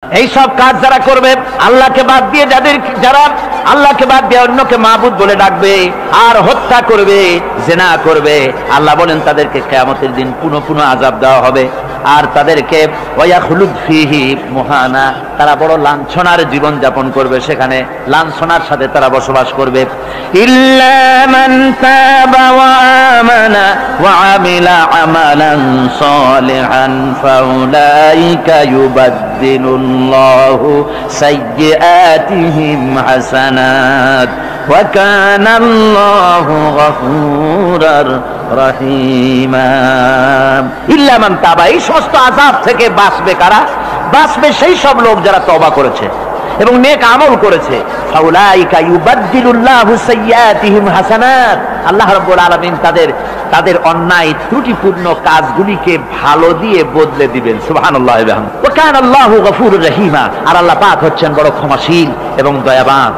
এই সব কাজ যারা করবে, আল্লাহকে বাদ দিয়ে যারা আল্লাহকে বাদ দিয়ে অন্যকে মাবুদ বলে ডাকবে আর হত্যা করবে, জিনা করবে, আল্লাহ বলেন তাদেরকে কিয়ামতের দিন পুনঃ পুনঃ আযাব দেওয়া হবে। আর তাদেরকে ওয়ায়াখলুদ ফীহি মুহানা, তারা বড় লাঞ্ছনার জীবন যাপন করবে, সেখানে লাঞ্ছনার সাথে তারা বসবাস করবে। ইল্লা মান তাবা ওয়া আমানা ওয়া আমিলা আমালান সালিহান ফাউলাইকা ইউবাদদিলুল্লাহু সাইয়্যাতিহিম হাসানাত ওয়া কানা আল্লাহু গফুরার রহিমা। ইল্লা মান তাবা, এই সমস্ত আযাব থেকে বাঁচবে কারা? বাঁচবে সেই সব লোক যারা তওবা করেছে এবং নেক আমল করেছে। ফাউলাইকা ইউবাদদিলুল্লাহু সাইয়্যাতিহিম হাসানাত, আল্লাহ রাব্বুল আলামিন তাদের অন্যায় ত্রুটিপূর্ণ কাজগুলিকে ভালো দিয়ে বদলে দিবেন। সুবহানাল্লাহ ওয়া বিহামদিহি। ওয়া কানা আল্লাহু গফুরুর রহিমা, আর আল্লাহ পাক হচ্ছেন বড় ক্ষমাশীল এবং দয়াবান।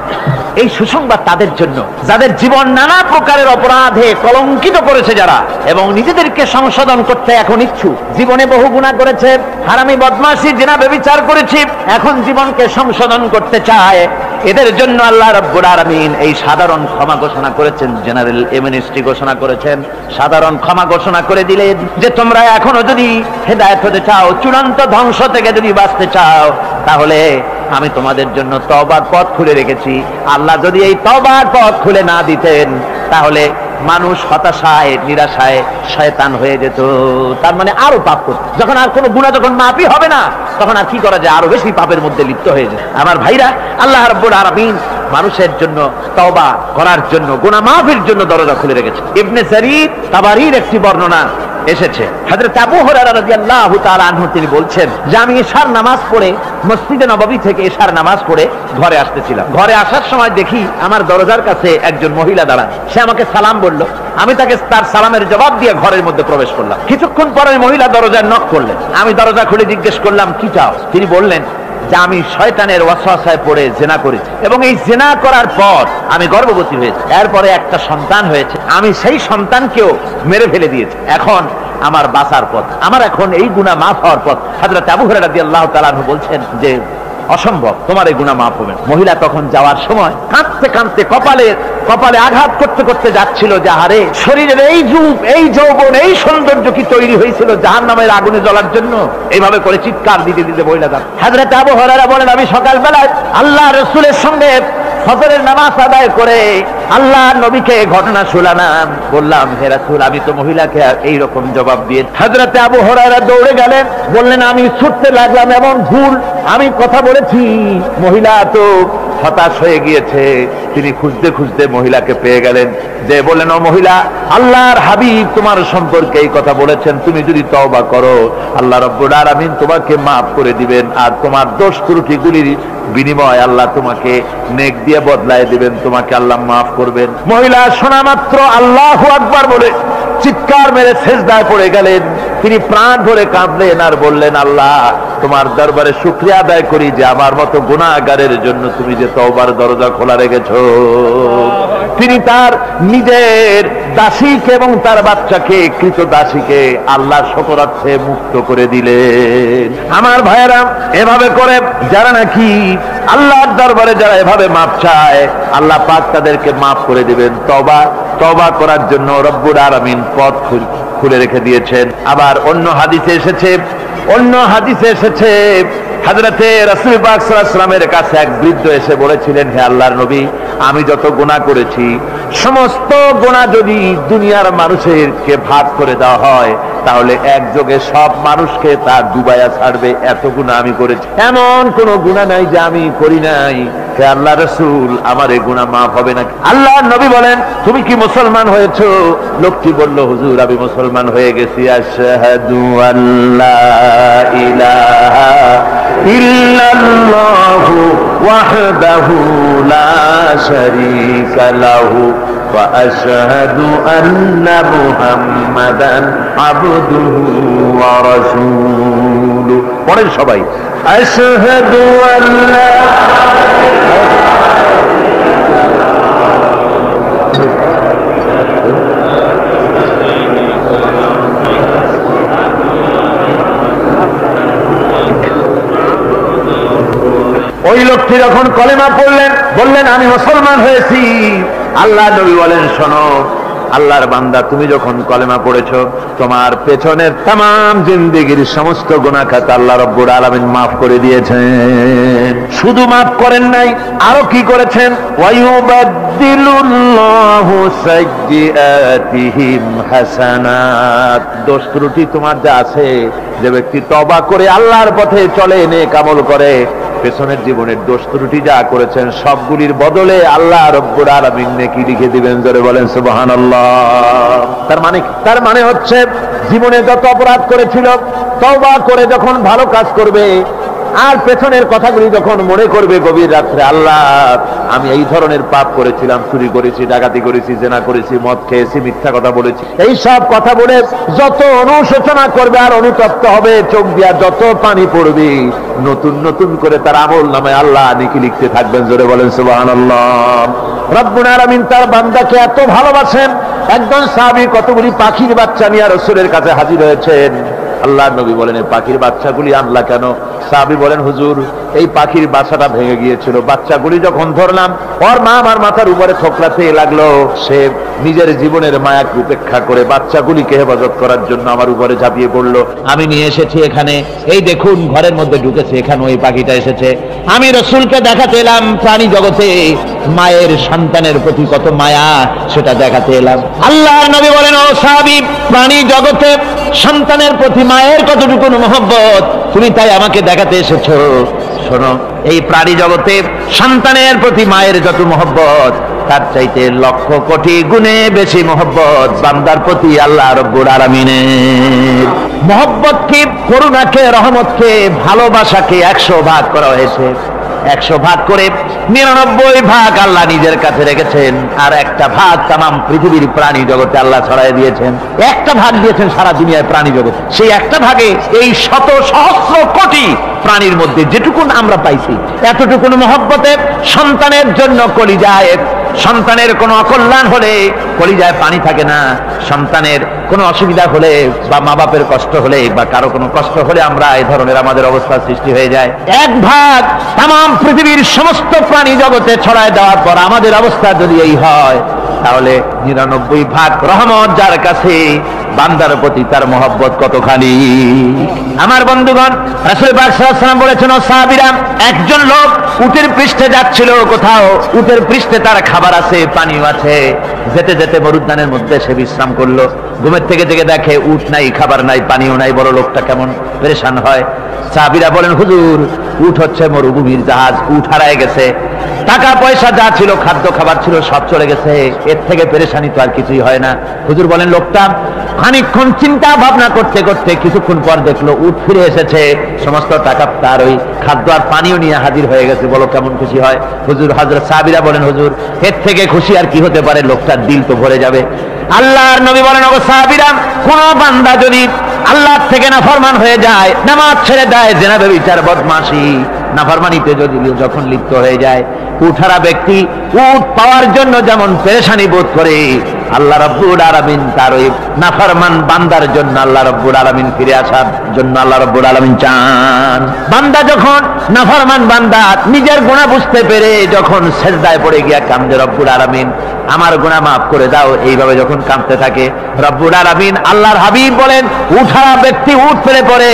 এই সুসংবাদ তাদের জন্য যাদের জীবন নানা প্রকারের অপরাধে কলঙ্কিত করেছে যারা, এবং নিজেদেরকে সংশোধন করতে এখন ইচ্ছুক। জীবনে বহু গুনাহ করেছে, হারামি, বদমাশি, জিনা, ব্যভিচার করেছি, এখন জীবনকে সংশোধন করতে চায়, এদের জন্য আল্লাহ রাব্বুল আলামিন এই সাধারণ ক্ষমা ঘোষণা করেছেন, জেনারেল এমনেস্টি ঘোষণা করেছেন। সাধারণ ক্ষমা ঘোষণা করে দিলে যে তোমরা এখনো যদি হেদায়েত হতে চাও, চূড়ান্ত ধ্বংস থেকে যদি বাঁচতে চাও, তাহলে আমি তোমাদের জন্য তওবার পথ খুলে রেখেছি। আল্লাহ যদি এই তওবার পথ খুলে না দিতেন, তাহলে মানুষ হতাশায়, নিরাশায় শয়তান হয়ে যেত। তার মানে আরো পাপ করত। যখন আর কোনো গুনাহ যখন মাফই হবে না, তখন আর কি করা যায়? আরো বেশি পাপের মধ্যে লিপ্ত হয়ে যায়। আমার ভাইরা, আল্লাহ রাব্বুল আলামিন মানুষের জন্য তওবা করার জন্য, গুনাহ মাফের জন্য দরজা খুলে রেখেছে। ইবনে জারীর তাবারীর একটি বর্ণনা এসেছে, হযরত আবু হুরায়রা রাদিয়াল্লাহু তাআলা আনহু তিনি বলছেন যে আমি ইশার নামাজ পড়ে মসজিদে নববী থেকে ইশার নামাজ পড়ে ঘরে আসতেছিলাম। ঘরে আসার সময় দেখি আমার দরজার কাছে একজন মহিলা দাঁড়ান। সে আমাকে সালাম বলল, আমি তাকে তার সালামের জবাব দিয়ে ঘরের মধ্যে প্রবেশ করলাম। কিছুক্ষণ পরে মহিলা দরজায় নক করলেন। আমি দরজা খুলে জিজ্ঞেস করলাম, কি চাও? তিনি বললেন যে আমি শয়তানের ওয়াসওয়াসায় পড়ে জিনা করেছি, এবং এই জিনা করার পর আমি গর্ভবতী হয়েছি, এরপরে একটা সন্তান হয়েছে, আমি সেই সন্তানকেও মেরে ফেলে দিয়েছি। এখন আমার বাঁচার পথ, আমার এখন এই গুনাহ মাফ হওয়ার পথ। হযরত আবু হুরায়রা রাদিয়াল্লাহু তাআলা আনহু বলছেন যে অসম্ভব, তোমার এই গুনাহ মাফ হবে না। মহিলা তখন যাওয়ার সময় কাঁদতে কাঁদতে কপালে আঘাত করতে করতে যাচ্ছিল যে আরে শরীরের এই রূপ, এই যৌবন, এই সৌন্দর্য কি তৈরি হয়েছিল জাহান্নামের আগুনে জ্বলার জন্য? এইভাবে করে চিৎকার দিতে দিতে মহিলা যান। হযরত আবু হুরায়রা বলেন, আমি সকালবেলায় আল্লাহ রাসূলের সঙ্গে ফজরের নামাজ আদায় করে আল্লাহ নবীকে ঘটনা শোনালাম। বললাম, হে রাসূল, আমি তো মহিলাকে এইরকম জবাব দিয়ে। হযরত আবু হুরায়রা দৌড়ে গেলেন, বললেন, আমি ছুটতে লাগলাম, এমন ভুল আমি কথা বলেছি। মহিলা তো হতাশ হয়ে গিয়েছে। তিনি খুঁজতে খুঁজতে মহিলাকে পেয়ে গেলেন, যে বললেন, ও মহিলা, আল্লাহর হাবিব তোমার সম্পর্কে এই কথা বলেছেন, তুমি যদি তওবা করো আল্লাহ রাব্বুল আলামিন তোমাকে মাফ করে দিবেন, আর তোমার দোষ ত্রুটিগুলির বিনিময় আল্লাহ তোমাকে নেক দিয়ে বদলায় দিবেন, তোমাকে আল্লাহ মাফ করবেন। মহিলা শোনা মাত্র আল্লাহু আকবার বলে চিৎকার মেরে সেজদায় পড়ে গেলেন। তিনি প্রাণ ভরে কাঁদলেন আর বললেন, আল্লাহ তোমার দরবারে শুকরিয়া আদায় করি যে আমার মতো গুনাহগারের জন্য তুমি যে তওবার দরজা খোলা রেখেছো। তিনি তার নিজের দাসীকে এবং তার বাচ্চাকে, কৃত দাসীকে আল্লাহর শকরার্থে মুক্ত করে দিলেন। আমার ভাইয়েরা, এভাবে করে যারা নাকি আল্লাহর দরবারে যারা এভাবে মাপ চায়, আল্লাহ পাক তাদেরকে মাফ করে দিবেন। তওবা করার জন্য রব্বুল আলামিন পথ খুলে রেখে দিয়েছেন। আবার অন্য হাদিসে এসেছে হযরতে রাসূল পাক সাল্লাল্লাহু আলাইহি ওয়াসাল্লামের কাছে এক বৃদ্ধ এসে বলেছিলেন, হে আল্লাহর নবী, আমি যত গুনাহ করেছি সমস্ত গুনাহ যদি দুনিয়ার মানুষেরকে ভাগ করে দেওয়া হয়, তাহলে একযোগে সব মানুষকে তা ডুবাইয়া ছাড়বে, এত গুনাহ আমি করেছি। এমন কোন গুনাহ নাই যে আমি করি নাই। হে আল্লাহ রাসূল, আমার এই গুনাহ মাফ হবে নাকি? আল্লাহর নবী বলেন, তুমি কি মুসলমান হয়েছো? লোকটি বলল, হুজুর, আমি মুসলমান হয়ে গেছি। আশহাদু আল্লা ইলাহা ইল্লাল্লাহু ওয়াহদাহু লা শারীকা লাহু ওয়া আশহাদু আন্না মুহাম্মাদান আবদুহু ওয়া রাসূলুহু। পড়েন সবাই, আশহাদু আল্লা ওই লোকটি যখন কলেমা পড়লেন, বললেন আমি মুসলমান হয়েছি, আল্লাহ নবী বলেন শোনো আল্লাহর বান্দা, তুমি যখন কলেমা পড়েছো তোমার পেছনের তামাম জিন্দেগির সমস্ত গুনাহ খাতা আল্লাহ রাব্বুল আলামিন মাফ করে দিয়েছেন। শুধু মাফ করেন নাই, আরো কি করেছেন? ওয়ায়ুবাদদিলুল্লাহু সাইয়্যাতিহিম হাসানাত। দোষ ত্রুটি তোমার যা আছে, যে ব্যক্তি তওবা করে আল্লাহর পথে চলে, নেক আমল করে, পেছনের জীবনের দোষ ত্রুটি যা করেছেন সবগুলির বদলে আল্লাহ রব্বুল আলামিন নেকি লিখে দিবেন। জোরে বলেন সুবহানাল্লাহ। তার মানে হচ্ছে জীবনে যত অপরাধ করেছিল, তওবা করে যখন ভালো কাজ করবে আর পেছনের কথাগুলি যখন মনে করবে গভীর রাত্রে, আল্লাহ আমি এই ধরনের পাপ করেছিলাম, চুরি করেছি, ডাকাতি করেছি, জেনা করেছি, মদ খেয়েছি, মিথ্যা কথা বলেছি, এই সব কথা বলে যত অনুশোচনা করবে আর অনুতপ্ত হবে, চোখ দিয়া যত পানি পড়বে, নতুন নতুন করে তার আমল নামে আল্লাহ নেকি লিখতে থাকবেন। জোরে বলেন সুবহানাল্লাহ। রব্বুল আলামিন তার বান্দাকে এত ভালোবাসেন, একজন সাহাবী কতগুলি পাখির বাচ্চা নিয়ে রাসূলের কাছে হাজির হয়েছেন। আল্লাহ নবী বলেন এই পাখির বাচ্চাগুলি আনলা কেন? সাহাবী বলেন হুজুর এই পাখির বাসাটা ভেঙে গিয়েছিল, বাচ্চাগুলি যখন ধরলাম ওর মা আমার মাথার উপরে থোকলাতে লাগলো, সে নিজের জীবনের মায়াকে উপেক্ষা করে বাচ্চাগুলিকে হেফাজত করার জন্য আমার উপরে ঝাঁপিয়ে পড়লো। আমি নিয়ে এসেছি এখানে, এই দেখুন ঘরের মধ্যে ঢুকেছে, এখানে ওই পাখিটা এসেছে। আমি রাসূলকে দেখাতে এলাম প্রাণী জগতে মায়ের সন্তানের প্রতি কত মায়া, সেটা দেখাতে এলাম। আল্লাহর নবী বলেন ও সাহাবী, প্রাণী জগতে সন্তানের প্রতি মায়ের কতটুকু মহব্বত তুমি তাই আমাকে দেখাতে এসেছো। শোনো, এই প্রাণী জগতে সন্তানের প্রতি মায়ের যত মহব্বত, তার চাইতে লক্ষ কোটি গুণে বেশি মহব্বত বান্দার প্রতি আল্লাহ রব্বুল আলামিনের। মহব্বতকে, করুণাকে, রহমতকে, ভালোবাসাকে 100 ভাগ করা হয়েছে। 100 ভাগ করে 99 ভাগ আল্লাহ নিজের কাছে রেখেছেন, আর একটা ভাগ তামাম পৃথিবীর প্রাণী জগতে আল্লাহ ছড়াই দিয়েছেন। একটা ভাগ দিয়েছেন সারা দুনিয়ায় প্রাণী জগতে, সেই একটা ভাগে এই শত সহস্র কোটি প্রাণীর মধ্যে যেটুকুন আমরা পাইছি, এতটুকুন মহব্বতে সন্তানের জন্য কলিজায়, সন্তানের কোনো অকল্যাণ হলে কলিজায় পানি থাকে না, সন্তানের কোনো অসুবিধা হলে বা মা বাপের কষ্ট হলে বা কারো কোনো কষ্ট হলে আমরা এই ধরনের আমাদের অবস্থার সৃষ্টি হয়ে যায়। এক ভাগ তামাম পৃথিবীর সমস্ত প্রাণী জগতে ছড়ায় দেওয়ার পর আমাদের অবস্থা যদি এই হয়, তাহলে 99 ভাগ রহমত যার কাছে, বান্দার প্রতি তার মহব্বত কতখানি। আমার বন্ধুগণ, রাসূল পাক সাল্লাল্লাহু আলাইহি ওয়াসাল্লাম বলেছেন ও সাহাবীরা, একজন লোক উটের পৃষ্ঠে যাচ্ছিল কোথাও, উটের পৃষ্ঠে তার খাবার আছে, পানিও আছে, যেতে যেতে মরুদ্যানের মধ্যে সে বিশ্রাম করলো। ঘুমের থেকে জেগে দেখে উট নাই, খাবার নাই, পানিও নাই, বড় লোকটা কেমন পেরেশান হয়। সাহাবীরা বলেন হুজুর উট হচ্ছে মরুভূমির জাহাজ, উট হারায় গেছে, টাকা পয়সা যা ছিল, খাদ্য খাবার ছিল, সব চলে গেছে, এর থেকে পেরেশানি তো আর কিছুই হয় না। হুজুর বলেন লোকটা খানিকক্ষণ চিন্তা ভাবনা করতে করতে কিছুক্ষণ পর দেখলো উট ফিরে এসেছে, সমস্ত টাকা তার ওই খাদ্য আর পানিও নিয়ে হাজির হয়ে গেছে। বলো কেমন খুশি হয়? হুজুর, হযরত সাহাবীরা বলেন হুজুর এর থেকে খুশি আর কি হতে পারে, লোকটার দিল তো ভরে যাবে। আল্লাহর নবী বলেন ও সাহাবীরা, কোন বান্দা যদি আল্লাহর থেকে নাফরমান হয়ে যায়, নামাজ ছেড়ে দেয়, জিনা ব্যভিচার বদমাশি নাফরমানিতে যদি যখন লিপ্ত হয়ে যায়, উঠারা ব্যক্তি উট পাওয়ার জন্য যেমন পেরেশানি বোধ করে, আল্লাহ রাব্বুল আলামিন তার ওই নাফরমান বান্দার জন্য আল্লাহ রাব্বুল আলামিন ফিরে আসার জন্য আল্লাহ রাব্বুল আলামিন চান। বান্দা যখন নাফরমান বান্দা নিজের গুনাহ বুঝতে পেরে যখন সেজদায় পড়ে গিয়া কান্দে, রব্বুল আলামিন আমার গুনাহ মাফ করে দাও, এইভাবে যখন কাঁদতে থাকে, রব্বুল আলামিন আল্লাহর হাবিব বলেন উঠারা ব্যক্তি উঠ ফেলে পড়ে,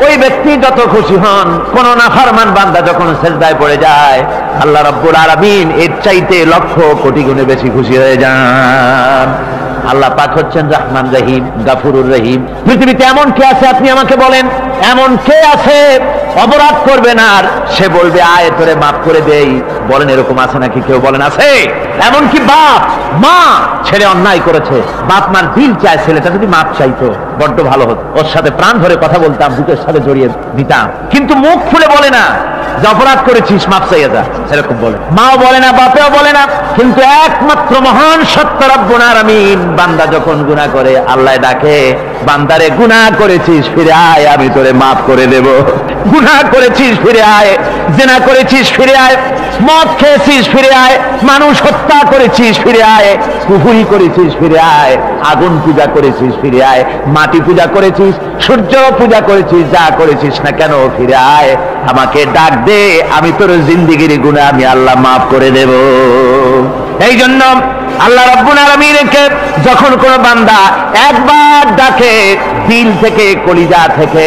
ওই ব্যক্তি যত খুশি হন। কোন নাফরমান বান্দা যখন সেজদায় পড়ে যায়, আল্লাহ রাব্বুল আলামিন এর চাইতে লক্ষ কোটি গুণে বেশি খুশি হয়ে যান। আল্লাহ পাক হচ্ছেন রহমান রহিম, গাফুরুর রহিম। পৃথিবীতে এমন কে আছে আপনি আমাকে বলেন, এমন কে আছে অপরাধ করবে না আর সে বলবে আয় তোরে মাফ করে দেই? বলেন এরকম আছে নাকি? কেউ বলেন আছে? এমনকি বাপ মা ছেলে অন্যায় করেছে, বাপ মার দিল চায় ছেলেটা যদি মাপ চাইতো বড্ড ভালো হতো, ওর সাথে প্রাণ ধরে কথা বলতাম, বুকের সাথে জড়িয়ে দিতাম, কিন্তু মুখ খুলে বলে না যে অপরাধ করেছিস মাপ চাইয়া যা, এরকম বলে। মাও বলে না, বাপেও বলে না, কিন্তু একমাত্র মহান সত্য রব্বুল আলামিন বান্দা যখন গুনাহ করে আল্লাহ ডাকে, বান্দারে গুনাহ করেছিস ফিরে আয়, আমি তোরে মাফ করে দেব। গুনাহ করেছিস ফিরে আয়, জিনা করেছিস ফিরে আয়, মদ খেয়েছিস ফিরে আয়, মানুষ হত্যা করেছিস ফিরে আয়, কুফরি করেছিস ফিরে আয়, আগুন পূজা করেছিস ফিরে আয়, মাটি পূজা করেছিস, সূর্য পূজা করেছিস, যা করেছিস না কেন ফিরে আয়, আমাকে ডাক দে, আমি তোর জিন্দেগির গুনাহ আমি আল্লাহ মাফ করে দেব। এই জন্য আল্লাহ রাব্বুল আলামিনকে যখন কোন বান্দা একবার ডাকে, দিল থেকে কলিজা থেকে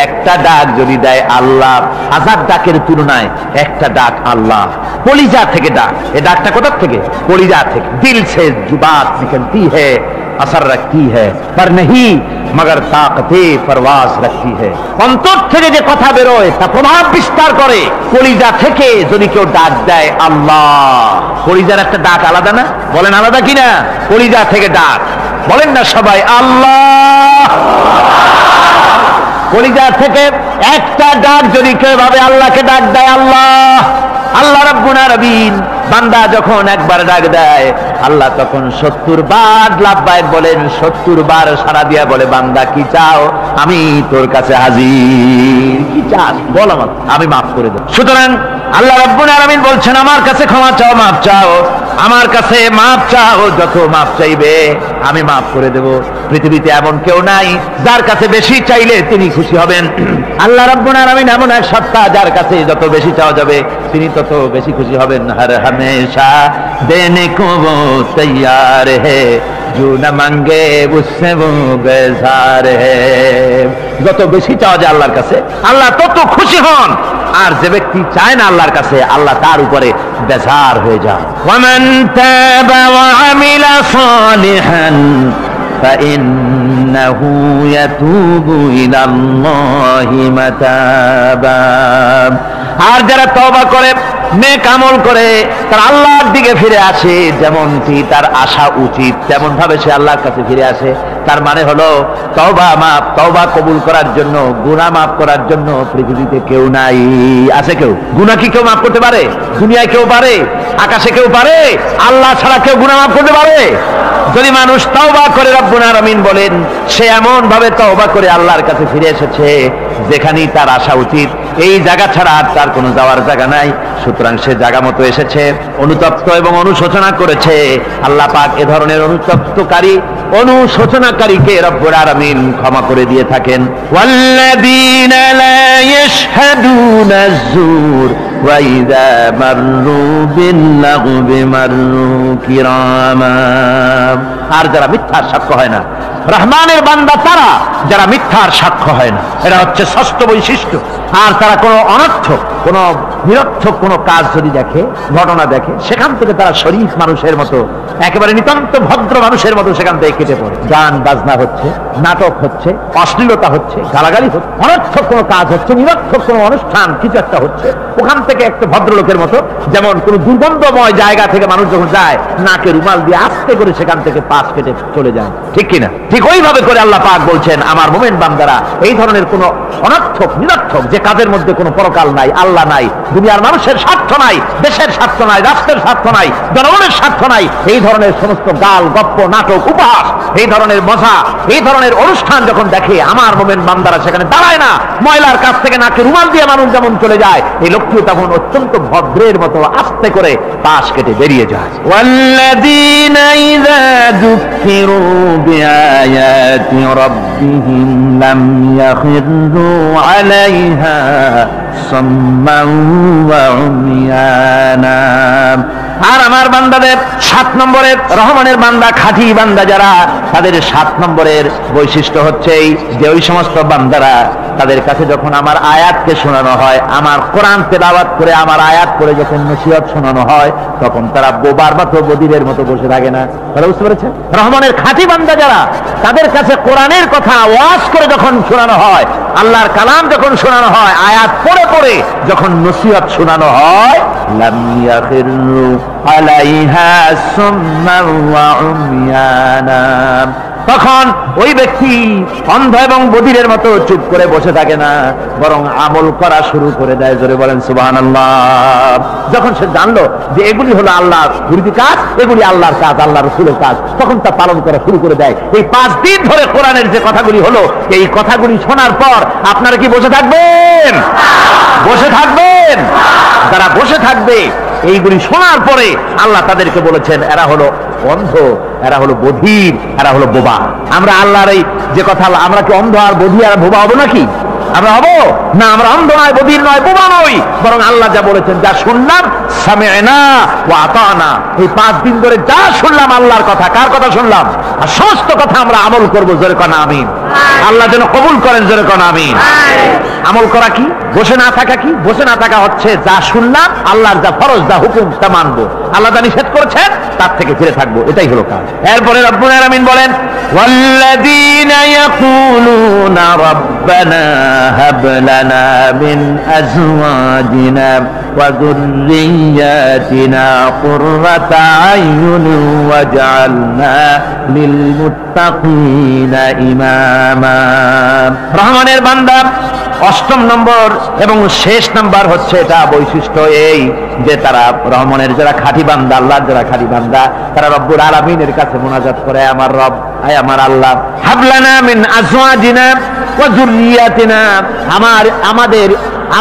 একটা ডাক যদি দেয় আল্লাহ, হাজার ডাকের তুলনায় একটা ডাক আল্লাহ, কলিজা থেকে ডাক। এই ডাকটা কোথা থেকে? কলিজা থেকে। দিল সে বাত নিকলতি है, असर रखती है पर नहीं मगर ताकते परवास रखती है। অন্তর থেকে যে কথা বেরোয় তা প্রভাব বিস্তার করে। কলিজা থেকে যদি কেউ ডাক দেয় আল্লাহ, কলিজার একটা ডাক আলাদা না? বলেন আলাদা কিনা? কলিজা থেকে ডাক বলেন না সবাই আল্লাহ। কলিজা থেকে একটা ডাক যদি কেউ ভাবে আল্লাহকে ডাক দেয় আল্লাহ, আল্লাহ রাব্বুল আলামিন বান্দা যখন একবার ডাক দেয় আল্লাহ তখন 70 বার লাব্বাইক বলেন, 70 বার সাড়া দিয়া বলে বান্দা কি চাও, আমি তোর কাছে হাজির। কি চাস বল, আমার আমি মাফ করে দেব। সুতরাং আল্লাহ রাব্বুল আলামিন বলছেন আমার কাছে ক্ষমা চাও, মাফ চাও, আমার কাছে মাফ চাও, যত মাফ চাইবে আমি মাফ করে দেব। পৃথিবীতে এমন কেউ নাই যার কাছে বেশি চাইলে তিনি খুশি হবেন। আল্লাহ রাব্বুল আলামিন এমন এক সত্তা যার কাছে যত বেশি চাওয়া যাবে তিনি তত বেশি খুশি হবেন। হর हमेशा देने को वो तैयार है, जो न मांगे उससे वो बेजार है। যত বেশি চাওয়া যায় আল্লাহর কাছে আল্লাহ তত খুশি হন, আর যে ব্যক্তি চায় না আল্লাহর কাছে আল্লাহ তার উপরে বেজার হয়ে যান। ওয়ামান তাবা ওয়া আমিলা সালিহান ফাইন্নাহু ইয়াতুবু ইলাল্লাহি মাতাবা। আর যারা তওবা করে, নেক আমল করে, তার আল্লাহর দিকে ফিরে আসে, যেমনটি তার আশা উচিত তেমন ভাবে সে আল্লাহর কাছে ফিরে আসে, তার মানে হলো তওবা মাফ, তওবা কবুল করার জন্য, গুনাহ মাফ করার জন্য পৃথিবীতে কেউ নাই। আছে কেউ? গুনাহ কি কেউ মাফ করতে পারে? দুনিয়ায় কেউ পারে? আকাশে কেউ পারে? আল্লাহ ছাড়া কেউ গুনাহ মাফ করতে পারে? যদি মানুষ তওবা করে, রব্বুল আলামিন বলেন সে এমন ভাবে তওবা করে আল্লাহর কাছে ফিরে এসেছে যেখানেই তার আসা উচিত, এই জায়গা ছাড়া আর তার কোনো যাওয়ার জায়গা নাই। সুতরাং সে জায়গা মতো এসেছে, অনুতপ্ত এবং অনুশোচনা করেছে। আল্লাহ পাক এ ধরনের অনুতপ্তকারী, অনুশোচনাকারীকে রব্বুল আলামিন ক্ষমা করে দিয়ে থাকেন। ওয়াল্লাযীনা লা ইয়াশহাদুনা আয-যুর ওয়া ইযা মাররু বিল-লাগবি মাররু কিরামা। আর যারা মিথ্যার সাক্ষ্য হয় না, রহমানের বান্দা তারা যারা মিথ্যার সাক্ষ্য হয় না, এটা হচ্ছে ষষ্ঠ বৈশিষ্ট্য। আর তারা কোনো অনর্থক, কোনো নিরর্থক কোনো কাজ যদি দেখে, ঘটনা দেখে, সেখান থেকে তারা শরীফ মানুষের মতো, একেবারে নিতান্ত ভদ্র মানুষের মতো সেখান থেকে কেটে পড়ে। গান বাজনা হচ্ছে, নাটক হচ্ছে, অশ্লীলতা হচ্ছে, গালাগালি হচ্ছে, অনর্থক কোনো কাজ হচ্ছে, নিরর্থক কোনো অনুষ্ঠান কিছু একটা হচ্ছে, ওখান থেকে একটা ভদ্রলোকের মতো, যেমন কোনো দুর্গন্ধময় জায়গা থেকে মানুষ যখন যায় নাকে রুমাল দিয়ে আস্তে করে সেখান থেকে পাশ কেটে চলে যায়, ঠিক কিনা? ঠিক ওইভাবে করে আল্লাহ পাক বলছেন আমার মুমিন বান্দারা এই ধরনের কোনো অনর্থক, নিরর্থক যে কাজের মধ্যে কোনো পরকাল নাই, আল্লাহ নাই, দুনিয়ার মানুষের স্বার্থ নাই, দেশের স্বার্থ নাই, রাষ্ট্রের স্বার্থ নাই, জনগণের স্বার্থ নাই, এই ধরনের সমস্ত গাল গপ্প, নাটক, উপহাস, এই ধরনের মজা, এই ধরনের অনুষ্ঠান যখন দেখে আমার মুমিন বান্দারা সেখানে দাঁড়ায় না। ময়লার কাছ থেকে নাকে রুমাল দিয়ে মানুষ যেমন চলে যায়, এই লোকটিও তখন অত্যন্ত ভদ্রের মতো আস্তে করে পাশ কেটে বেরিয়ে যায়। ওয়াল্লাযীনা ইযা যুকিরু বিআয়াতি রাব্বিহিম লাম ইয়াখিরু আলাইহা সাম্মান ওয়া উমিয়ানা। আর আমার বান্দাদের 7 নম্বরের, রহমানের বান্দা, খাঁটি বান্দা যারা, তাদের 7 নম্বরের বৈশিষ্ট্য হচ্ছে এই যে ওই সমস্ত বান্দারা তাদের কাছে যখন আমার আয়াতকে শোনানো হয়, আমার কোরআন তেলাওয়াত করে আমার আয়াত করে যখন নসিহত শোনানো হয়, তখন তারা বোবার মতো, বদিরের মতো বসে থাকে না। তারা বুঝতে পেরেছেন? রহমানের খাঁটি বান্দা যারা, তাদের কাছে কোরআনের কথা ওয়াজ করে যখন শোনানো হয়, আল্লাহর কালাম যখন শোনানো হয়, আয়াত পড়ে পড়ে যখন নসিহত শোনানো হয়, লাম ইয়াখিরু আলাইহা সুম্মান ওয়া উমিয়ানা, তখন ওই ব্যক্তি অন্ধ এবং বধিরের মতো চুপ করে বসে থাকে না, বরং আমল করা শুরু করে দেয়। জোরে বলেন সুবহানাল্লাহ। যখন সে জানলো যে এগুলি হলো আল্লাহর বিরোধী কাজ, এগুলি আল্লাহর কাজ, আল্লাহ রাসূলের কাজ, তখন তা পালন করা শুরু করে দেয়। এই 5 দিন ধরে কোরআনের যে কথাগুলি হলো, এই কথাগুলি শোনার পর আপনারা কি বসে থাকবেন? বসে থাকবেন? যারা বসে থাকবে এইগুলি শোনার পরে আল্লাহ তাদেরকে বলেছেন এরা হলো অন্ধ, এরা হলো বধির, এরা হলো বোবা। আমরা আল্লাহর এই যে কথা, আমরা কি অন্ধ আর বধির আর বোবা হবো নাকি? আমরা হব না? আমরা অন্ধ নয়, বধির নয়, বোবা নই, বরং আল্লাহ যা বলেছেন, যা শুনলাম সামি'না ওয়া আতানা, এই 5 দিন ধরে যা শুনলাম আল্লাহর কথা, কার কথা শুনলাম? আর সমস্ত কথা আমরা আমল করব, জোরে কোন আমিন। আল্লাহ যেন কবুল করেন, জোরে কোন আমিন। আমল করা কি? বসে না থাকা কি? বসে না থাকা হচ্ছে যা শুনলাম, আল্লাহর যা ফরজ, যা হুকুম, তা মানবো, আল্লাহ যা নিষেধ করেছেন তার থেকে ফিরে থাকবো, এটাই হলো কাজ। এরপরে রব্বুল আলামিন বলেন, ওয়াল্লাযীনা ইয়াকুলুনা রাব্বানা হাব লানা মিন আজওয়াজিনা ওয়া যুররিয়্যাতিনা কুররাতা আয়ুনিন ওয়াজআলনা লিল মুত্তাকিনা ইমামা। রহমানের বান্দা 8ম নম্বর এবং শেষ নাম্বার হচ্ছে এটা বৈশিষ্ট্য এই যে তারা রহমানের যারা খাঁটি বান্দা, আল্লাহর যারা খাঁটি বান্দা, তারা রব্বুল আলামিনের কাছে মুনাজাত করে, আমার রব, আয় আমার আল্লাহ, হাবলানা মিন আজওয়াজিনা ওয়া যুররিয়াতিনা,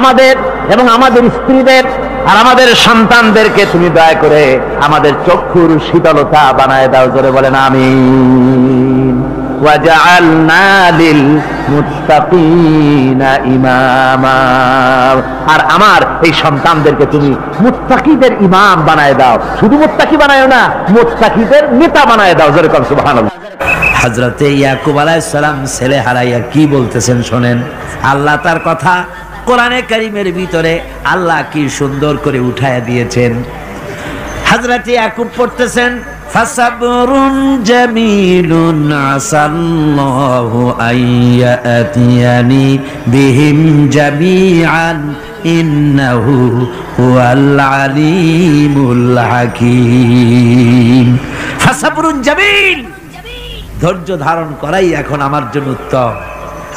আমাদের এবং আমাদের স্ত্রীদের আর আমাদের সন্তানদেরকে তুমি দয়া করে আমাদের চক্ষুর শীতলতা বানায় দাও, জোরে বলেন আমিন। ওয়াজআলনা লিল মুত্তাকিনা ইমামা, আর আমার এই সন্তানদেরকে তুমি মুত্তাকিদের ইমাম বানায় দাও। শুধু মুত্তাকি বানায়ো না, মুত্তাকিদের নেতা বানায় দাও, জোরে কোন সুবহানাল্লাহ। হযরতে ইয়াকুব আলাইহিস সালাম ছেলে হারাইয়া কি বলতেছেন শোনেন। আল্লাহ তার কথা কোরআনে কারীমের ভিতরে আল্লাহ কি সুন্দর করে উঠায়া দিয়েছেন। হযরতে ইয়াকুব পড়তেছেন, ফাসাবরুন জামিলুন আসাল্লাহু আইয়াতিয়ানি বিহিম জামিআন ইন্নাহু হুয়াল আলিমুল হাকীম। ফাসাবরুন জামিল, ধৈর্য ধারণ করাই এখন আমার জন্য উত্তম।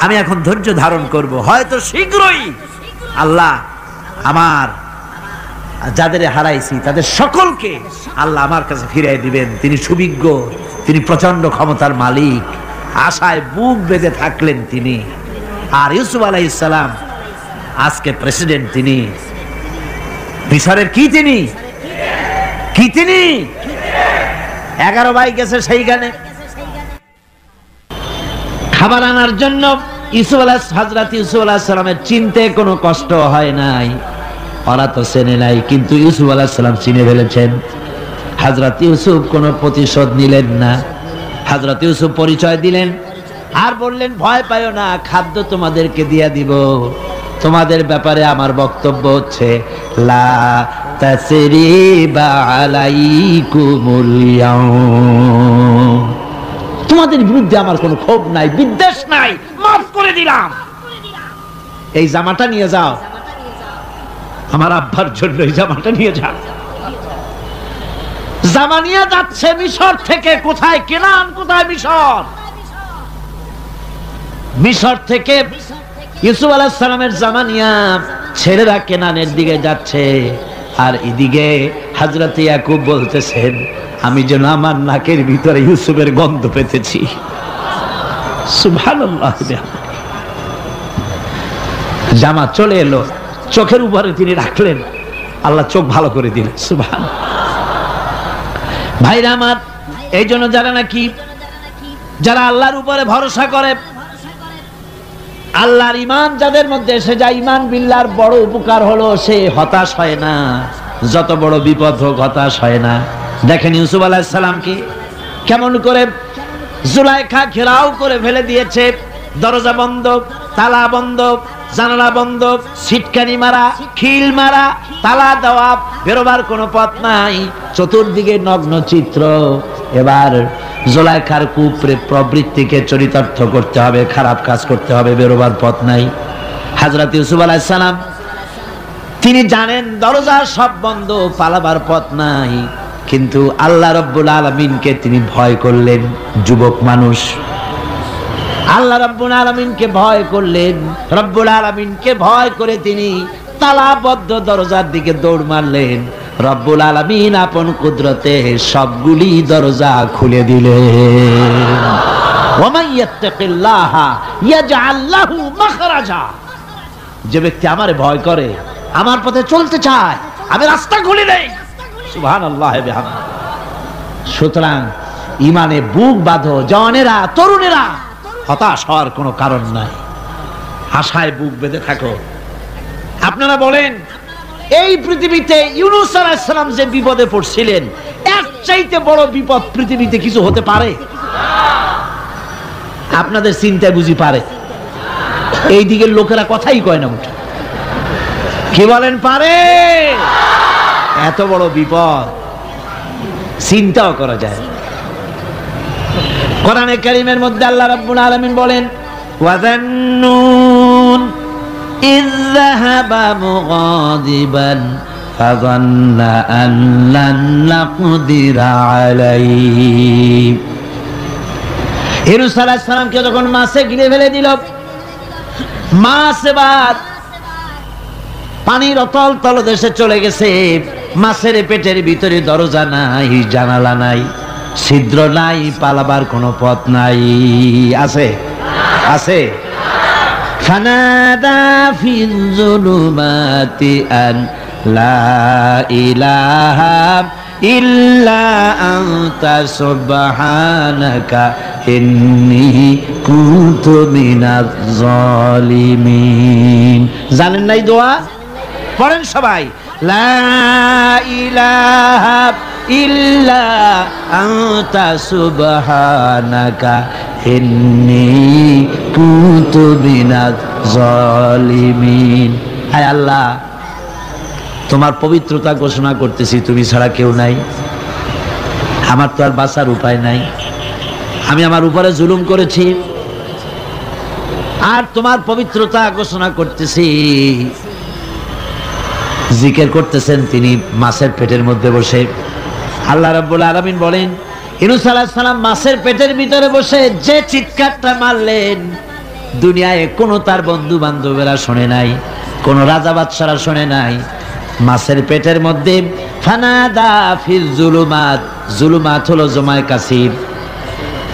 আমি এখন ধৈর্য ধারণ করব, হয়তো শীঘ্রই আল্লাহ আমার যাদের হারাইছি তাদের সকলকে আল্লাহ আমার কাছে ফিরিয়ে দিবেন। তিনি সুবিজ্ঞ, তিনি প্রচন্ড ক্ষমতার মালিক। আশায় বুক বেঁধে থাকলেন তিনি। আর ইউসুফ আলাইহিস সালাম আজকে প্রেসিডেন্ট, তিনি মিশরের কি তিনি 11 ভাই গেছে সেইখানে খাবার আনার জন্য। হযরত ইউসুফ আলাইহিস সালামের চিনতে কোনো কষ্ট হয় নাই, ওরা তো চেনে নাই, কিন্তু ইউসুফ আলাইহিস সালাম চিনে ফেলেছেন। হযরত ইউসুফ কোনো প্রতিশোধ নিলেন না। হযরত ইউসুফ পরিচয় দিলেন আর বললেন, ভয় পাইও না, খাদ্য তোমাদেরকে দিয়ে দিব। তোমাদের ব্যাপারে আমার বক্তব্য হচ্ছে, লা তাসরিবা আলাইকুমুল ইয়াউম, তোমাদের বিরুদ্ধে আমার কোনো ক্ষোভ নাই, বিদ্বেষ নাই, মাফ করে দিলাম। এই জামাটা নিয়ে যাও, আমার আব্বার জন্য এই জামাটা নিয়ে যাও। জামা নিয়ে যাচ্ছে মিশর থেকে। কোথায় কেনান, কোথায় মিশর? মিশর থেকে ইউসুফ আলাইহিস সালামের জামা নিয়ে ছেলেরা কেনানের দিকে যাচ্ছে। আর এদিকে হযরত ইয়াকুব বলতেছেন, আমি যেন আমার নাকের ভিতরে ইউসুফের গন্ধ পেতেছি। সুবহানাল্লাহ। জামা চলে এলো, চোখের উপরে তিনি রাখলেন, আল্লাহ চোখ ভালো করে দিলেন। সুবহানাল্লাহ। ভাইরা আমার, এই জন্য যারা আল্লাহর উপরে ভরসা করে, আল্লাহর ঈমান যাদের মধ্যে এসে যায়, ঈমান বিল্লাহর বড় উপকার হলো সে হতাশ হয় না। যত বড় বিপদ হোক হতাশ হয় না। দেখেন ইউসুফ আলাইহিস সালামকে কেমন করে জুলাইখা ঘেরাও করে ফেলে দিয়েছে। দরজা বন্ধ, তালা বন্ধ, জানালা বন্ধ, সিটকানি মারা, খিল মারা, তালা দেওয়া, বেরোবার কোনো পথ নাই, চতুর্দিকে নগ্ন চিত্র। এবার জুলাইখার কুপরে প্রবৃত্তিকে চরিতার্থ করতে হবে, খারাপ কাজ করতে হবে, বেরোবার পথ নাই। হযরত ইউসুফ আলাইহিস সালাম তিনি জানেন দরজা সব বন্ধ, পালাবার পথ নাই, কিন্তু আল্লাহ রাব্বুল আলামিনকে তিনি ভয় করলেন। যুবক মানুষ, আল্লাহ রাব্বুল আলামিনকে ভয় করলেন। রব্বুল আলামিনকে ভয় করে তিনি তালাবদ্ধ দরজার দিকে দৌড় মারলেন। রব্বুল আলামিন আপন কুদরতে সবগুলি দরজা খুলে দিলেন। ওয়া মান ইয়াত্তাকিল্লাহা ইয়াজআল লাহু মাখরাজা, যে ব্যক্তি আমারে ভয় করে, আমার পথে চলতে চায়, আমি রাস্তা খুলে দেই। সুবহানাল্লাহ ওয়া বিহামদিহি। সুতরাং ঈমানে বুক বাঁধো, জওয়ানেরা, তরুণেরা, হতাশ হওয়ার কোনো কারণ নাই। আশায় বুক বেঁধে থাকো। আপনারা বলেন, এই পৃথিবীতে ইউনূস আলাইহিস সালাম যে বিপদে পড়ছিলেন, এর চাইতে বড় বিপদ পৃথিবীতে কিছু হতে পারে? আপনাদের চিন্তায় বুঝি পারে? এই দিকের লোকেরা কথাই কয় না মুঠে। কি বলেন, পারে? এত বড় বিপদ চিন্তাও করা যায়। কোরআনে কারীমের মধ্যে আল্লাহ রাব্বুল আলামিন বলেন, ওয়াযান্নুন ইয যাহাবা মুগাদিবান ফাযান্না আন লান নাকদিরা আলাইহি। ইউনূস আলাইহিস সালামকে যখন মাছে গিলে ফেলে দিল, মাছ এবার পানির অতল তলদেশে চলে গেছে। মাছের পেটের ভিতরে দরজা নাই, জানালা নাই, ছিদ্র নাই, পালাবার কোনো পথ নাই। আছে? আছে? ফানাদা ফিল যুলুমাতি আন লা ইলাহা ইল্লা আনতা সুবহানাকা ইন্নী কুনতু মিনাজ জালিমিন। জানেন নাই দোয়া? পড়েন সবাই, লা ইলাহা ইল্লা আনতা সুবহানাকা ইন্নী কুনতু মিনাজ জালিমিন। হায় আল্লাহ, তোমার পবিত্রতা ঘোষণা করতেছি, তুমি ছাড়া কেউ নাই, আমার তো আর বাঁচার উপায় নাই। আমি আমার উপরে জুলুম করেছি, আর তোমার পবিত্রতা ঘোষণা করতেছি। জিকির করতেছেন তিনি মাছের পেটের মধ্যে বসে। আল্লাহ রাব্বুল আলামিন বলেন, ইউনূস আলাইহিস সালাম মাছের পেটের ভিতরে বসে যে চিৎকারটা মারলেন, দুনিয়ায় কোনো তার বন্ধু বান্ধবেরা শোনে নাই, কোনো রাজা বাদশারা শোনে নাই। মাছের পেটের মধ্যে ফানাদা ফিল যুলুমাত, যুলুমাত হলো জমায় কাসির।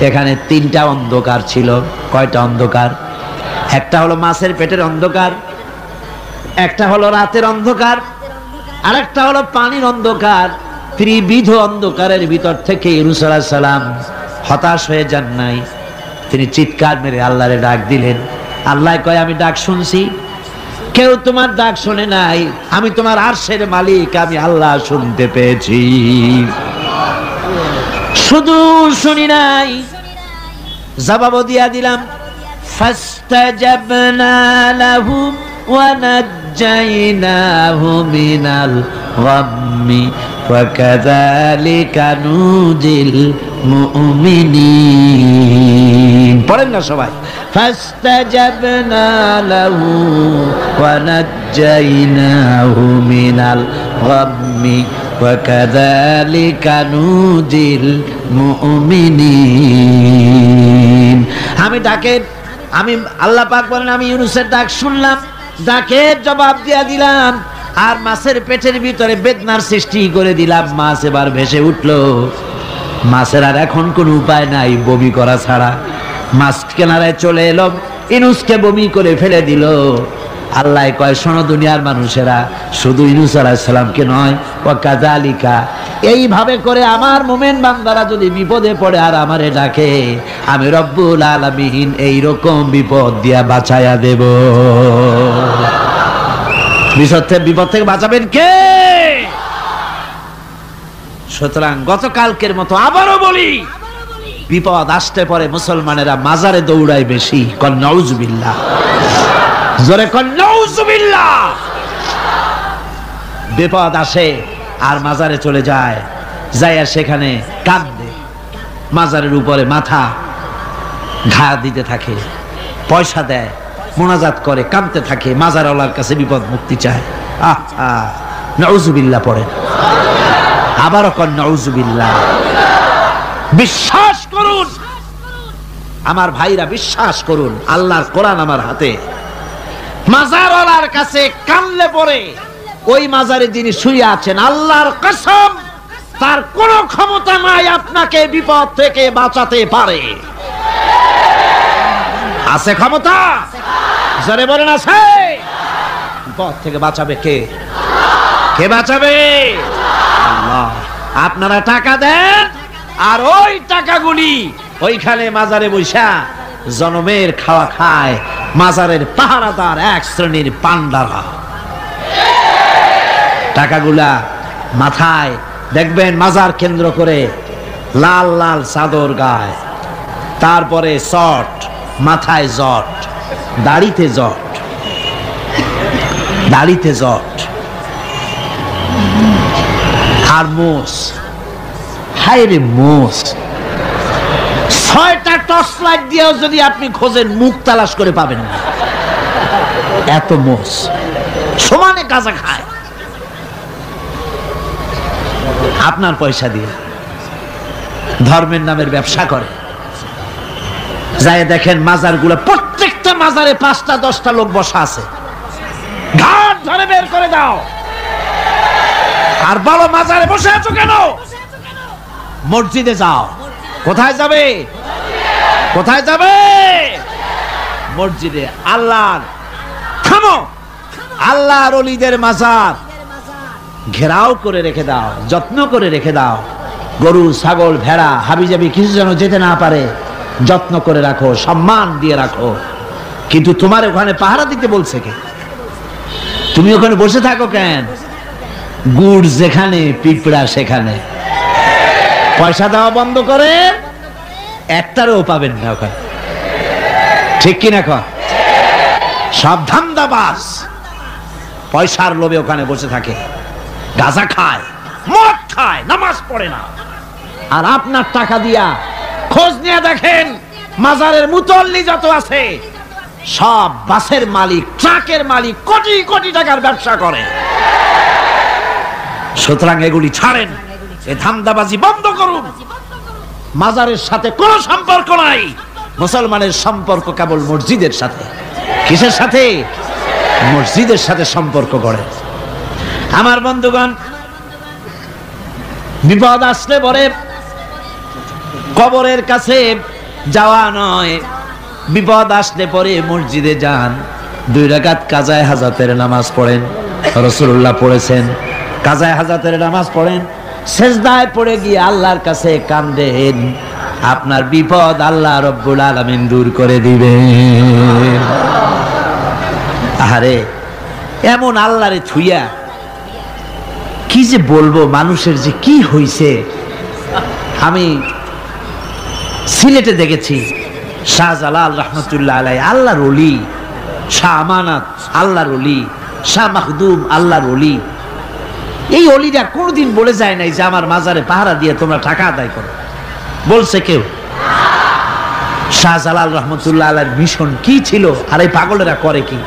এখানে তিনটা অন্ধকার ছিল। কয়টা অন্ধকার? একটা হলো মাছের পেটের অন্ধকার, একটা হলো রাতের অন্ধকার, আরেকটা হলো পানির অন্ধকার। ত্রিবিধ অন্ধকারের ভিতর থেকে ইউনূস আলাইহিস সালাম হতাশ হয়ে যান নাই। তিনি চিৎকার মেরে আল্লাহরে ডাক দিলেন। আল্লাহ কয়, আমি ডাক শুনছি, কেউ তোমার ডাক শোনে নাই। আমি তোমার আরশের মালিক, আমি আল্লাহ শুনতে পেয়েছি। শুধু শুনি নাই, জবাবও দিয়া দিলাম। ফাস্তাজাবনা লাহু ওয়া নাজ্জাইনাহু মিনাল গাম্মি ওয়া কাযালিকা নুজিল মুমিনিন। পড়েন না সবাই, ফাস্তাজাবনা লাহু ওয়া নাজ্জাইনাহু মিনাল গাম্মি ওয়া কাযালিকা নুজিল মুমিনিন। আমি ডাকে, আমি আল্লাহ পাক বলেন, আমি ইউনূসের ডাক শুনলাম, ডাকের জবাব দিয়া দিলাম, আর মাছের পেটের ভিতরে বেদনার সৃষ্টি করে দিলাম। মাছ এবার ভেসে উঠলো। মাছের আর এখন কোনো উপায় নাই বমি করা ছাড়া। মাছ কিনারায় চলে এলো, ইউনূসকে বমি করে ফেলে দিল। আল্লাহ কয়, শোনো দুনিয়ার মানুষেরা, শুধু ইউনূস আলাইহিস সালামকে নয়, ওয়া কাযালিকা, এইভাবে করে আমার মুমিন বান্দারা যদি বিপদে পড়ে আর আমারে ডাকে, আমি রব্বুল আলামিন এইরকম বিপদ দিয়া বাঁচায়া দেব। বিপদ থেকে বাঁচাবেন কে? সুতরাং গতকালকের মতো আবারও বলি, বিপদ আসতে পরে মুসলমানেরা মাজারে দৌড়ায় বেশি। কন নাউজুবিল্লাহ, জোরে কন নাউজুবিল্লাহ। বিপদ আসে আর মাজারে চলে যায়, যাইয়া সেখানে কাঁদে, মাজারের উপরে মাথা ঘা দিতে থাকে, পয়সা দেয়, মোনাজাত করে, কাঁদতে থাকে, মাজারওয়ালার কাছে বিপদ মুক্তি চায়। নাউজুবিল্লাহ পড়েন, আবারও কন নাউজুবিল্লাহ। বিশ্বাস করুন আমার ভাইরা, বিশ্বাস করুন, আল্লাহর কোরআন আমার হাতে। মাজারওয়ালার কাছে কানলে পরে ওই মাজারে যিনি শুয়ে আছেন, আল্লাহর কসম, তার কোনো ক্ষমতা নাই আপনাকে বিপদ থেকে বাঁচাতে পারে। আছে ক্ষমতা? জোরে বলেন, আছে। বিপদ থেকে বাঁচাবে কে? কে বাঁচাবে? আল্লাহ। আপনারা টাকা দেন, আর ওই টাকাগুলি ওইখানে মাজারে বৈশা জনমের খাওয়া খায়, মাজারের পাহারাদার এক শ্রেণীর পান্ডারা। টাকাগুলা মাথায় দেখবেন মাজার কেন্দ্র করে লাল লাল চাদর গায়, তারপরে শট, মাথায় জট, দাড়িতে জট, দাড়িতে জট আর মোষ। হায় রে মোষ, 6টা টর্চ লাইট দিয়েও যদি আপনি খোঁজেন মুখ তালাশ করে পাবেন না, এত মোষ। সমানে গাঁজা খায় আপনার পয়সা দিয়ে, ধর্মের নামের ব্যবসা করে। যাই দেখেন মাজার গুলো, প্রত্যেকটা মাজারে 5টা 10টা লোক বসা আছে। ঘাট ধরে বের করে দাও আর বলো মাজারে বসে আছো কেন? মসজিদে যাও। কোথায় যাবে? কোথায় যাবে? মসজিদে। আল্লাহর, থামো, আল্লাহর ওলিদের মাজার ঘেরাও করে রেখে দাও, যত্ন করে রেখে দাও। গরু, ছাগল, ভেড়া, হাবিজাবি কিছু যেন যেতে না পারে, যত্ন করে রাখো, সম্মান দিয়ে রাখো। কিন্তু তোমার ওখানে পাহারা দিতে বলছে কে? তুমি ওখানে বসে থাকো কেন? গুড় যেখানে পিঁপড়া সেখানে। পয়সা দেওয়া বন্ধ করে একটারও পাবেন না ওখানে, ঠিক কিনা কর? সব ধান্দাবাজ পয়সার লোভে ওখানে বসে থাকে, গাঁজা খায়, মদ খায়, নামাজ পড়ে না। আর আপনার টাকা দিয়া খোঁজ নিয়ে দেখেন মাজারের মুতল্লি যত আছে সব বাসের মালিক, ট্রাকের মালিক, কোটি কোটি টাকার ব্যবসা করে। সুতরাং এগুলি ছাড়েন, এ ধান্দাবাজি বন্ধ করুন। মাজারের সাথে কোনো সম্পর্ক নাই। মুসলমানের সম্পর্ক কেবল মসজিদের সাথে। কিসের সাথে? মসজিদের সাথে সম্পর্ক গড়ে। আমার বন্ধুগণ, বিপদ আসলে পরে কবরের কাছে যাওয়া নয়, বিপদ আসলে পরে মসজিদে যান, 2 রাকাত কাজায়ে হাজাতের নামাজ পড়েন। রাসূলুল্লাহ পড়েছেন, কাজায়ে হাজাতের নামাজ পড়েন, সেজদায় পড়ে গিয়ে আল্লাহর কাছে কাঁদেন, আপনার বিপদ আল্লাহ রব্বুল আলামিন দূর করে দিবেন। আরে এমন আল্লাহরে থুইয়া কি যে বলবো, মানুষের যে কি হইছে। আমি সিলেটে দেখেছি শাহজালাল রহমতুল্লাহ আলাই, আল্লাহর ওলি, শাহ আমানত আল্লাহর ওলি, শাহ মাখদুম আল্লাহর ওলি। এই ওলিরা কোনদিন বলে যায় নাই যে আমার মাজারে পাহারা দিয়ে তোমরা টাকা আদায় করো, বলছে কেউ? শাহজালাল রহমতুল্লাহ আলাইহির মিশন কি ছিল আর এই পাগলেরা করে কি?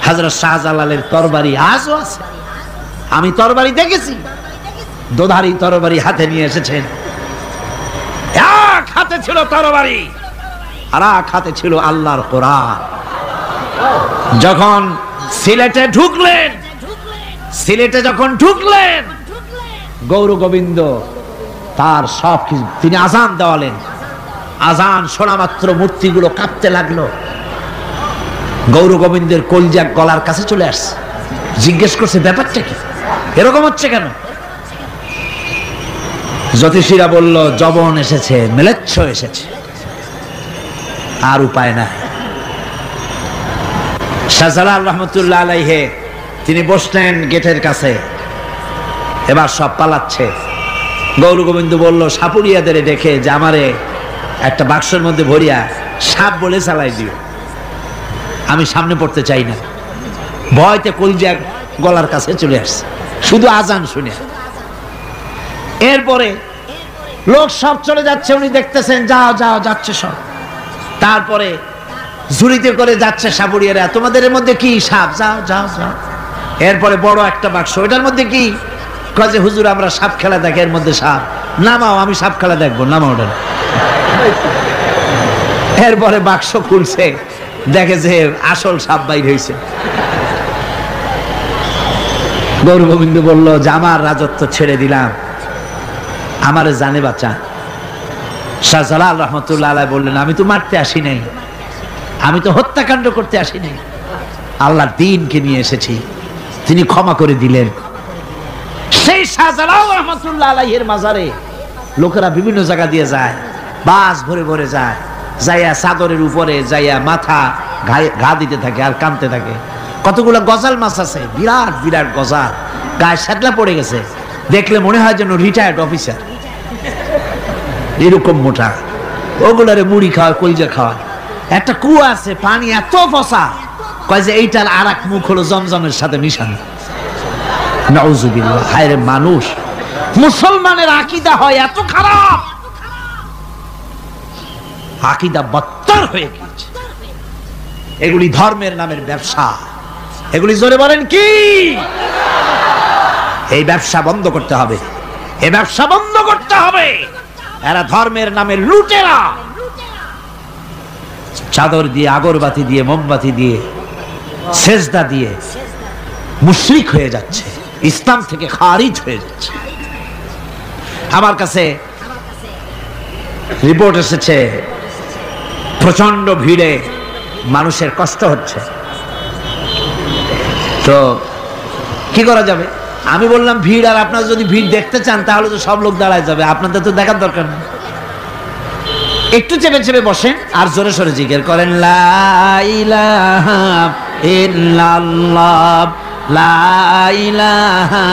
হযরত শাহজালালের তরবারি আজও আছে, আমি তরবারি দেখেছি, দোধারি তরবারি হাতে নিয়ে এসেছেন। এক হাতে ছিল তরবারি আর এক হাতে ছিল আল্লাহর কোরআন। যখন সিলেটে ঢুকলেন, সিলেটে যখন ঢুকলেন, গৌর গোবিন্দ তার সব কিছু তিনি আজান দেওয়ালেন। আজান শোনা মাত্র মূর্তিগুলো কাঁপতে লাগলো। গৌর গোবিন্দের কলজা গলার কাছে চলে আসছে, জিজ্ঞেস করছে ব্যাপারটা কি, এরকম হচ্ছে কেন? জ্যোতিষীরা বলল যবন এসেছে, মেলেচ্ছ এসেছে, আর উপায় নাই। শাহজালাল রহমতুল্লাহ আলাইহি তিনি বসলেন গেটের কাছে, এবার সব পালাচ্ছে। গৌর গোবিন্দ বলল সাপুরিয়াদের ডেকে যে আমারে একটা বাক্সের মধ্যে ভরিয়া সাপ বলে চালাই দিও, আমি সামনে পড়তে চাই না। ভয়তে কলজা গলার কাছে চলে আসছে শুধু আজান শুনে। এরপরে লোক সব চলে যাচ্ছে, উনি দেখতেছেন যাও যাও যাচ্ছে সব। তারপরে ঝুড়িতে করে যাচ্ছে সাপুরিয়ারা, তোমাদের মধ্যে কি সাপ, যাও যাও যাও। এরপরে বড় একটা বাক্স, ওটার মধ্যে কি? কাজে হুজুর আমরা সাপ খেলা দেখি, এর মধ্যে সাপ, নামাও, আমি সাপ খেলা দেখবো, নামাও ওটা। এরপরে বাক্স খুলছে, দেখে যে আসল সাপ বাইর হয়েছে। গৌর গোবিন্দ বলল যে আমার রাজত্ব ছেড়ে দিলাম, আমারে জানে বাঁচা। শাহজালাল রহমতুল্লাহ আলাইহি বললেন আমি তো মারতে আসি নাই, আমি তো হত্যাকাণ্ড করতে আসি নাই, আল্লাহর দ্বীনকে নিয়ে এসেছি। তিনি ক্ষমা করে দিলেন। সেই শাহজালাল রহমতুল্লাহ আলাইহির মাজারে লোকেরা বিভিন্ন জায়গা দিয়ে যায়, বাস ভরে ভরে যায়, যাইয়া চাদরের উপরে যাইয়া মাথা ঘা দিতে থাকে আর কাঁদতে থাকে। কতগুলো গজাল মাছ আছে, বিরাট বিরাট গজাল, গায়ে শ্যাতলা পড়ে গেছে, দেখলে মনে হয় যেন রিটায়ার্ড অফিসার, এরকম মোটা। ওগুলারে মুড়ি খাওয়ায়, কলজা খাওয়ায়। একটা কুয়া আছে, পানি এত ফসা, কয় যে এইটার আর এক মুখ হলো জমজমের সাথে মিশানো। নাউজুবিল্লাহ। হায় রে মানুষ, মুসলমানের আকীদা হয় এত খারাপ, আকীদা বত্তর হয়ে গেছে। এগুলি ধর্মের নামের ব্যবসা, এগুলি জোরে বলেন কি? এই ব্যবসা বন্ধ করতে হবে, এই ব্যবসা বন্ধ করতে হবে। এরা ধর্মের নামে লুটেরা, চাদর দিয়ে, আগরবাতি দিয়ে, মোমবাতি দিয়ে, সেজদা দিয়ে মুশরিক হয়ে যাচ্ছে, ইসলাম থেকে খারিজ হয়ে যাচ্ছে। আমার কাছে রিপোর্ট এসেছে প্রচন্ড ভিড়ে মানুষের কষ্ট হচ্ছে, তো কি করা যাবে? আমি বললাম ভিড়, আর আপনারা যদি ভিড় দেখতে চান তাহলে তো সব লোক দাঁড়ায় যাবে, আপনাদের তো দেখার দরকার নেই। একটু চেপে চেপে বসেন আর জোরে সোরে জিকির করেন, লা ইলাহা ইল্লাল্লাহ, লা ইলাহা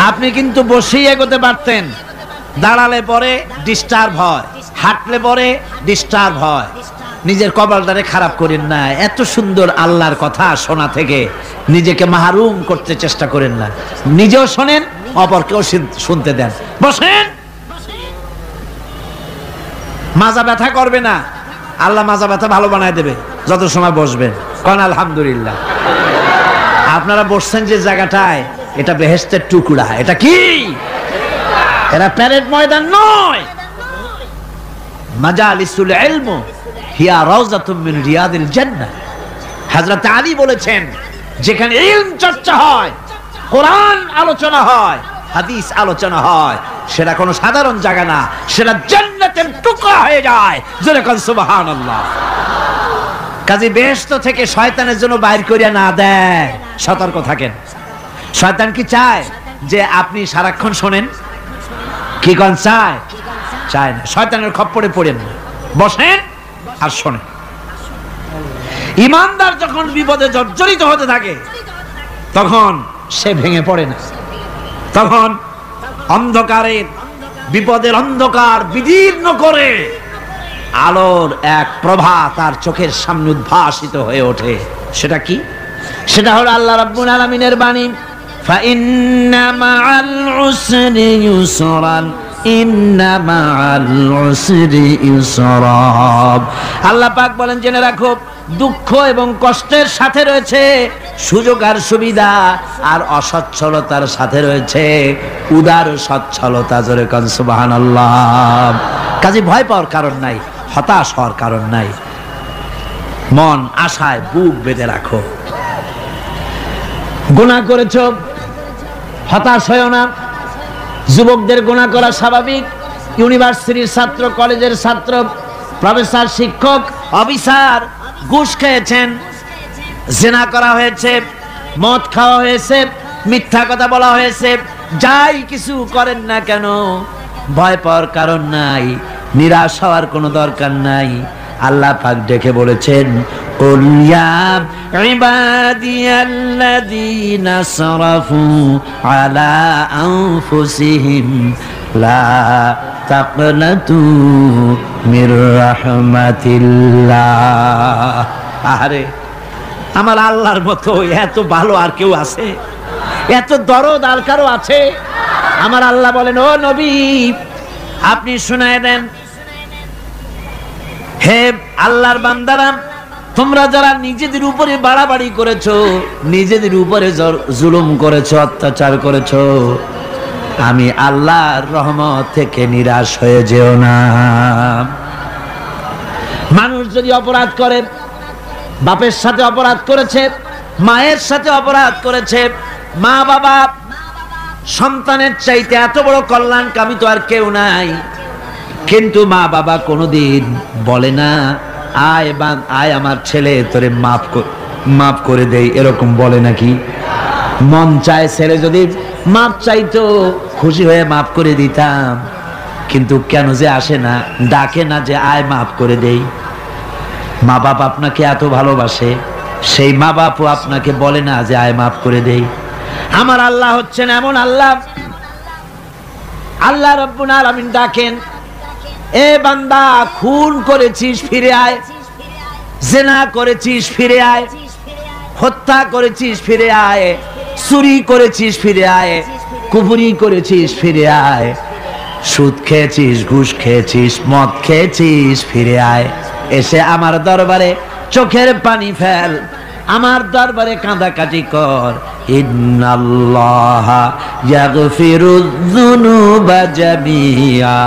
আপনি কিন্তু বসেই এগোতে পারতেন, দাঁড়ালে পরে ডিস্টার্ব হয়, হাঁটলে পরে ডিস্টার্ব হয়। নিজের কপালটারে খারাপ করেন না, এত সুন্দর আল্লাহর কথা শোনা থেকে নিজেকে মাহরুম করতে চেষ্টা করেন না। নিজেও শোনেন, অপরকেও শুনতে দেন। বসেন, মাজা ব্যথা করবে না, আল্লাহ মাজা ব্যথা ভালো বানায় দেবে যত সময় বসবেন। কোন আলহামদুলিল্লাহ। আপনারা বসছেন যে জায়গাটায়, এটা বেহেশতের টুকরা। এটা কি? এরা প্যারেড ময়দান নয়। মাজালিসুল ইলম হিয়া রাউযাতুম মিন রিয়াদিল জান্নাহ। হযরত আলী বলেছেন, যেখানে ইলম চর্চা হয়, কোরআন আলোচনা হয়, হাদিস আলোচনা হয়, সেটা কোনো সাধারণ জায়গা না, সেটা জান্নাতের টুকরা হয়ে যায়। জোরে কোন সুবহানাল্লাহ। কাজী বেহেশত থেকে শয়তানের জন্য বাইর করিয়া না দেয়, সতর্ক থাকেন। শয়তান কি চায় যে আপনি সারাক্ষণ শোনেন? কি কোন চায়? চায় না। শয়তানের খপ্পরে পড়েন না, বসেন আর শোনেন। ইমানদার যখন বিপদে জর্জরিত হতে থাকে তখন সে ভেঙে পড়ে না, তখন অন্ধকারের, বিপদের অন্ধকার বিদীর্ণ করে আলোর এক প্রভা তার চোখের সামনে উদ্ভাসিত হয়ে ওঠে। সেটা কি? সেটা হলো আল্লাহ রাব্বুল আলামিনের বাণী, ফাইন্না মাআল উসরি ইউসরান, ইন্না মাআল উসরি ইউসরা। আল্লাহ পাক বলেন, জেনে রাখো, দুঃখ এবং কষ্টের সাথে রয়েছে সুযোগ আর সুবিধা, আর অসচ্ছলতার সাথে রয়েছে উদার সচ্ছলতা। জোরে কোন সুবহানাল্লাহ। কাজে ভয় পাওয়ার কারণ নাই, হতাশ হওয়ার কারণ নাই। মন আশায় বুক বেঁধে রাখো। গুনাহ করেছো, হতাশ হয়ো না। যুবকদের গুনাহ করা স্বাভাবিক। ইউনিভার্সিটির ছাত্র, কলেজের ছাত্র, প্রফেসর, শিক্ষক, অফিসার ঘুষ খেয়েছেন, জিনা করা হয়েছে, মদ খাওয়া হয়েছে, মিথ্যা কথা বলা হয়েছে, যাই কিছু করেন না কেন ভয় পাওয়ার কারণ নাই, নিরাশ হওয়ার কোনো দরকার নাই। আল্লাহ পাক ডেকে বলেছেন, কুল ইয়া ইবাদিয়াল্লাযীনা আসরাফু আলা আনফুসিহিম লা তাকনাতু মির রাহমাতিল্লাহ। আরে আমার আল্লাহর মতো এত ভালো আর কেউ আছে? এত দরদ আর কারো আছে? আমার আল্লাহ বলেন, ও নবী আপনি শুনায় দেন, হে আল্লাহর বান্দারা, তোমরা যারা নিজেদের উপরে বাড়াবাড়ি করেছো, নিজেদের উপরে জুলুম করেছো, অত্যাচার করেছো, আমি আল্লাহর রহমত থেকে নিরাশ হয়ে যেও না। মানুষ যদি অপরাধ করে, বাপের সাথে অপরাধ করেছে, মায়ের সাথে অপরাধ করেছে, মা বাবা সন্তানের চাইতে এত বড় কল্যাণকামী তো আর কেউ নাই। কিন্তু মা বাবা কোনোদিন বলে না আয় আয় আমার ছেলে তোরে মাফ করে দেই, এরকম বলে নাকি? মন চায় ছেলে যদি মাপ চাইতো খুশি হয়ে মাফ করে দিতাম, কিন্তু কেন যে আসে না, ডাকে না যে আয় মাফ করে দেই। মা বাপ আপনাকে এত ভালোবাসে, সেই মা বাপও আপনাকে বলে না যে আয় মাফ করে দেই। আমার আল্লাহ হচ্ছেন এমন আল্লাহ, আল্লাহ রাব্বুল আলামিন ডাকেন, এ বান্দা খুন করেছিস ফিরে আয়, জিনা করেছিস ফিরে আয়, হত্যা করেছিস ফিরে আয়, চুরি করেছিস ফিরে আয়, কুফরি করেছিস ফিরে আয়, সুদ খেয়েছিস, ঘুষ খেয়েছিস, মদ খেয়েছিস ফিরে আয়, এসে আমার দরবারে চোখের পানি ফেল, আমার দরবারে কাঁদাকাটি কর। ইন্নাল্লাহা ইয়াগফিরুয যুনুবা জামিআ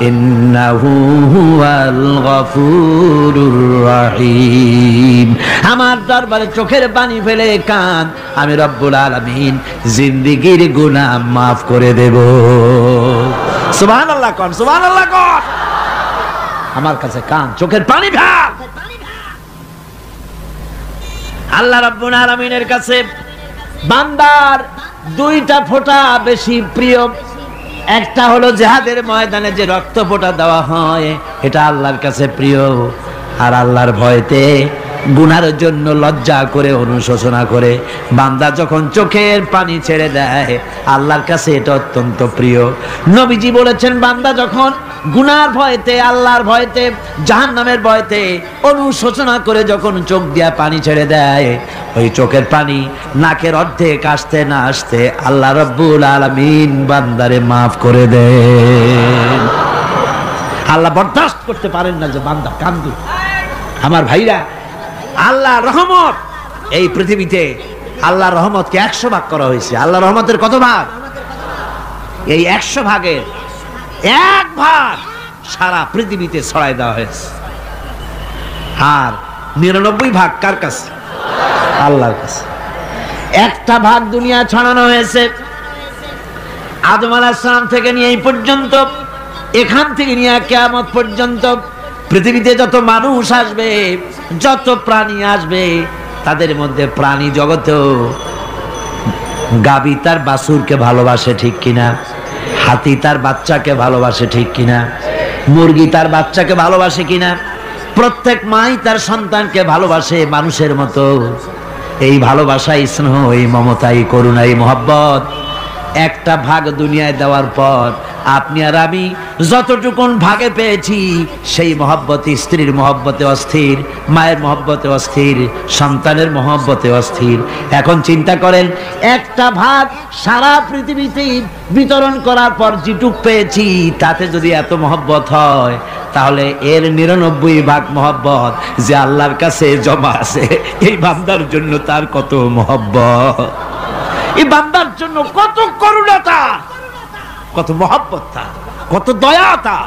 ইন্নাহু হুয়াল গফুরুর রহিম। আমার দরবারে চোখের পানি ফেলে কান, আমি রব্বুল আলামিন জিন্দেগীর গুনাহ মাফ করে দেব। সুবহানাল্লাহ কোন, সুবহানাল্লাহ কোন। আমার কাছে কান, চোখের পানি ফেল। আল্লাহ রাব্বুল আলামিনের কাছে বান্দার দুইটা ফোঁটা বেশি প্রিয়। একটা হলো জিহাদের ময়দানে যে রক্ত ফোঁটা দেওয়া হয়, এটা আল্লাহর কাছে প্রিয়। আর আল্লাহর ভয়তে গুনার জন্য লজ্জা করে অনুশোচনা করে বান্দা যখন চোখের পানি ছেড়ে দেয়, আল্লাহর কাছে এটা অত্যন্ত প্রিয়। নবীজি বলেছেন, বান্দা যখন গুনার ভয়তে, আল্লাহর ভয়তে, জাহান্নামের ভয়তে অনুশোচনা করে যখন চোখ দিয়া পানি ছেড়ে দেয়, ওই চোখের পানি নাকের অর্ধেক আসতে না আসতে আল্লাহ রাব্বুল আলামিন বান্দারে মাফ করে দেন। আল্লাহ বরদাস্ত করতে পারেন না যে বান্দা কান্দে। আমার ভাইরা, আল্লাহ রহমত এই পৃথিবীতে, আল্লাহ রহমতকে 100 ভাগ করা হয়েছে। আল্লাহ রহমতের কত ভাগ? এই 100 ভাগের 1 ভাগ সারা পৃথিবীতে ছড়াই দেওয়া হয়েছে। আর 99 ভাগ কার কাছে? আল্লাহর কাছে। একটা ভাগ দুনিয়া ছড়ানো হয়েছে আদম আলাইহিস সালাম থেকে নিয়ে এই পর্যন্ত, এখান থেকে নিয়ে কিয়ামত পর্যন্ত পৃথিবীতে যত মানুষ আসবে, যত প্রাণী আসবে, তাদের মধ্যে প্রাণী জগতেও গাবি তার বাছুরকে ভালোবাসে ঠিক কিনা, হাতি তার বাচ্চাকে ভালোবাসে ঠিক কিনা, মুরগি তার বাচ্চাকে ভালোবাসে কিনা, প্রত্যেক মাই তার সন্তানকে ভালোবাসে মানুষের মতো। এই ভালোবাসা, স্নেহ, এই মমতা, এই করুণা, এই মহব্বত একটা ভাগ দুনিয়ায় দেওয়ার পর আপনি আর আমি যতটুকুন ভাগে পেয়েছি, সেই মহব্বত স্ত্রীর মহব্বতে অস্থির, মায়ের মহব্বতে অস্থির, সন্তানের মহব্বতে অস্থির। এখন চিন্তা করেন, একটা ভাগ সারা পৃথিবীতে বিতরণ করার পর যেটুক পেয়েছি, তাতে যদি এত মহব্বত হয়, তাহলে এর 99 ভাগ মহব্বত যে আল্লাহর কাছে জমা আছে, এই বান্দার জন্য তার কত মহব্বত, এই বান্দার জন্য কত করুণাতা, কত মহব্বতটা, কত দয়াটা।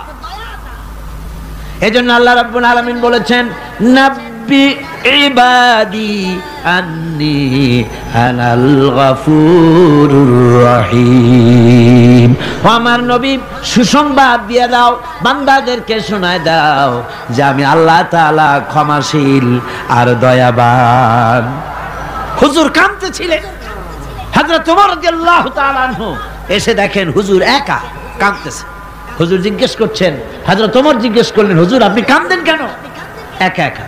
এজন্য আল্লাহ রাব্বুল আলামিন বলেছেন, নাব্বি ইবাদি আন্নি আনাল গফুরুর রহিম। আমার নবী সুসংবাদ দিয়ে দাও, বান্দাদেরকে শোনায় দাও যে আমি আল্লাহ তাআলা ক্ষমাশীল আর দয়াবান। হুজুর কাঁদতেছিলেন, হযরত ওমর রাদিয়াল্লাহু তাআলা আনহু এসে দেখেন হুজুর একা কাঁদতেছে। হুজুর জিজ্ঞেস করছেন, হযরত ওমর জিজ্ঞেস করলেন, হুজুর আপনি কাঁদেন কেন একা একা?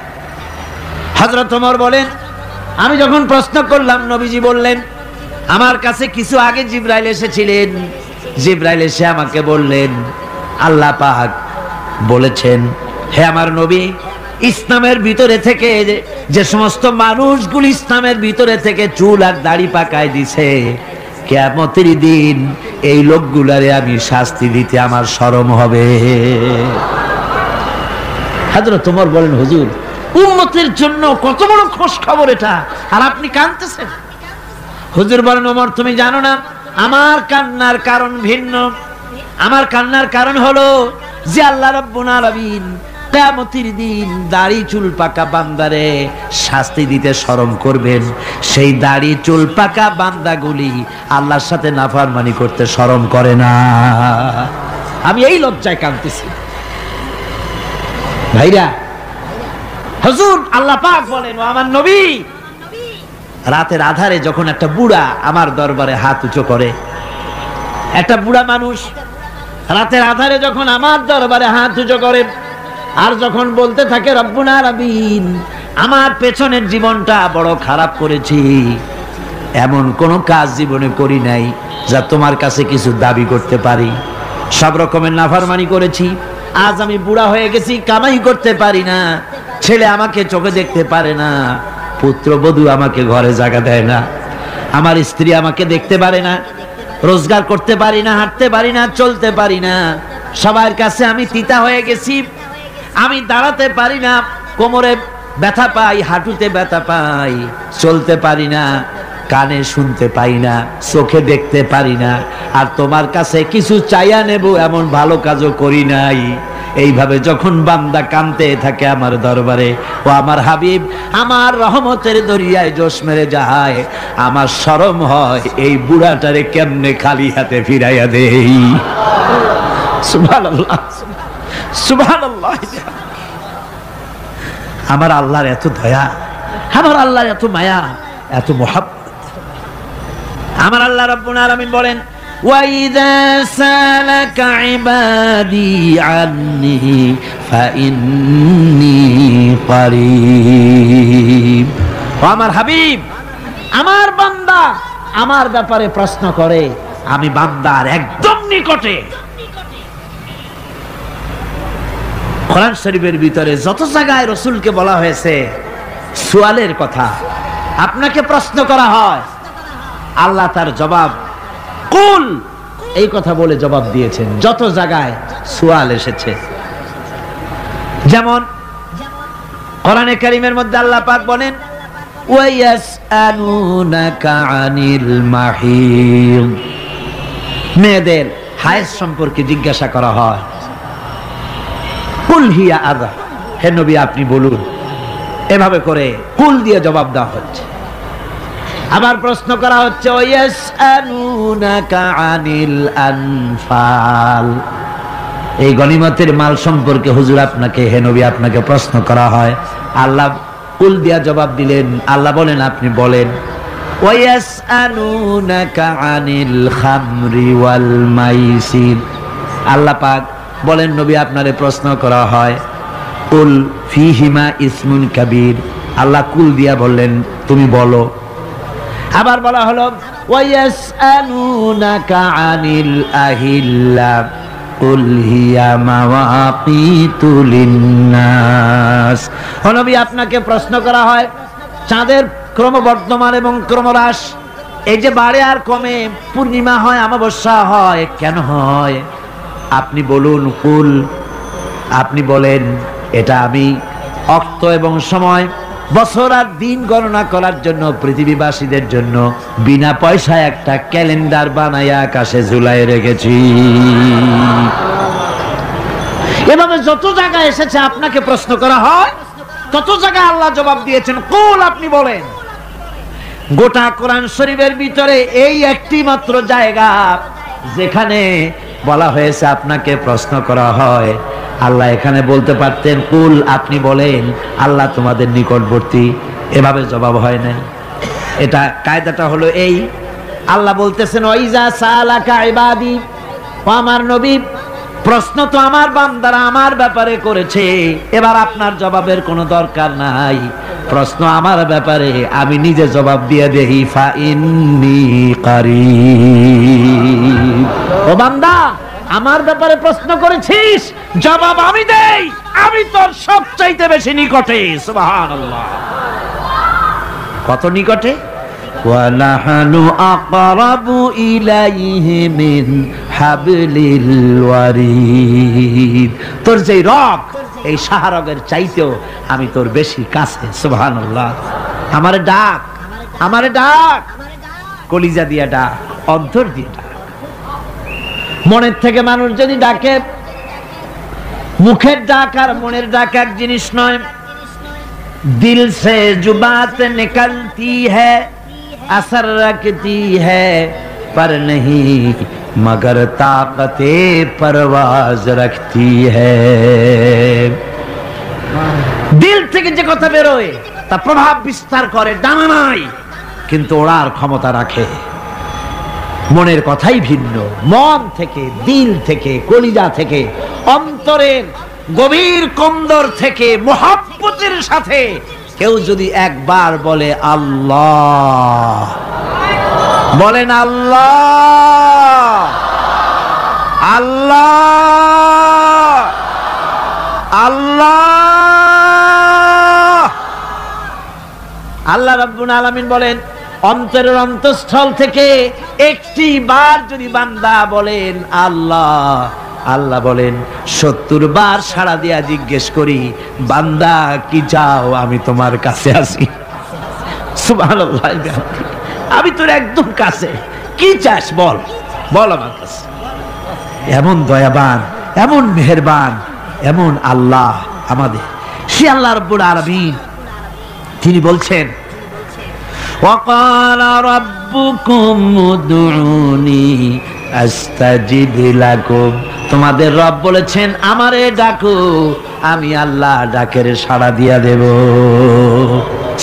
হযরত ওমর বলেন, আমি যখন প্রশ্ন করলাম, নবীজি বললেন, আমার কাছে কিছু আগে জিবরাইল এসেছিলেন। জিবরাইল এসে আমাকে বললেন, আল্লাহ পাক বলেছেন, হে আমার নবী, ইসলামের ভিতরে থেকে যে সমস্ত মানুষগুলো ইসলামের ভিতরে থেকে চুল আর দাড়ি পাকায় দিছে, কিয়ামতের দিন এই লোকগুলারে আমি শাস্তি দিতে আমার শরম হবে। হযরত ওমর বলেন, হুজুর উম্মতের জন্য কত বড় খোঁজ খবর এটা, আর আপনি কাঁদতেছেন। হুজুর বলেন, ওমর তুমি জানো না, আমার কান্নার কারণ ভিন্ন। আমার কান্নার কারণ হলো যে আল্লাহ রাব্বুল আলামিন কিয়ামতের দিন দাড়ি চুল পাকা বান্দারে শাস্তি দিতে শরম করবেন। সেই দাড়ি চুল পাকা বান্দাগুলি আল্লাহর সাথে নাফরমানি করতে শরম করে না। আমি এই লজ্জায় কাঁদতেছি। ভাইরা, হুজুর আল্লাহ পাক বলেন, ও আমার নবী, রাতের আধারে যখন একটা বুড়া আমার দরবারে হাত উঁচু করে, একটা বুড়া মানুষ রাতের আধারে যখন আমার দরবারে হাত উঁচু করে আর যখন বলতে থাকে রব্বুনা রাব্বিন, আমার পেছনের জীবনটা বড় খারাপ করেছি, এমন কোন কাজ জীবনে করি নাই যা তোমার কাছে কিছু দাবি করতে পারি, সব রকমের নাফরমানি করেছি, আজ আমি বুড়া হয়ে গেছি, কামাই করতে পারি না, ছেলে আমাকে চোখে দেখতে পারে না, পুত্রবধূ আমাকে ঘরে জায়গা দেয় না, আমার স্ত্রী আমাকে দেখতে পারে না, রোজগার করতে পারি না, হাঁটতে পারি না, চলতে পারি না, সবার কাছে আমি তিতা হয়ে গেছি, আমি দাঁড়াতে পারি না, কোমরে ব্যথা পাই, হাঁটুতে ব্যথা পাই, চলতে পারি না, কানে শুনতে পাই না, চোখে দেখতে পারি না, আর তোমার কাছে কিছু চাইয়া নেব এমন ভালো কাজও করি নাই। এইভাবে যখন বান্দা কাঁদতে থাকে আমার দরবারে, ও আমার হাবিব আমার রহমতের দরিয়ায় জোশ মেরে যায়, আমার শরম হয় এই বুড়াটারে কেমনে খালি হাতে ফিরাইয়া দেই। সুবহানাল্লাহ, সুবহানাল্লাহ। আমার আল্লাহর এত দয়া, আমার আল্লাহর এত মায়া, এত মোহাব্বত। আমার আল্লাহ রাব্বুল আলামিন বলেন, وَإِذَا سَأَلَكَ عِبَادِي عَنِّي فَإِنِّي قَرِيبٌ। ও আমার হাবিব, আমার বান্দা আমার ব্যাপারে প্রশ্ন করে, আমি বান্দার একদম নিকটে। কোরআন শরীফের ভিতরে যত জায়গায় রাসূলকে বলা হয়েছে সুয়ালের কথা, আপনাকে প্রশ্ন করা হয়, আল্লাহ তার জবাব কুল এই কথা বলে জবাব দিয়েছেন। যত জায়গায় সুয়াল এসেছে, যেমন কোরআনে কারীমের মধ্যে আল্লাহ পাক বলেন, ওয়ায়াসআলুনাকা আনিল মাহিদ, মেয়েদের হায়েজ সম্পর্কে জিজ্ঞাসা করা হয়, কুল হিয়া আযা, হে নবী আপনি বলুন, এভাবে করে কুল দিয়ে জবাব দেওয়া হচ্ছে। আবার প্রশ্ন করা হচ্ছে, ওয়ায়াসআলুনাকা আনিল আনফাল, এই গনিমতের মাল সম্পর্কে হুজুর আপনাকে, হে নবী আপনাকে প্রশ্ন করা হয়, আল্লাহ কুল দিয়া জবাব দিলেন, আল্লাহ বলেন আপনি বলেন। ওয়ায়াসআলুনাকা আনিল খামরি ওয়াল মাইসির, আল্লাহ পাক বলেন নবী আপনারে প্রশ্ন করা হয়, কুল ফিহিমা ইসমুন কাবীর, আল্লাহ কুল দিয়া বললেন তুমি বলো। আবার বলা হলো, ওয়ায়াসআলুনাকা আনিল আহিল্লা কুল হিয়া মাওয়াকিতু লিন্নাস, ও নবী আপনাকে প্রশ্ন করা হয় চাঁদের ক্রমবর্ধমান এবং ক্রমহ্রাস, এই যে বাড়ে আর কমে, পূর্ণিমা হয় অমাবস্যা হয়, কেন হয় আপনি বলুন কুল, আপনি বলেন এটা আমি অর্থ এবং সময়, বছর আর দিন গণনা করার জন্য পৃথিবীবাসীদের জন্য বিনা পয়সায় একটা ক্যালেন্ডার বানাইয়া আকাশে ঝুলাই রেখেছি। এভাবে যত জায়গায় এসেছে আপনাকে প্রশ্ন করা হয়, তত জায়গায় আল্লাহ জবাব দিয়েছেন কুল আপনি বলেন। গোটা কোরআন শরীফের ভিতরে এই একটি মাত্র জায়গা যেখানে বলা হয়েছে আপনাকে প্রশ্ন করা হয়, আল্লাহ এখানে বলতে পারতেন কুল আপনি বলেন, আল্লাহ তোমাদের নিকটবর্তী, এভাবে জবাব হয় নাই। এটা কায়দাটা হলো এই, আল্লাহ বলতেছেন ওয়াইজা সালাকা ইবাদি, ও আমার নবী প্রশ্ন তো আমার বান্দারা আমার ব্যাপারে করেছে, এবার আপনার জবাবের কোনো দরকার নাই, প্রশ্ন আমার ব্যাপারে আমি নিজে জবাব দিয়ে দেই, ফা ইন্নী কারীব, ও বান্দা আমার ব্যাপারে প্রশ্ন করেছিস, জবাব আমি দেই, আমি তোর সবচাইতে বেশি নিকটে। সুবহানাল্লাহ, কত নিকটে? ওয়া নাহনু আকরাবু ইলাইহি মিন হাবলিল ওয়ারিদ, তোর যে রগ এই শাহরগের চাইতেও আমি তোর বেশি কাছে। সুবহানাল্লাহ, আমারে ডাক, আমারে ডাক, কলিজা দিয়া ডাক, অন্তর দিয়ে ডাক। মনের থেকে মানুষ যদি ডাকে, মুখের ডাক আর মনের ডাক এক জিনিস নয়। দিল সে जो बात निकलती है असर रखती है पर नहीं मगर ताकते परवाज रखती है। দিল থেকে যে কথা বেরোয় তা প্রভাব বিস্তার করে, ডানা নাই কিন্তু ওড়ার ক্ষমতা রাখে। মনের কথাই ভিন্ন, মন থেকে, দিল থেকে, কলিজা থেকে, অন্তরের গভীর কন্দর থেকে মোহাব্বতের সাথে কেউ যদি একবার বলে আল্লাহ, বলেন আল্লাহ, আল্লাহ, আল্লাহ, আল্লাহ রাব্বুল আলামিন বলেন অন্তরের অন্তঃস্থল থেকে একটি বার যদি বান্দা বলেন আল্লাহ, আল্লাহ বলেন 70 বার সাড়া দিয়া জিজ্ঞেস করি বান্দা কি চাও, আমি তোমার কাছে আছি। সুবহানাল্লাহ, আমি তোর একদম কাছে, কি চাস বল, বল আমার কাছে। এমন দয়াবান, এমন মেহেরবান, এমন আল্লাহ আমাদের। সে আল্লাহ রাব্বুল আলামিন তিনি বলছেন وَقَالَ رَبُّكُمْ উদউনি আস্তাজিব লাকুম, তোমাদের রব বলেছেন আমারে ডাকো, আমি আল্লাহ ডাকের সাড়া দিয়া দেব।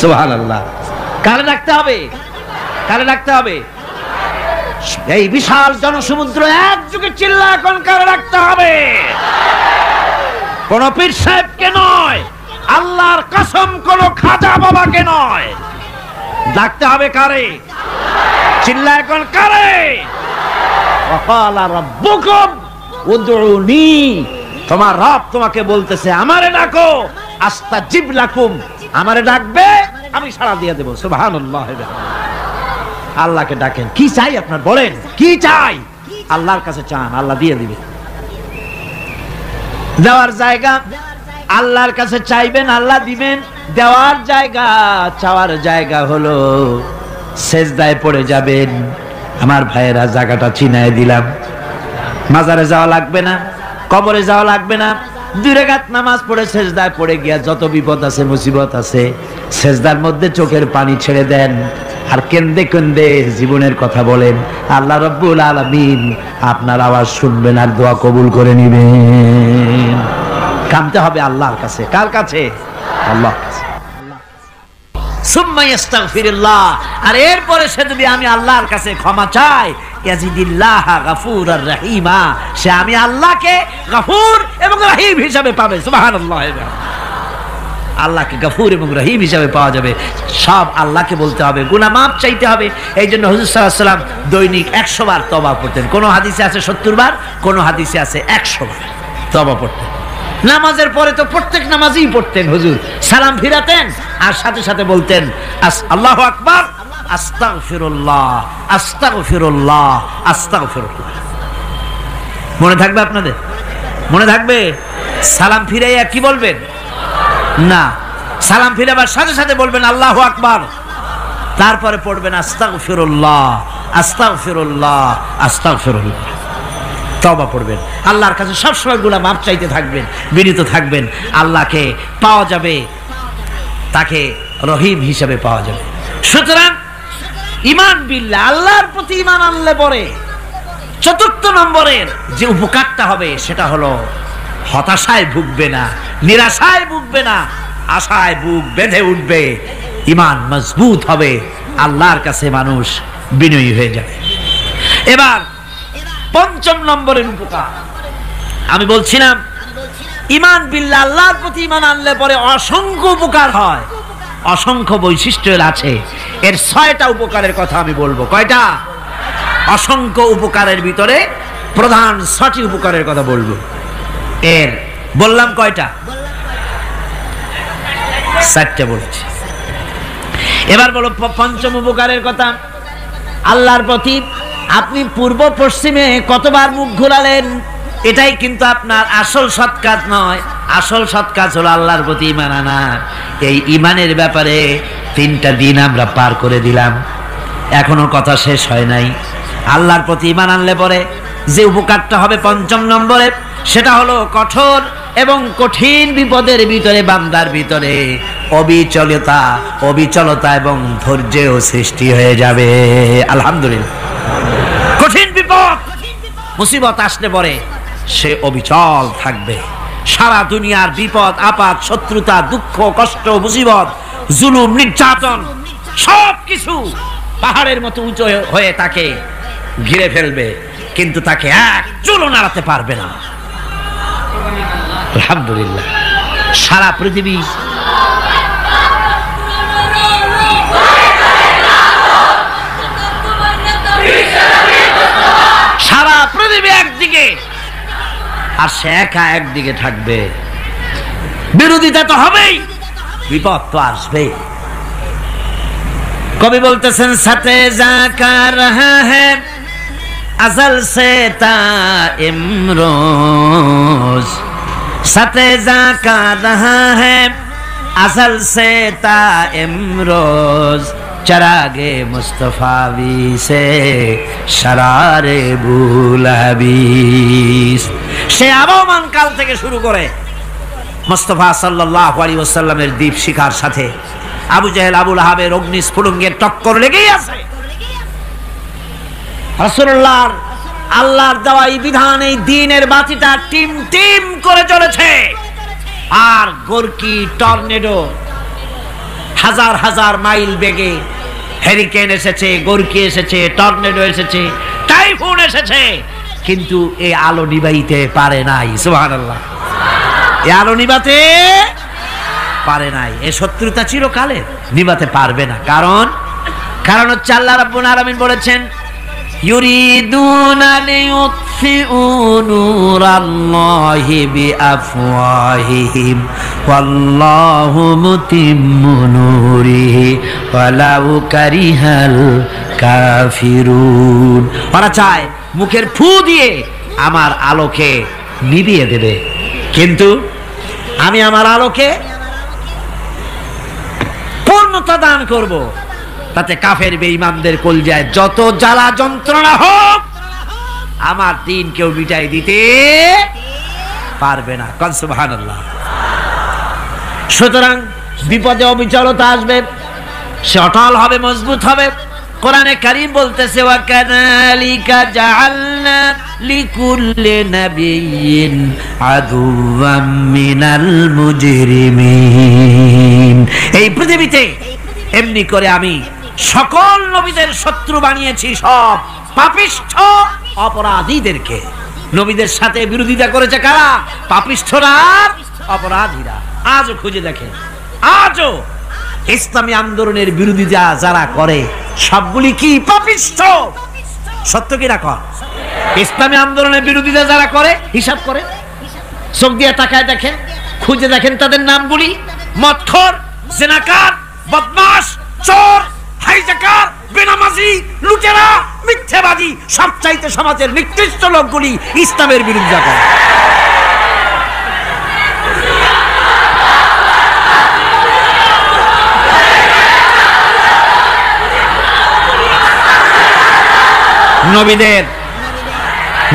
সুবহানাল্লাহ। কারে ডাকতে হবে? কারে ডাকতে হবে? এই বিশাল জনসমুদ্র একযোগে চিল্লা কোন কারে ডাকতে হবে? কোন পীর সাহেবকে নয়, আল্লাহর কসম কোন খাজা বাবাকে নয়, ডাকতে হবে কারে? চিল্লা এখন কারে? ওয়াকালা রাব্বুকুম উদউনি, তোমার রব তোমাকে বলতেছে আমারে ডাকো, আস্তাজিব লাকুম, আমারে ডাকবে আমি সাড়া দিয়ে দেব। সুবহানাল্লাহ। আল্লাহকে ডাকেন, কি চাই আপনার বলেন, কি চাই? আল্লাহর কাছে চান, আল্লাহ দিয়ে দিবে। দেওয়ার জায়গা আল্লাহর কাছে চাইবেন, আল্লাহ দিবেন। দেওয়ার জায়গা, চাওয়ার জায়গা হলো সেজদায় পড়ে যাবেন। আমার ভাইয়েরা জায়গাটা চিনায় দিলাম। মাজারে যাওয়া লাগবে না, কবরে যাওয়া লাগবে না, 2 রাকাত নামাজ পড়ে সেজদায় পড়ে গিয়া যত বিপদ আছে, মুসিবত আছে, সেজদার মধ্যে চোখের পানি ছেড়ে দেন আর কেন্দে কেন্দে জীবনের কথা বলেন। আল্লাহ রাব্বুল আলামিন আপনার আওয়াজ শুনবেন আর দোয়া কবুল করে নিবেন। কামতে হবে আল্লাহর কাছে। কার কাছে? আল্লাহর কাছে। সুম্মা ইস্তাগফিরুল্লাহ, আর এরপরে সে যদি আমি আল্লাহর কাছে ক্ষমা চাই, ইয়াজিদিল্লাহ গফুরার রহিমা, সে আমি আল্লাহকে গফুর এবং রহিম হিসাবে পাবে। সুবহানাল্লাহ। আল্লাহকে গফুর এবং রহিম হিসাবে পাওয়া যাবে। সব আল্লাহকে বলতে হবে, গুনাহ মাফ চাইতে হবে। এই জন্য হুজুর সাল্লাল্লাহু আলাইহি ওয়াসাল্লাম দৈনিক 100 বার তওবা পড়তেন। কোন হাদিসে আছে 70 বার, কোন হাদিসে আছে 100 বার তওবা পড়তেন। নামাজের পরে তো প্রত্যেক নামাজই পড়তেন হুজুর, সালাম ফিরাতেন আর সাথে সাথে বলতেন আল্লাহু আকবার, আস্তাগফিরুল্লাহ, আস্তাগফিরুল্লাহ, আস্তাগফিরুল্লাহ। মনে থাকবে আপনাদের? মনে থাকবে? সালাম ফিরাইয়া কি বলবেন? না, সালাম ফিরাবার সাথে সাথে বলবেন আল্লাহু আকবার, তারপরে পড়বেন আস্তাগফিরুল্লাহ, আস্তাগফিরুল্লাহ, আস্তাগফিরুল্লাহ। তওবা পড়বেন, আল্লাহর কাছে সবসময় গুনাহ মাফ চাইতে থাকবেন, বিনীত থাকবেন। আল্লাহকে পাওয়া যাবে, তাকে রহিম হিসেবে পাওয়া যাবে। সুতরাং ঈমান বিল্লাহ, আল্লাহর প্রতি ঈমান আনলে পরে 4th নম্বরের যে উপকারটা হবে সেটা হলো হতাশায় ভুগবে না, নিরাশায় ভুগবে না, আশায় বুক বেঁধে উঠবে, ঈমান মজবুত হবে, আল্লাহর কাছে মানুষ বিনয়ী হয়ে যাবে। এবার 5ম নম্বরের উপকার আমি বলছিলাম, ঈমান বিল্লাহ, আল্লাহর প্রতি ঈমান আনলে পরে অসংখ্য উপকার হয়, অসংখ্য বৈশিষ্ট্য আছে। এর 6টা উপকারের কথা আমি বলবো। কয়টা? অসংখ্য উপকারের ভিতরে প্রধান 6টি উপকারের কথা বলবো। এর বললাম কয়টা? 4টে বলেছি। এবার বলো 5ম উপকারের কথা। আল্লাহর প্রতি আপনি পূর্ব পশ্চিমে কতবার মুখ ঘোরালেন, এটাই কিন্তু আপনার আসল সৎ কাজ নয়। আসল সৎ কাজ হলো আল্লাহর প্রতি ঈমান আনা। এই ঈমানের ব্যাপারে 3টা দিন আমরা পার করে দিলাম, এখনো কথা শেষ হয় নাই। আল্লাহর প্রতি ঈমান আনলে পরে যে উপকারটা হবে 5ম নম্বরে, সেটা হলো কঠোর এবং কঠিন বিপদের ভিতরে বান্দার ভিতরে অবিচলতা এবং ধৈর্যের সৃষ্টি হয়ে যাবে। আলহামদুলিল্লাহ। কঠিন বিপদ মুসিবত আসলে পরে সে অবিচল থাকবে, সারা দুনিয়ার বিপদ আপদ, শত্রুতা, দুঃখ, কষ্ট, মুসিবত, জুলুম, নির্যাতন সবকিছু পাহাড়ের মতো উঁচু হয়ে তাকে ঘিরে ফেলবে, কিন্তু তাকে এক চুলও নাড়াতে পারবে না। আলহামদুলিল্লাহ। সারা পৃথিবী একদিকে আর সে একা একদিকে থাকবে। বিরোধিতা তো হবেই, বিপদ তো আসবে। কবি বলতেছেন সাথে জাকা রহা হ্যায় আজল সে তা ইমরোজ, সাথে জাকা রহা হ্যায় আজল সে তা ইমরোজ, চরাগে মুস্তফাবি সে শরারে বুলহাবিস। সে আবহমান কাল থেকে শুরু করে মুস্তাফা সাল্লাল্লাহু আলাইহি ওয়াসাল্লামের দীপ শিখার সাথে আবু জেহেল, আবু লাহাবের অগ্নিস্ফুলিঙ্গের টক্কর লেগেই আছে। রাসূলুল্লাহর আল্লাহর দেওয়া এই বিধান, এই দ্বীনের বাতিটা টিম টিম করে চলেছে। আর গোরকি, টর্নেডো, হাজার হাজার মাইল বেগে হেরিকেন এসেছে, গোরকি এসেছে, টর্নেডো এসেছে, টাইফুন এসেছে, কিন্তু এই আলো নিবাইতে পারে নাই। সুবহানাল্লাহ। এই আলো নিবাতে পারে নাই। এই শত্রুতা চিরকালের, নিবাতে পারবে না। কারণ হচ্ছে আল্লাহ রাব্বুল আলামিন বলেছেন ইউরিদুনা লিইউতফিউ নূরাল্লাহি বিআফওয়াহিহিম ওয়াল্লাহু মুতিম্মু নূরিহি ওয়ালাউ কারিহাল কাফিরুন। ওরা চায় মুখের ফু দিয়ে আমার আলোকে নিভিয়ে দেবে, কিন্তু আমি আমার আলোকে পূর্ণতা দান করব। তাতে কাফের বেঈমানদের কলজায় যত জ্বালা যন্ত্রণা হোক, আমার দ্বীন কেউ মিটাই দিতে পারবে না। কোন সুবহানাল্লাহ। সুতরাং বিপদে অবিচলতা আসবে, সে অটল হবে, মজবুত হবে। কোরআনে কারীম বলতেছে ওয়া কাযালিকা জাআলনা লিকুল্লি নাবিয়্যিন আদুওয়াম মিনাল মুজরিমিন। এই পৃথিবীতে এমনি করে আমি সকল নবীদের শত্রু বানিয়েছি, সব পাপিষ্ঠ অপরাধীদেরকে। নবীদের সাথে বিরোধিতা করেছে কারা? পাপিষ্ঠরা, অপরাধীরা। আজও খুঁজে দেখেন, আজও ইসলামী আন্দোলনের বিরোধিতা যারা করে সবগুলি কি? পাপিষ্ঠ। সত্য কি না কর? ইসলামী আন্দোলনের বিরোধিতা যারা করে হিসাব করে, চোখ দিয়ে তাকায় দেখেন, খুঁজে দেখেন তাদের নামগুলি। মদখোর, জিনাকার, বদমাশ, চোর, হাইজাকার, বেনামাজি, লুটেরা, মিথ্যাবাদী, সবচাইতে সমাজের নিকৃষ্ট লোকগুলি ইসলামের বিরোধিতা করে।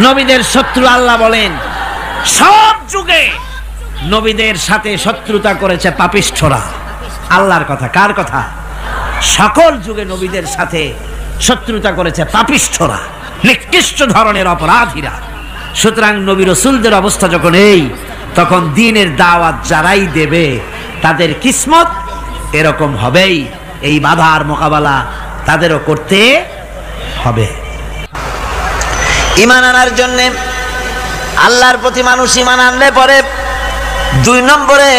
নবীদের শত্রু আল্লাহ বলেন সব যুগে নবীদের সাথে শত্রুতা করেছে পাপিষ্ঠরা। আল্লাহর কথা। কার কথা? সকল যুগে নবীদের সাথে শত্রুতা করেছে পাপিষ্ঠরা, নিকৃষ্ট ধরনের অপরাধীরা। সুতরাং নবী রাসূলদের অবস্থা যখন এই, তখন দ্বীনের দাওয়াত যারাই দেবে তাদের কিসমত এরকম হবেই। এই বাধার মোকাবেলা তাদেরও করতে হবে। ঈমান আনার জন্য আল্লাহর প্রতি মানুষ ঈমান আনলে পরে 2 নম্বরে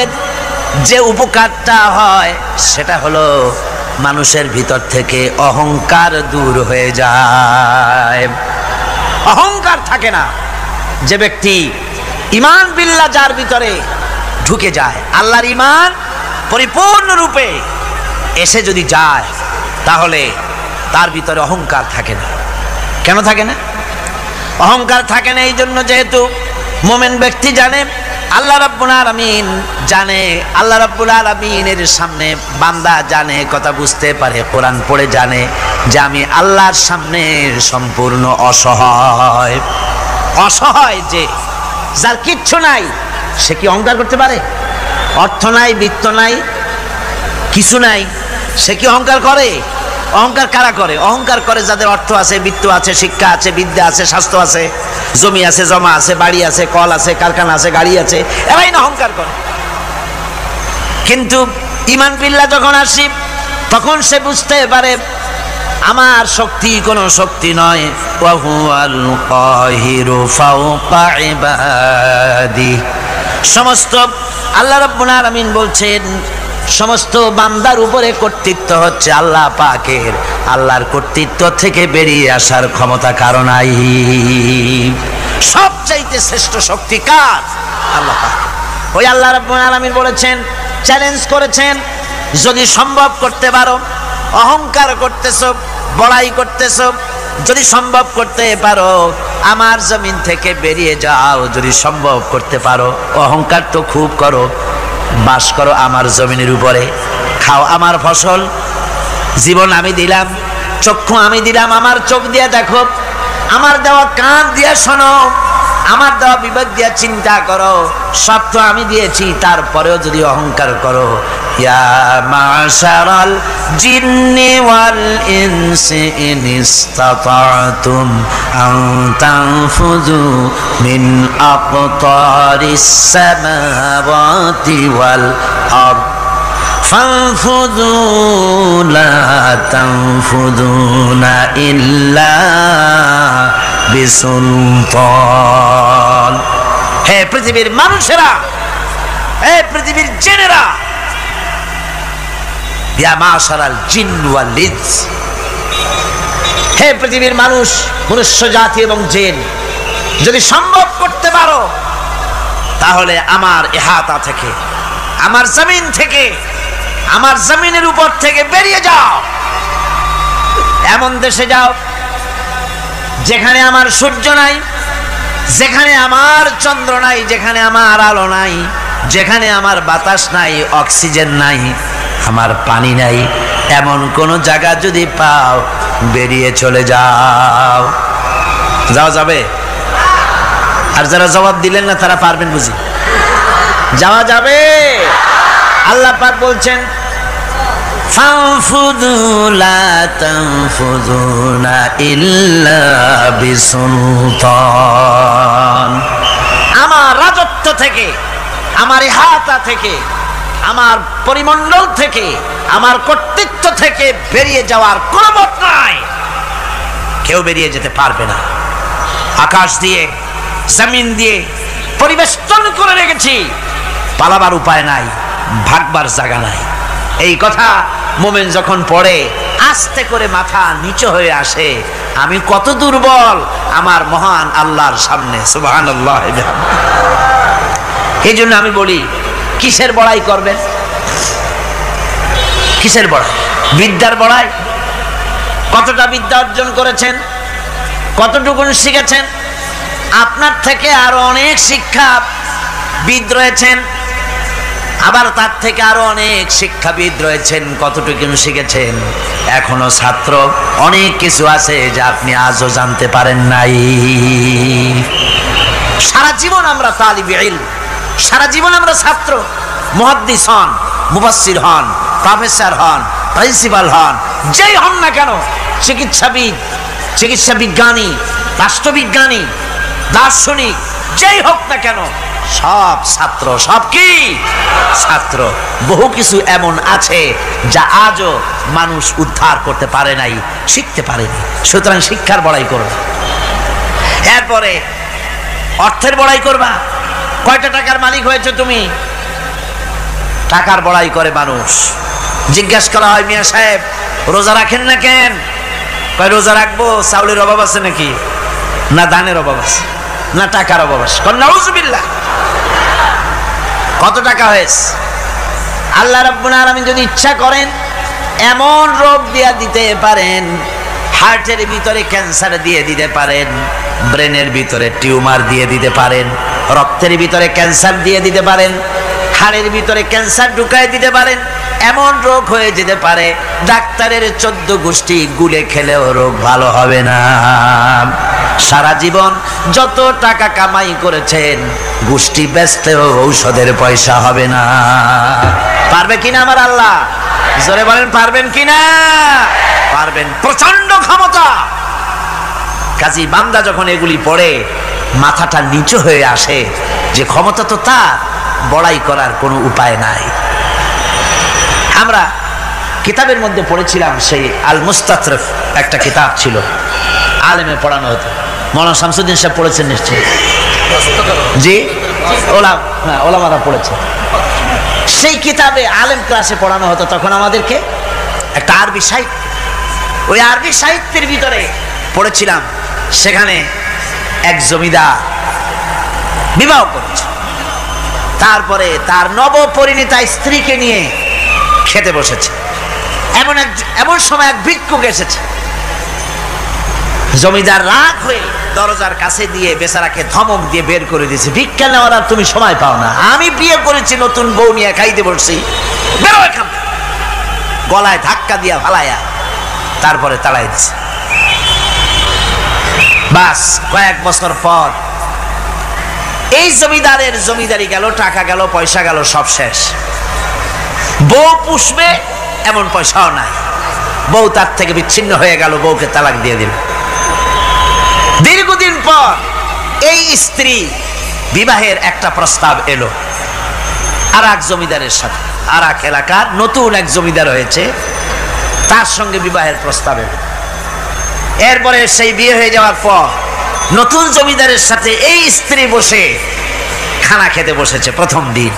যে উপকারটা হয় সেটা হলো মানুষের ভিতর থেকে অহংকার দূর হয়ে যায়। অহংকার থাকে না। যে ব্যক্তি ঈমান বিল্লাহ যার ভিতরে ঢুকে যায়, আল্লাহর ঈমান পরিপূর্ণরূপে এসে যদি যায়, তাহলে তার ভিতরে অহংকার থাকে না। কেন থাকে না? অহংকার থাকে না এই জন্য, যেহেতু মুমিন ব্যক্তি জানে আল্লাহ রাব্বুল আলামিন জানে, আল্লাহ রাব্বুল আলামিনের সামনে বান্দা জানে, কথা বুঝতে পারে, কোরআন পড়ে জানে যে আমি আল্লাহর সামনে সম্পূর্ণ অসহায়। অসহায় যে যার কিচ্ছু নাই, সে কি অহংকার করতে পারে? অর্থ নাই, বিত্ত নাই, কিছু নাই, সে কি অহংকার করে? অহংকার কারা করে? অহংকার করে যাদের অর্থ আছে, বিত্ত আছে, শিক্ষা আছে, বিদ্যা আছে, স্বাস্থ্য আছে। জমি আছে, জমা আছে, বাড়ি আছে, কল আছে, কারখানা আছে, গাড়ি আছে, এরাই না অহংকার করে। কিন্তু ঈমান বিল্লাহ যখন আসি তখন সে বুঝতে পারে আমার শক্তি কোনো শক্তি নয়। ওয়া হুয়াল কাহিরু ফাওকা ইবাদি। সমস্ত আল্লাহ রাব্বুল আলামিন বলছেন সমস্ত বান্দার উপরে কর্তৃত্ব হচ্ছে আল্লাহ পাকের। আল্লাহর কর্তৃত্ব থেকে বেরিয়ে আসার ক্ষমতা কারো নাই। সবচাইতে শ্রেষ্ঠ শক্তি কার? আল্লাহ পাক। ওই আল্লাহ রাব্বুল আলামিন বলেছেন, চ্যালেঞ্জ করেছেন, যদি সম্ভব করতে পারো, অহংকার করতেছো, বড়াই করতেছো, যদি সম্ভব করতে পারো আমার জমিন থেকে বেরিয়ে যাও। যদি সম্ভব করতে পারো, অহংকার তো খুব করো, বাস করো আমার জমিনের উপরে, খাও আমার ফসল, জীবন আমি দিলাম, চক্ষু আমি দিলাম, আমার চোখ দিয়ে দেখো, আমার দেওয়া কান দিয়ে শোনো, আমার দেওয়া বিবেক দিয়ে চিন্তা করো, সব তো আমি দিয়েছি, তারপরেও যদি অহংকার করো। ইয়া মাশারাল জিন্নি ওয়াল ইনসি ইন ইসতাতাতুম আন তানফুযু মিন আকতারিস সামাওয়াতি ওয়াল আরদ ফানফুযু লা তানফুযুনা ইল্লা বিসুলতান। হে পৃথিবীর মানুষেরা, হে পৃথিবীর জিনেরা, ইয়া মাশারাল জিন ওয়াল ইনস, হে পৃথিবীর মানুষ, মনুষ্য জাতি এবং জিন, যদি সম্ভব করতে পারো তাহলে আমার ইহাতা থেকে, আমার জমিন থেকে, আমার জমিনের উপর থেকে বেরিয়ে যাও। এমন দেশে যাও যেখানে আমার সূর্য নাই, যেখানে আমার চন্দ্র নাই, যেখানে আমার আলো নাই, যেখানে আমার বাতাস নাই, অক্সিজেন নাই, আমার পানি নাই, এমন কোন জায়গা যদি পাও বেরিয়ে চলে যাও। যাওয়া যাবে? আর যারা জবাব দিলেন না তারা পারবেন বুঝি? যাওয়া যাবে। আল্লাহ পাক বলছেন ফানফুযু লা তানফুযুনা ইল্লা বিসুলতান। আমার রাজত্ব থেকে, আমার ইহাতা থেকে, আমার পরিমণ্ডল থেকে, আমার কর্তৃত্ব থেকে বেরিয়ে যাওয়ার কোনো পথ নাই। কেউ বেরিয়ে যেতে পারবে না। আকাশ দিয়ে, জমিন দিয়ে পরিবেষ্টন করে রেখেছি, পালাবার উপায় নাই, ভাগবার জায়গা নাই। এই কথা মোমেন যখন পড়ে আস্তে করে মাথা নিচু হয়ে আসে, আমি কত দুর্বল আমার মহান আল্লাহর সামনে। সুবহানাল্লাহ। এই জন্য আমি বলি, কিসের বড়াই করবেন? কিসের বড়াই? বিদ্যার বড়াই। কতটা বিদ্যা অর্জন করেছেন, কতটুকু শিখেছেন? আপনার থেকে আরো অনেক শিক্ষাবিদ রয়েছেন, আবার তার থেকে আরো অনেক শিক্ষাবিদ রয়েছেন, কতটুকু শিখেছেন? এখনো ছাত্র, অনেক কিছু আছে যা আপনি আজও জানতে পারেন নাই। সারা জীবন আমরা তালিবে ইলম, সারা জীবন আমরা ছাত্র। মুহাদ্দিস হন, মুফাসসির হন, প্রফেসর হন, প্রিন্সিপাল হন, যেই হন না কেন, চিকিৎসাবিদ, চিকিৎসা বিজ্ঞানী, রাষ্ট্রবিজ্ঞানী, দার্শনিক, যেই হোক না কেন, সব ছাত্র। সব কি? ছাত্র। বহু কিছু এমন আছে যা আজও মানুষ উদ্ধার করতে পারে নাই, শিখতে পারেনি। সুতরাং শিক্ষার বড়াই করো। এরপরে অর্থের বড়াই করবা। কয়টা টাকার মালিক হয়েছে তুমি? টাকার বড়াই করে মানুষ। জিজ্ঞাসা করা হয়, মিয়া সাহেব রোজা রাখেন না কেন? কয় রোজা রাখবো, চাউলের অভাব আছে নাকি? না দানের অভাব আছে, না টাকার অভাব আছে। নাউজুবিল্লাহ। কত টাকা হয়েছে? আল্লাহ রাব্বুল আলামিন যদি ইচ্ছা করেন এমন রোগ দিয়া দিতে পারেন, হার্টের ভিতরে ক্যান্সার দিয়ে দিতে পারেন, ব্রেনের ভিতরে টিউমার দিয়ে দিতে পারেন, রক্তের ভিতরে ক্যান্সার দিয়ে দিতে পারেন, হাড়ের ভিতরে ক্যান্সার ঢুকায় দিতে পারেন। এমন রোগ হয়ে যেতে পারে ডাক্তারের 14 গোষ্ঠী গুলে খেলেও রোগ ভালো হবে না। সারা জীবন যত টাকা কামাই করেছেন, গোষ্ঠী বেচতেও ঔষধের পয়সা হবে না। পারবে কিনা আমার আল্লাহ? জোরে বলেন, পারবেন কিনা? পারবেন। প্রচন্ড ক্ষমতা। কাজী বান্দা যখন এগুলি পড়ে মাথাটা নিচু হয়ে আসে যে ক্ষমতা তো তার, বড়াই করার কোনো উপায় নাই। আমরা কিতাবের মধ্যে পড়েছিলাম, সেই আল মুস্তাতরফ একটা কিতাব ছিল, আলেমে পড়ানো হতো। মৌলানা শামসুদ্দিন সাহেব পড়েছেন নিশ্চয়ই? জি, ওলামারা পড়েছে। সেই কিতাবে আলেম ক্লাসে পড়ানো হতো তখন আমাদেরকে একটা আরবি সাহিত্য। ওই আরবি সাহিত্যের ভিতরে পড়েছিলাম, সেখানে এক জমিদার বিবাহ করেছে, তারপরে তার নবপরিণীতা স্ত্রীকে নিয়ে খেতে বসেছে। এমন সময় এক ভিক্ষুক এসেছে। জমিদার রাগ হয়ে দরজার কাছে দিয়ে বেচারাকে ধমক দিয়ে বের করে দিয়েছে, ভিক্ষা নেওয়ার আর তুমি সময় পাও না, আমি বিয়ে করেছি, নতুন বউ নিয়ে খাইতে বসছি, বেরো এখান থেকে। গলায় ধাক্কা দিয়া ফালাইয়া তারপরে তাড়াই দিছে। বাস কয়েক বছর পর এই জমিদারের জমিদারি গেল, টাকা গেল, পয়সা গেল, সব শেষ। বউ পুষবে এমন পয়সাও নাই, বউ তার থেকে বিচ্ছিন্ন হয়ে গেল, বউকে তালাক দিয়ে দিল। দীর্ঘদিন পর এই স্ত্রী বিবাহের একটা প্রস্তাব এলো আর এক জমিদারের সাথে, আর এক এলাকার নতুন এক জমিদার হয়েছে, তার সঙ্গে বিবাহের প্রস্তাব এলো। এরপরে সেই বিয়ে হয়ে যাওয়ার পর নতুন জমিদারের সাথে এই স্ত্রী বসে খানা খেতে বসেছে প্রথম দিন।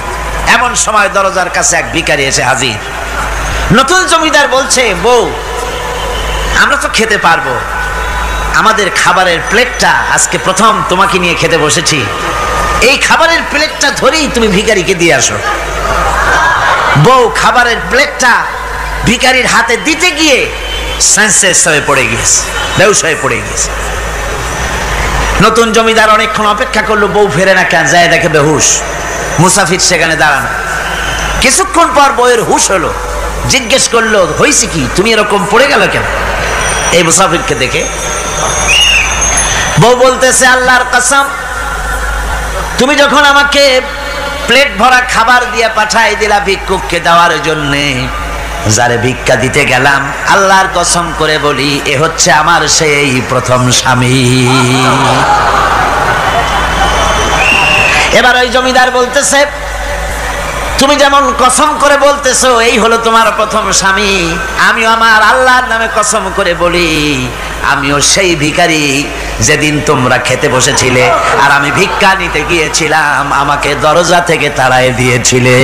এমন সময় দরজার কাছে এক ভিখারি এসে হাজির। নতুন জমিদার বলছে, বউ আমরা তো খেতে পারবো, আমাদের খাবারের প্লেটটা আজকে প্রথম তোমাকে নিয়ে খেতে বসেছি, এই খাবারের প্লেটটা ধরেই তুমি ভিখারিকে দিয়ে আসো। বউ খাবারের প্লেটটা ভিখারির হাতে দিতে গিয়ে সেন্সলেস হয়ে পড়ে গিয়েছে, বেহুশ হয়ে পড়ে গিয়েছে। নতুন জমিদার অনেকক্ষণ অপেক্ষা করলো, বউ ফেরে না কেন, যায় দেখে বেহুশ, মুসাফির সেখানে দাঁড়ানো। কিছুক্ষণ পর বউয়ের হুশ হলো, জিজ্ঞেস করলো, হয়েছে কি, তুমি এরকম পড়ে গেল কেন? এই মুসাফিরকে দেখে বউ বলতেছে, আল্লাহর কসম, তুমি যখন আমাকে প্লেট ভরা খাবার দিয়ে পাঠাই দিলা ভিক্ষুককে দেওয়ার জন্যে, যারে ভিক্ষা দিতে গেলাম, আল্লাহর কসম করে বলি, এ হচ্ছে আমার সেই প্রথম স্বামী। এবার ওই জমিদার বলতেছে, তুমি যেমন কসম করে বলতেছো এই হলো তোমার প্রথম স্বামী, আমিও আমার আল্লাহর নামে কসম করে বলি, আমিও সেই ভিখারি যেদিন তোমরা খেতে বসেছিলে আর আমি ভিক্ষা নিতে গিয়েছিলাম, আমাকে দরজা থেকে তাড়ায় দিয়েছিলে।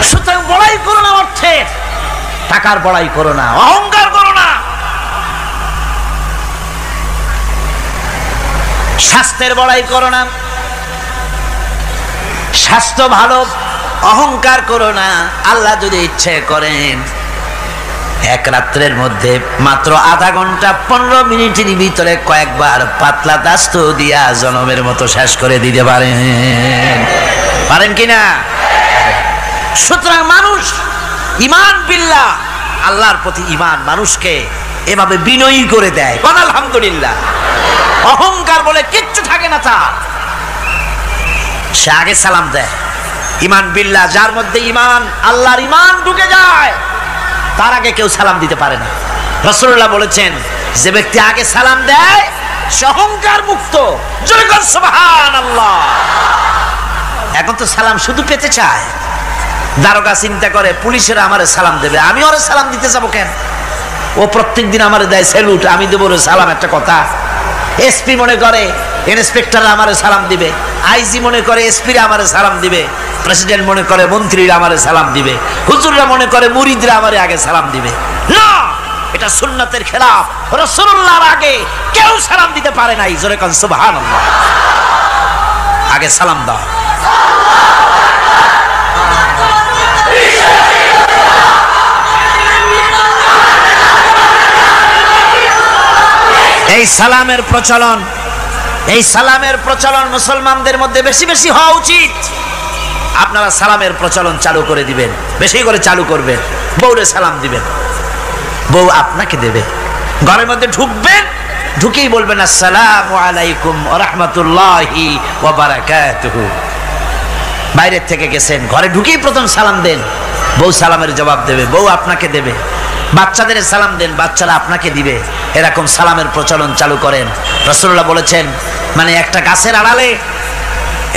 সুতরাং বড়াই করো না, অর্থে টাকার বড়াই করো না, অহংকার করো না, স্বাস্থ্যের বড়াই করো না, স্বাস্থ্য ভালো, অহংকার করো না। আল্লাহ যদি ইচ্ছে করেন এক রাত্রের মধ্যে মাত্র আধা ঘন্টা 15 মিনিটের ভিতরে কয়েকবার পাতলা দাস্ত দিয়া জনমের মতো শেষ করে দিতে পারেন কিনা? সুতরাং মানুষ ঈমান বিল্লাহ, আল্লাহর প্রতি ঈমান মানুষকে এভাবে বিনয়ী করে দেয়। আলহামদুলিল্লাহ, অহংকার বলে কিচ্ছু থাকে না তার। সে আগে সালাম দেয়। ঈমান বিল্লাহ, যার মধ্যে ঈমান, আল্লাহর ঈমান ঢুকে যায়, তার আগে কেউ সালাম দিতে পারে না। রাসূলুল্লাহ বলেছেন, যে ব্যক্তি আগে সালাম দেয় সে অহংকার মুক্ত। জোরে বল সুবহানাল্লাহ। এখন তো সালাম শুধু পেতে চায়। দারোগা চিন্তা করে, পুলিশেরা আমারে সালাম দেবে, আমি ওরে সালাম দিতে যাবো কেন? ও প্রত্যেকদিন আমারে দেয় স্যালুট, আমি দেবো ওরে সালাম, একটা কথা। এসপি মনে করে ইন্সপেক্টর আমারে সালাম দিবে, আইজি মনে করে এসপি আমারে সালাম দিবে, প্রেসিডেন্ট মনে করে মন্ত্রীরা আমারে সালাম দিবে, হুজুররা মনে করে মুরিদরা আমারে আগে সালাম দিবে। না, এটা সুন্নাতের খেলাফ। রাসূলুল্লাহর আগে কেউ সালাম দিতে পারে নাই। জোরে কোন সুবহানাল্লাহ। আগে সালাম দাও। এই সালামের প্রচলন মুসলমানদের মধ্যে বেশি বেশি হওয়া উচিত। আপনারা সালামের প্রচলন চালু করে দিবেন, বেশি করে চালু করবেন। বউরে সালাম দিবেন, বউ আপনাকে দেবে। ঘরের মধ্যে ঢুকবেন, ঢুকেই বলবেন আসসালামু আলাইকুম ওয়া রাহমাতুল্লাহি ওয়া বারাকাতুহু। বাইরের থেকে গেছেন, ঘরে ঢুকেই প্রথম সালাম দেন, বউ সালামের জবাব দেবে, বউ আপনাকে দেবে। বাচ্চাদের সালাম দেন, বাচ্চারা আপনাকে দিবে, এরকম সালামের প্রচলন চালু করেন। রাসূলুল্লাহ বলেছেন, মানে একটা গাছের আড়ালে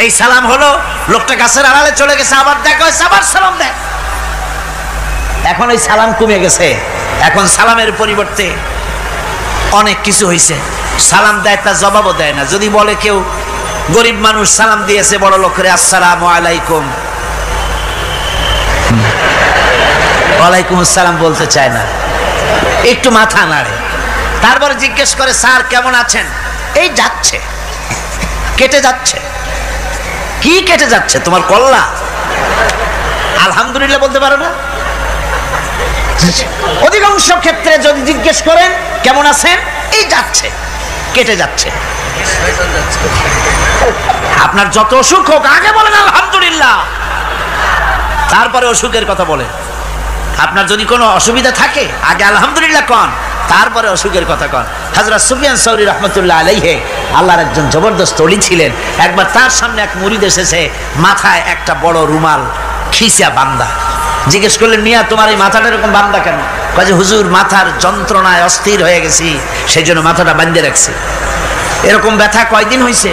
এই সালাম হলো, লোকটা গাছের আড়ালে চলে গেছে, আবার দেখা হয়েছে, আবার সালাম দেয়। এখন এই সালাম কমে গেছে, এখন সালামের পরিবর্তে অনেক কিছু হয়েছে। সালাম দেয়, তার জবাবও দেয় না। যদি বলে কেউ গরিব মানুষ সালাম দিয়েছে বড় লোকের, আসসালামু আলাইকুম, ওয়ালাইকুম আসসালাম বলতে চায় না, একটু মাথা নাড়ে। তারপরে জিজ্ঞেস করে, স্যার কেমন আছেন? এই যাচ্ছে, কেটে যাচ্ছে। কি কেটে যাচ্ছে? তোমার কল্লা? আলহামদুলিল্লাহ বলতে পারো না? অধিকাংশ ক্ষেত্রে যদি জিজ্ঞেস করেন কেমন আছেন, এই যাচ্ছে, কেটে যাচ্ছে। আপনার যত অসুখ হোক আগে বলেন আলহামদুলিল্লাহ, তারপরে অসুখের কথা বলেন। আপনার যদি কোনো অসুবিধা থাকে আগে আলহামদুলিল্লাহ কন, তারপরে অসুখের কথা কন। হযরত সুফিয়ান সাউরি রাহমাতুল্লাহ আলাইহি আল্লাহর একজন জবরদস্ত ওলি ছিলেন। একবার তার সামনে এক মুরিদ এসেছে, মাথায় একটা বড় রুমাল খিসা বান্দা। জিজ্ঞেস করলেন, মিয়া তোমার এই মাথাটা এরকম বান্দা কেন? কয় যে হুজুর, মাথার যন্ত্রণায় অস্থির হয়ে গেছি, সেই জন্য মাথাটা বাঁধে রাখছি। এরকম ব্যথা কয়দিন হয়েছে?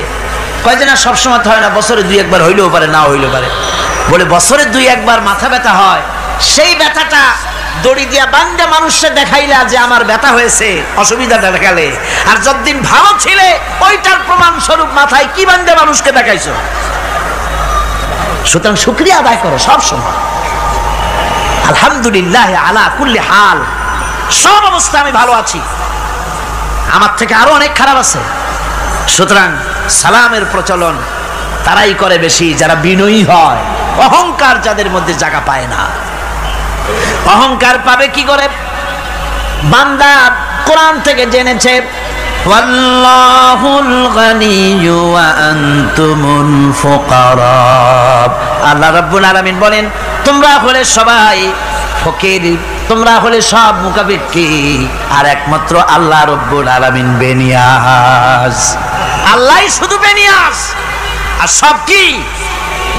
কয় যে না, সবসময় হয় না, বছরে 2-1 হইলেও পারে, না হইলেও পারে। বলে বছরে 2-1 মাথা ব্যথা হয়, সেই ব্যথাটা দড়ি দিয়া বান্দা মানুষকে দেখাইলা যে আমার ব্যথা হয়েছে, অসুবিধাটা দেখালে, আর যতদিন ভালো ছিলে ওইটার প্রমাণ স্বরূপ মাথায় কি বান্দা মানুষকে দেখাইছো। সুতরাং শুকরিয়া আদায় করো সব সময়, আলহামদুলিল্লাহ আলা কুল্লি হাল, সব অবস্থা আমি ভালো আছি, আমার থেকে আরো অনেক খারাপ আছে। সুতরাং সালামের প্রচলন তারাই করে বেশি যারা বিনয়ী হয়, অহংকার যাদের মধ্যে জায়গা পায় না। অহংকার পাবে কি করে? বান্দা কোরআন থেকে জেনেছে, ওয়াল্লাহুল গানিয়্যু ওয়া আনতুমুল ফুকারা। আল্লাহ রাব্বুল আলামিন বলেন, তোমরা হলে সবাই ফকির, তোমরা হলে সব মুখাপেক্ষী, আর একমাত্র আল্লাহ রাব্বুল আলামিন বেনিয়াজ। আল্লাহই শুধু বেনিয়াজ, আর সব কি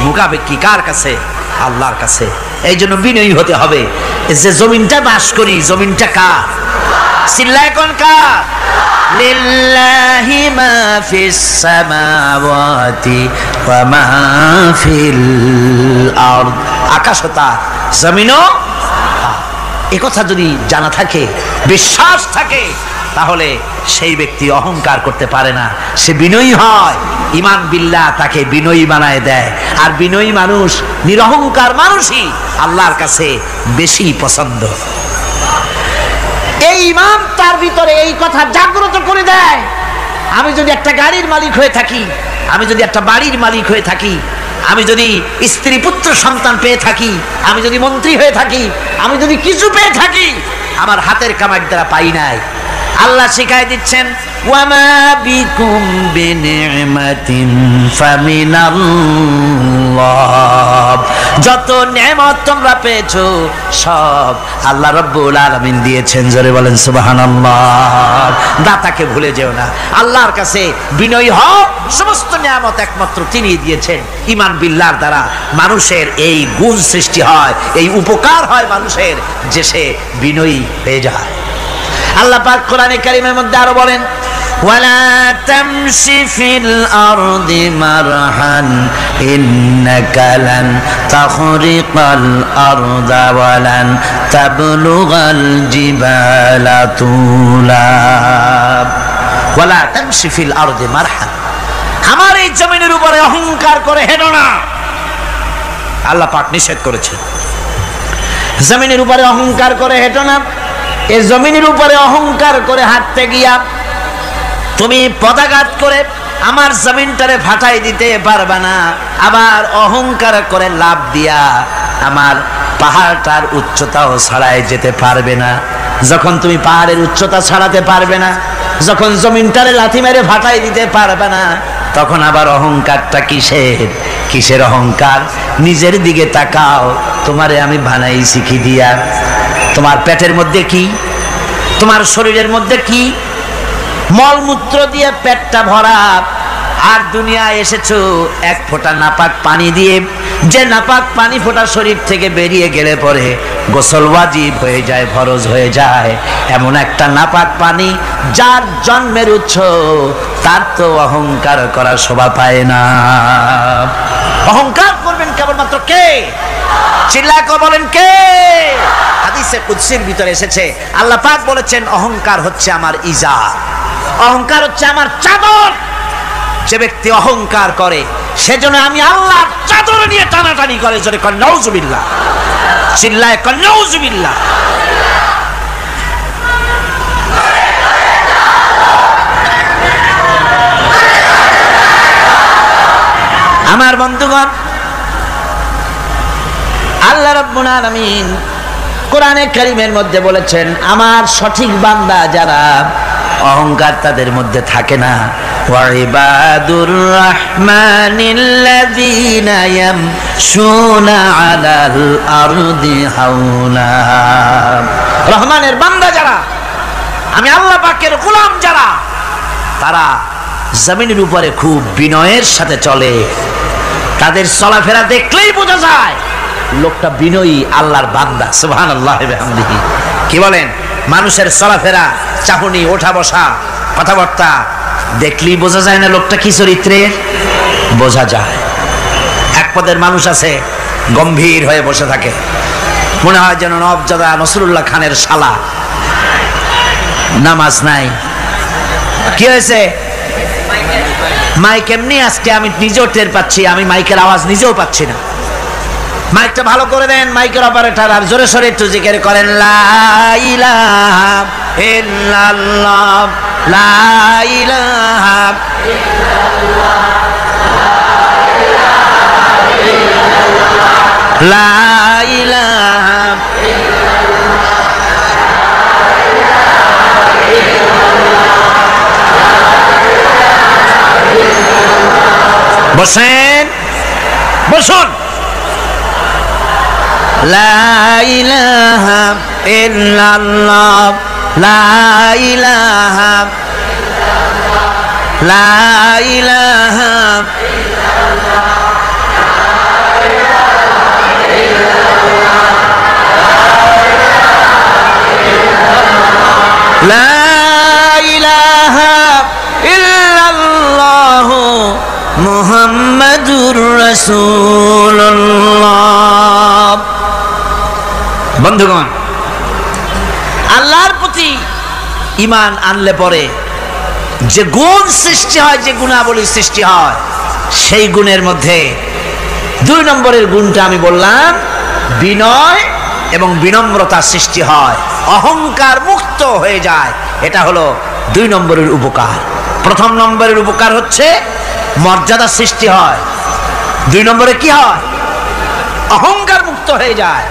মুখাপেক্ষী। কার কাছে? আল্লাহর কাছে। এই জন্য বিনয়ী হতে হবে। যে জমিনটা বাস করি, জমিনটা কার? চিল্লায় কোন কার? লিল্লাহি মা ফিস সামাওয়াতি ওয়া মা ফিল আরদ। আকাশও তার, জমিনও। এই কথা যদি জানা থাকে, বিশ্বাস থাকে, তাহলে সেই ব্যক্তি অহংকার করতে পারে না, সে বিনয়ী হয়। ঈমান বিল্লাহ তাকে বিনয়ী বানায় দেয়। আর বিনয়ী মানুষ, নিরহংকার মানুষই আল্লাহর কাছে বেশি পছন্দ। এই ঈমান তার ভিতরে এই কথা জাগ্রত করে দেয়। আমি যদি একটা গাড়ির মালিক হয়ে থাকি, আমি যদি একটা বাড়ির মালিক হয়ে থাকি, আমি যদি স্ত্রী পুত্র সন্তান পেয়ে থাকি, আমি যদি মন্ত্রী হয়ে থাকি, আমি যদি কিছু পেয়ে থাকি, আমার হাতের কামাই দ্বারা পাই নাই। আল্লাহ শিখাই দিচ্ছেন, ওয়ামা বিকুম বিনিমাতিন ফামিনাল্লাহ। যত নেয়ামত তোমরা পেয়েছো সব আল্লাহ রাব্বুল আলামিন দিয়েছেন। জোরে বলেন সুবহানাল্লাহ। দাতাকে ভুলে যেও না, আল্লাহর কাছে বিনয়ী হও। সমস্ত নেয়ামত একমাত্র তিনিই দিয়েছেন। ঈমান বিল্লাহর দ্বারা মানুষের এই গুণ সৃষ্টি হয়, এই উপকার হয় মানুষের, যে সে বিনয়ী হয়ে যায়। আল্লাহ পাক কোরআনে কারীমের মধ্যে আরো বলেন, ওয়ালা তামশি ফিল আরদি মারহান ইন্নাকা লান তাখরিকাল আরদা ওয়ালান তাবলুগাল জিবালা তুলা। ওয়ালা তামশি ফিল আরদি মারহান, আমার এই জমিনের উপরে অহংকার করে হেঁটো না। আল্লাহ পাক নিষেধ করেছেন, জমিনের উপরে অহংকার করে হেঁটো না। এই জমিনের উপরে অহংকার করে হাঁটতে গিয়া তুমি পদাঘাত করে আমার জমিনটারে ফাটাই দিতে পারবে না। আবার অহংকার করে লাভ দিয়া আমার পাহাড়টার উচ্চতাও ছাড়াই যেতে পারবে না। যখন তুমি পাহাড়ের উচ্চতা ছাড়াতে পারবে না, যখন জমিনটারে লাথি মেরে ফাটাই দিতে পারবে না, তখন আবার অহংকারটা কিসের? কিসের অহংকার? নিজের দিকে তাকাও, তোমারে আমি বানাইছি কি দিয়া? তোমার পেটের মধ্যে কি? তোমার শরীরের মধ্যে কি? মলমূত্র দিয়ে পেটটা ভরা, আর দুনিয়ায় এসেছো এক ফোঁটা নাপাক পানি দিয়ে যে নাপাক পানি ফোঁটা শরীর থেকে বেরিয়ে গেলে পরে গোসল ওয়াজিব হয়ে যায়, ফরজ হয়ে যায়, এমন একটা নাপাক পানি যার জন্মের উৎস, তার তো অহংকার করার শোভা পায় না। অহংকার করবেন কেবলমাত্র কে? চিল্লায় বলেন কে? হাদিসে কুদসির ভিতরে এসেছে, আল্লাহ পাক বলেছেন অহংকার হচ্ছে আমার ইজার, অহংকার হচ্ছে আমার চাদর। যে ব্যক্তি অহংকার করে সেজন্য আমি আল্লাহর চাদর নিয়ে টানাটানি করে, জোরে কর নাউজুবিল্লাহ, চিল্লায় কর নাউজুবিল্লাহ। আমার বন্ধুগণ, আল্লাহ রাব্বুল আলামিন কোরআনে কারীমের মধ্যে বলেছেন, আমার সঠিক বান্দা যারা অহংকার তাদের মধ্যে থাকে না। ওয়াইবাদুর রাহমানিল্লাযীনা ইয়ামশুনা আলাল আরদি হাওনা। রহমানের বান্দা যারা, আমি আল্লাহ পাকের গোলাম যারা, তারা জমিনের উপরে খুব বিনয়ের সাথে চলে। তাদের চলাফেরা দেখলেই বোঝা যায় লোকটা বিনয়ী, আল্লাহর বান্দা। সুবহানাল্লাহ ওয়া বিহামদিহি। কি বলেন? মানুষের চলাফেরা, চাহনি, ওঠা বসা, কথাবার্তা দেখলেই বোঝা যায় না লোকটা কি চরিত্রের? বোঝা যায়। এক পদের মানুষ আছে গম্ভীর হয়ে বসে থাকে, মনে হয় যেন নবজাদা নসরুল্লাহ খানের শালা, নামাজ নাই। কি হয়েছে? মাইক এমনি আজকে আমি নিজেও টের পাচ্ছি, আমি মাইকের আওয়াজ নিজেও পাচ্ছি না। মাইকটা ভালো করে দেন মাইকের অপারেটর, আর জোরে সোরে একটু জিকির করেন, লা ইলাহা ইল্লাল্লাহ, লা ইলাহা ইল্লাল্লাহ, লা ইলাহা ইল্লাল্লাহ। বসেন, বসুন। লা ইলাহা ইল্লাল্লাহ, লা ইলাহা ইল্লাল্লাহ, লা ইলাহা ইল্লাল্লাহ, লা ইলাহা ইল্লাল্লাহ মুহাম্মাদুর রাসূলুল্লাহ। বন্ধুগণ, আল্লাহর প্রতি ঈমান আনলে পরে যে গুণ সৃষ্টি হয়, যে গুণাবলী সৃষ্টি হয়, সেই গুণের মধ্যে 2 নম্বরের গুণটা আমি বললাম, বিনয় এবং বিনম্রতা সৃষ্টি হয়, অহংকার মুক্ত হয়ে যায়। এটা হলো 2 নম্বরের উপকার। প্রথম নম্বরের উপকার হচ্ছে মর্যাদা সৃষ্টি হয়। 2 নম্বরে কি হয়? অহংকার মুক্ত হয়ে যায়।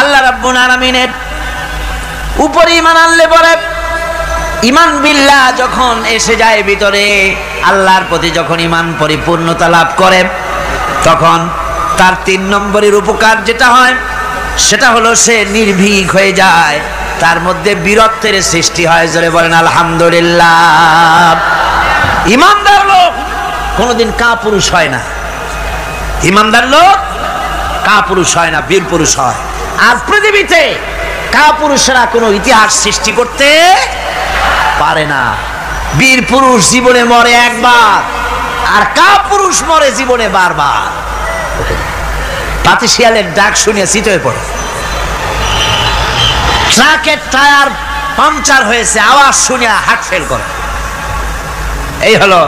আল্লাহ রাব্বুল আলামিনের উপরে ঈমান আনলে পরে, ঈমান বিল্লাহ যখন এসে যায় ভিতরে, আল্লাহর প্রতি যখন ঈমান পরিপূর্ণতা লাভ করে, তখন তার 3 নম্বরের উপকার যেটা হয় সেটা হলো সে নির্ভীক হয়ে যায়, তার মধ্যে বীরত্বের সৃষ্টি হয়। জোরে বলেন আলহামদুলিল্লাহ। ঈমানদার লোক কোনোদিন কাপুরুষ হয় না। ঈমানদার লোক কাপুরুষ হয় না, বীর পুরুষ হয়। আজ পৃথিবীতে কাপুরুষরা কোনো ইতিহাস সৃষ্টি করতে পারে না। বীর পুরুষ জীবনে মরে একবার, আর কাপুরুষ মরে জীবনে বারবার। পাতিশিয়ালের ডাক শুনে চিত হয়ে পড়ে, ট্রাকের টায়ার পাংচার হয়েছে, আওয়াজ শুনে হার্ট ফেল করে। এই হলো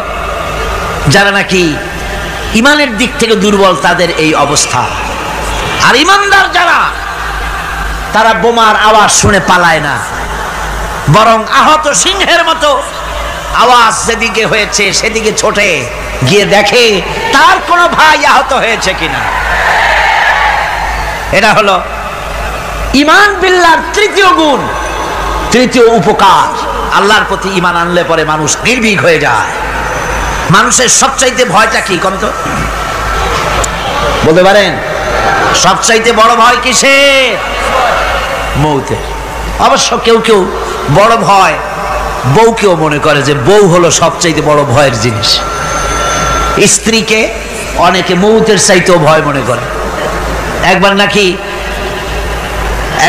যারা নাকি ঈমানের দিক থেকে দুর্বল, তাদের এই অবস্থা। আর ঈমানদার যারা, তারা বোমার আওয়াজ শুনে পালায় না, বরং আহত সিংহের মতো আওয়াজ যেদিকে হয়েছে সেদিকে ছোটে গিয়ে দেখে তার কোনো ভাই আহত হয়েছে কিনা। এটা হলো ঈমান বিল্লাহর 3য় গুণ, 3য় উপকার। আল্লাহর প্রতি ঈমান আনলে পরে মানুষ নির্ভীক হয়ে যায়। মানুষের সবচাইতে ভয়টা কি কোন তো বলতে পারেন? সবচাইতে বড় ভয় কিসের? মৌতের। অবশ্য কেউ কেউ বড় ভয় বউকেও মনে করে যে বউ হলো সবচাইতে বড় ভয়ের জিনিস। স্ত্রীকে অনেকে মৌতের চাইতেও ভয় মনে করে। একবার নাকি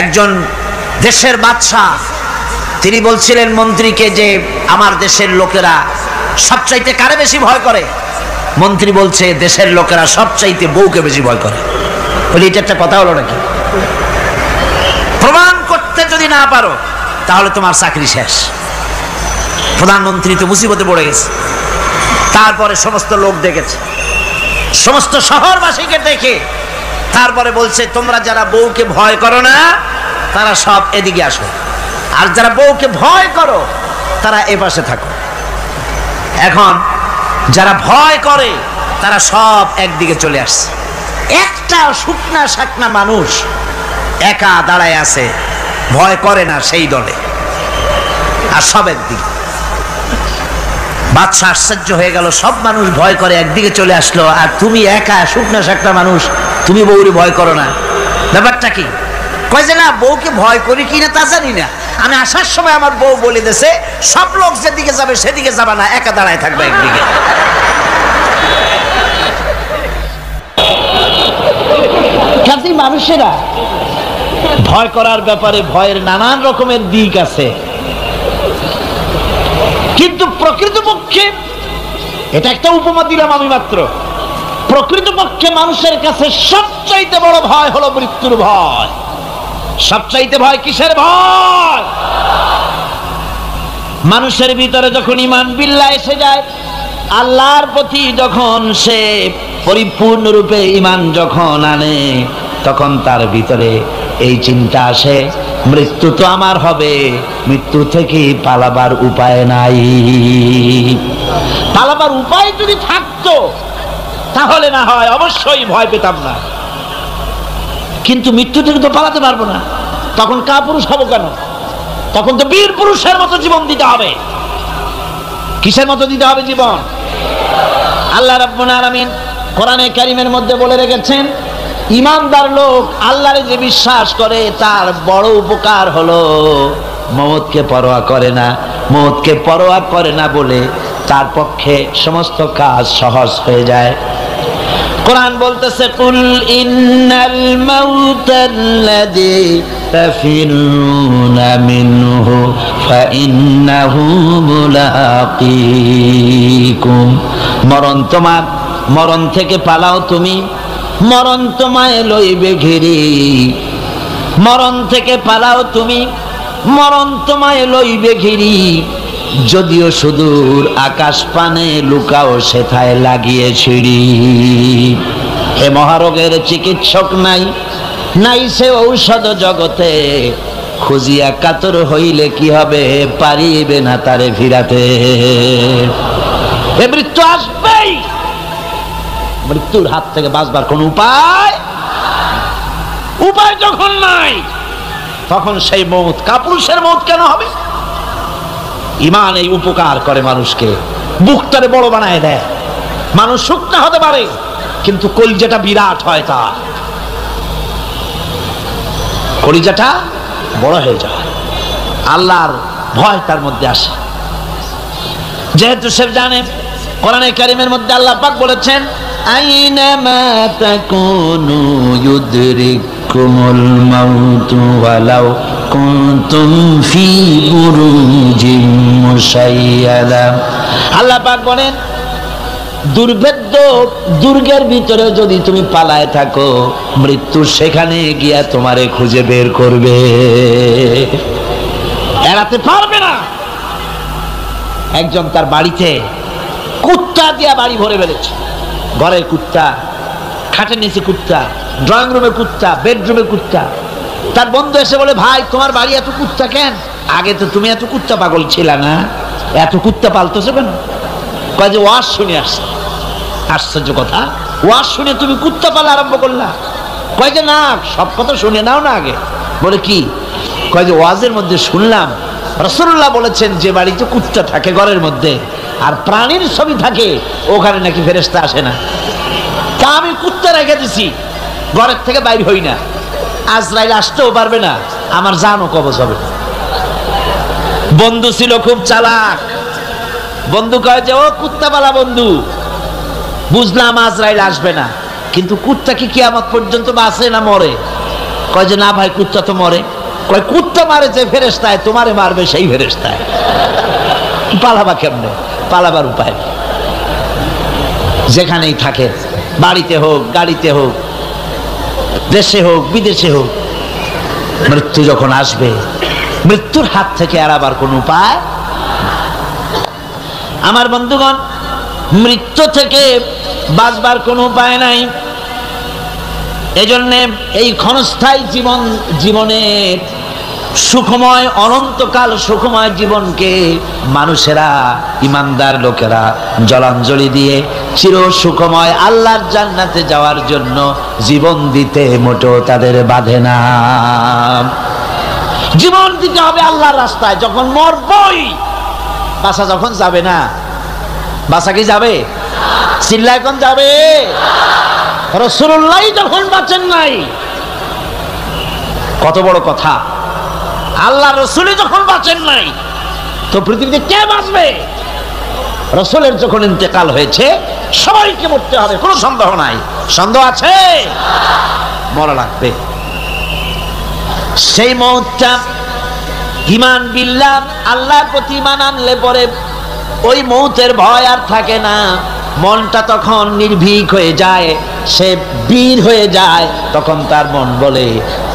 একজন দেশের বাদশাহ তিনি বলছিলেন মন্ত্রীকে যে আমার দেশের লোকেরা সবচাইতে কারে বেশি ভয় করে? মন্ত্রী বলছে দেশের লোকেরা সবচাইতে বউকে বেশি ভয় করে। বলি এটা একটা কথা হলো নাকি? প্রমাণ করতে যদি না পারো তাহলে তোমার চাকরি শেষ। প্রধানমন্ত্রী তো মুসিবতে পড়ে গেছে। তারপরে সমস্ত লোক দেখেছে, সমস্ত শহরবাসীকে দেখে তারপরে বলছে তোমরা যারা বউকে ভয় করো না তারা সব এদিকে আসো, আর যারা বউকে ভয় করো তারা এ পাশে থাকো। এখন যারা ভয় করে তারা সব একদিকে চলে আসছে। একটা শুকনা শাকনা মানুষ একা দাঁড়ায় আছে, ভয় করে না সেই দলে, আর সব একদিকে। বাদশা আশ্চর্য হয়ে গেল, সব মানুষ ভয় করে একদিকে চলে আসলো, আর তুমি একা শুকনা শাকনা মানুষ, তুমি বউরে ভয় করো না, ব্যাপারটা কি? কয় যে না, বউকে ভয় করি কিনা তা জানি না, আমি আসার সময় আমার বউ বলে দিয়েছে সব লোক যেদিকে যাবে সেদিকে যাবে না, একা দাঁড়ায় থাকবে একদিকে। কাজেই মানুষেরা ভয় করার ব্যাপারে ভয়ের নানান রকমের দিক আছে, কিন্তু প্রকৃতপক্ষে এটা একটা উপমা দিলাম আমি মাত্র। প্রকৃতপক্ষে মানুষের কাছে সবচাইতে বড় ভয় হলো মৃত্যুর ভয়। সবচাইতে ভয় কিসের ভয়? মানুষের ভিতরে যখন ঈমান বিল্লাহ এসে যায়, আল্লাহর প্রতি যখন সে পরিপূর্ণরূপে ঈমান যখন আনে, তখন তার ভিতরে এই চিন্তা আসে মৃত্যু তো আমার হবে, মৃত্যু থেকে পালাবার উপায় নাই। পালাবার উপায় যদি থাকতো তাহলে না হয় অবশ্যই ভয় পেতাম না, কিন্তু মৃত্যু থেকে তো পালাতে পারবো না, তখন কাপুরুষ হবো কেন? তখন তো বীর পুরুষের মতো জীবন দিতে হবে। কিসের মতো দিতে হবে জীবন? আল্লাহ রাব্বুল আলামিন কোরআনে কারীমের মধ্যে বলে রেখেছেন, ঈমানদার লোক আল্লাহরে যে বিশ্বাস করে তার বড় উপকার হলো মওতকে পরোয়া করে না। মওতকে পরোয়া করে না বলে তার পক্ষে সমস্ত কাজ সহজ হয়ে যায়। কোরআন বলতেছে, কুল ইন্নাল মাউতাল্লাযী তাফিরুনা মিনহু ফাইন্নাহু মুলাকীকুম। মরণ তোমার, মরণ থেকে পালাও তুমি, মরণ তোমায় লইবে ঘিরি। মরণ থেকে পালাও তুমি, মরণ তোমায় লইবে ঘিরি। যদিও সুদূর আকাশ পানে লুকাও সেথায় লাগিয়ে ছিড়ি। হে মহারোগের চিকিৎসক নাই, নাই সে ঔষধ জগতে, খুঁজিয়া কাতর হইলে কি হবে, পারিবে না তারে ফিরাতে। এ মৃত্যু আসবেই, মৃত্যুর হাত থেকে বাঁচবার কোন উপায় যখন নাই, তখন সেই মওত কাপুরুষের মওত কেন হবে? ঈমান এই উপকার করে মানুষকে, বুকটারে বড় বানায় দেয়। মানুষ শুকনা হতে পারে কিন্তু কলিজাটা বিরাট হয়, তার কলিজাটা বড় হয়ে যায়, আল্লাহর ভয় তার মধ্যে আসে। যেহেতু সে জানে, কোরআনে কারীমের মধ্যে আল্লাহ পাক বলেছেন, আইনামা তাকুনু ইউদরিকুমুল মাউতু ওয়ালাউ কুনতুম ফি বুরুজিম মুশাইয়াদা। আল্লাহ পাক বলেন, দুর্ভেদ্য দুর্গের ভিতরে যদি তুমি পালায় থাকো, মৃত্যু সেখানে গিয়া তোমারে খুঁজে বের করবে, এড়াতে পারবে না। একজন তার বাড়িতে কুত্তা দিয়া বাড়ি ভরে ফেলেছে। ঘরের কুত্তা, খাটের নিচে কুত্তা, ড্রয়িং রুমে কুত্তা, বেডরুমে কুত্তা। তার বন্ধু এসে বলে, ভাই তোমার বাড়ি এত কুত্তা কেন? আগে তো তুমি এত কুত্তা পাগল ছিল না, এত কুত্তা পালতেছো কেন? কয় যে ওয়াজ শুনে আসছে। আশ্চর্য কথা, ওয়াজ শুনে তুমি কুত্তা পালা আরম্ভ করলা? কয় যে না, সব কথা শুনে নাও না আগে। বলে কি? কয় যে ওয়াজের মধ্যে শুনলাম রাসূলুল্লাহ বলেছেন যে বাড়িতে কুত্তা থাকে ঘরের মধ্যে আর প্রাণীর ছবি থাকে, ওখানে নাকি ফেরেশতা আসে না। তা আমি কুত্তা রেখে দিছি, ঘরের থেকে বাইর হই না, আজরাইল আসতেও পারবে না, আমার জানও কবজ হবে। বন্ধু ছিল খুব চালাক। বন্ধু কয় যে, ও কুত্তাওয়ালা বন্ধু, বুঝলাম আজরাইল আসবে না, কিন্তু কুত্তা কি কিয়ামত পর্যন্ত বাঁচে না মরে? কয় যে না ভাই, কুত্তা তো মরে। কয় কুত্তা মারে যে ফেরেশতায়, তোমারে মারবে সেই ফেরেশতায়। পালাবা কেমনে? পালাবার উপায় নেই। যেখানেই থাকে, বাড়িতে হোক, গাড়িতে হোক, দেশে হোক, বিদেশে হোক, মৃত্যু যখন আসবে, মৃত্যুর হাত থেকে এড়াবার কোন উপায়। আমার বন্ধুগণ, মৃত্যু থেকে বাঁচবার কোনো উপায় নাই। এজন্য এই ক্ষণস্থায়ী জীবনের সুখময়, অনন্তকাল সুখময় জীবনকে মানুষেরা, ইমানদার লোকেরা জলাঞ্জলি দিয়ে চির সুখময় আল্লাহর জান্নাতে যাওয়ার জন্য জীবন দিতে মোটেও তাদের বাধে না। জীবন দিতে হবে আল্লাহর রাস্তায়। যখন মরবই, বাসা যখন যাবে না, বাসা কি যাবে? চিল্লায় কোন যাবে? রাসূলুল্লাহ যখন বাঁচেন নাই, কত বড় কথা। আল্লাহ রসুল যখন বাঁচেন নাই, তো পৃথিবীতে কে বাঁচবে? রসুলের যখন ইন্তেকাল হয়েছে, সবাইকে মরতে হবে, কোনো সন্দেহ নাই। সন্দেহ আছে? মরা লাগবে। সেই মৌতটা ঈমান বিল্লাহ, আল্লাহর প্রতি ঈমান আনলে পরে ওই মৌতের ভয় আর থাকে না। মনটা তখন নির্ভীক হয়ে যায়, সে বীর হয়ে যায়। তখন তার মন বলে,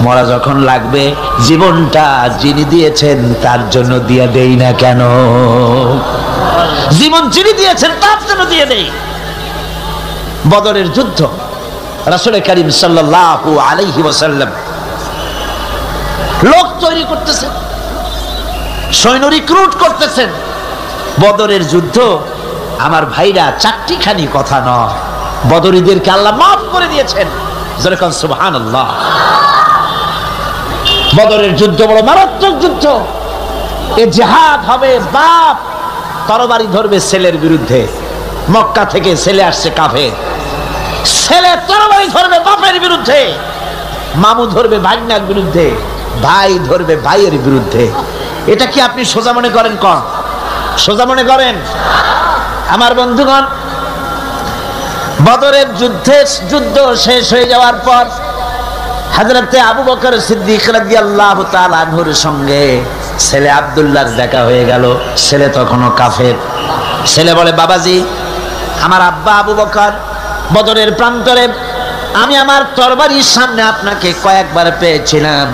মরা যখন লাগবে, জীবনটা যিনি দিয়েছেন তার জন্য দিয়ে দেই না কেন? জীবন যিনি দিয়েছেন তার জন্য দিয়ে দেই। বদরের যুদ্ধ, রাসূল করিম সাল্লাল্লাহু আলাইহি ওয়াসাল্লাম লোক তৈরি করতেছেন, সৈন্য রিক্রুট করতেছেন। বদরের যুদ্ধ, আমার ভাইরা, চারটিখানি কথা নয়। বদরীদেরকে আল্লাহ মাফ করে দিয়েছেন। যেরকম সুবহানাল্লাহ। বদরের যুদ্ধ বড় মারাত্মক যুদ্ধ। এ জিহাদ হবে, বাপ তরবারি ধরবে ছেলের বিরুদ্ধে। মক্কা থেকে ছেলে আসছে কাফের, ছেলে তরবারি ধরবে বাপের বিরুদ্ধে, মামু ধরবে ভাগ্নার বিরুদ্ধে, ভাই ধরবে ভাইয়ের বিরুদ্ধে। এটা কি আপনি সোজা মনে করেন? কোন সোজা মনে করেন? আমার বন্ধুগণ, বদরের যুদ্ধ শেষ হয়ে যাওয়ার পর হযরতে আবু বকর সিদ্দিক রাদিয়াল্লাহু তাআলা আনহুর সঙ্গে ছেলে আব্দুল্লাহর দেখা হয়ে গেল। ছেলে তখনও কাফের। ছেলে বলে, বাবাজি, আমার আব্বা আবু বকর বদরের প্রান্তরে, আমি আমার তরবারির সামনে আপনাকে কয়েকবার পেয়েছিলাম,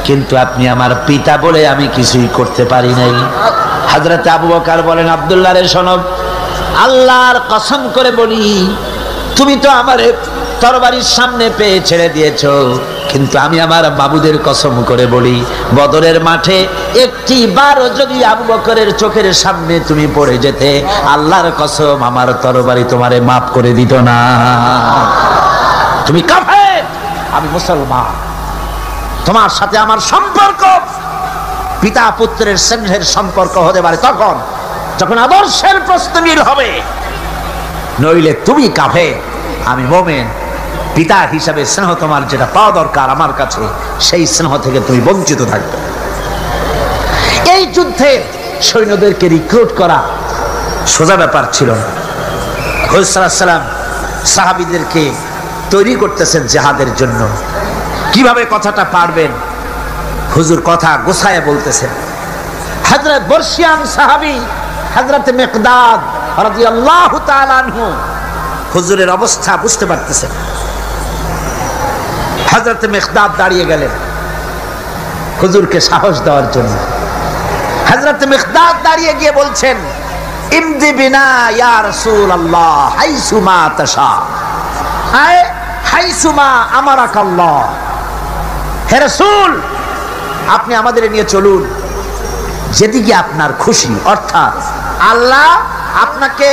কিন্তু আপনি আমার পিতা বলে আমি কিছুই করতে পারি নাই। হযরতে আবু বকর বলেন, আব্দুল্লাহ রে শোনো, আল্লাহর কসম করে বলি, তুমি তো আমার তরবারির সামনে পেয়ে ছেড়ে দিয়েছো, কিন্তু আমি আমার বাবুদের কসম করে বলি, বদরের মাঠে একটি বারও যদি আবু বকরের চোখের সামনে তুমি পড়ে যেতে, আল্লাহর কসম আমার তরবারি তোমারে মাফ করে দিত না। তুমি কাফের, আমি মুসলমান। তোমার সাথে আমার সম্পর্ক পিতা পুত্রের স্নেহের সম্পর্ক হতে পারে তখন যখন আদর্শের প্রশ্ন মিল হবে, নইলে তুমি কাফের, আমি মুমিন। পিতা হিসাবে স্নেহ তোমার যেটা পাওয়া দরকার আমার কাছে, সেই স্নেহ থেকে তুমি বঞ্চিত থাকবে। এই যুদ্ধে সৈন্যদেরকে রিক্রুট করা সোজা ব্যাপার ছিল না। হুজুর সাল্লাল্লাহু আলাইহি ওয়াসাল্লাম সাহাবীদেরকে তৈরি করতেছেন জিহাদের জন্য। কিভাবে কথাটা পারবেন, হুজুর কথা গোছায় বলতেছেন। হযরত বর্ষিয়ান সাহাবী হযরত মিকদাদ রাদিয়াল্লাহু তাআলা আনহু হুজুরের অবস্থা বুঝতে পারতেছেন। হযরত মিকদাদ দাঁড়িয়ে গেলেন হুজুরকে সাহস দেওয়ার জন্য। হযরত মিকদাদ দাঁড়িয়ে গিয়ে বলছেন, ইমদি বিনা ইয়া রাসূলুল্লাহ হাইসুমা তাশা, আয় হাইসুমা আমারাকাল্লাহ। হে রাসূল, আপনি আমাদের নিয়ে চলুন যেদিকে আপনার খুশি, অর্থাৎ আল্লাহ আপনাকে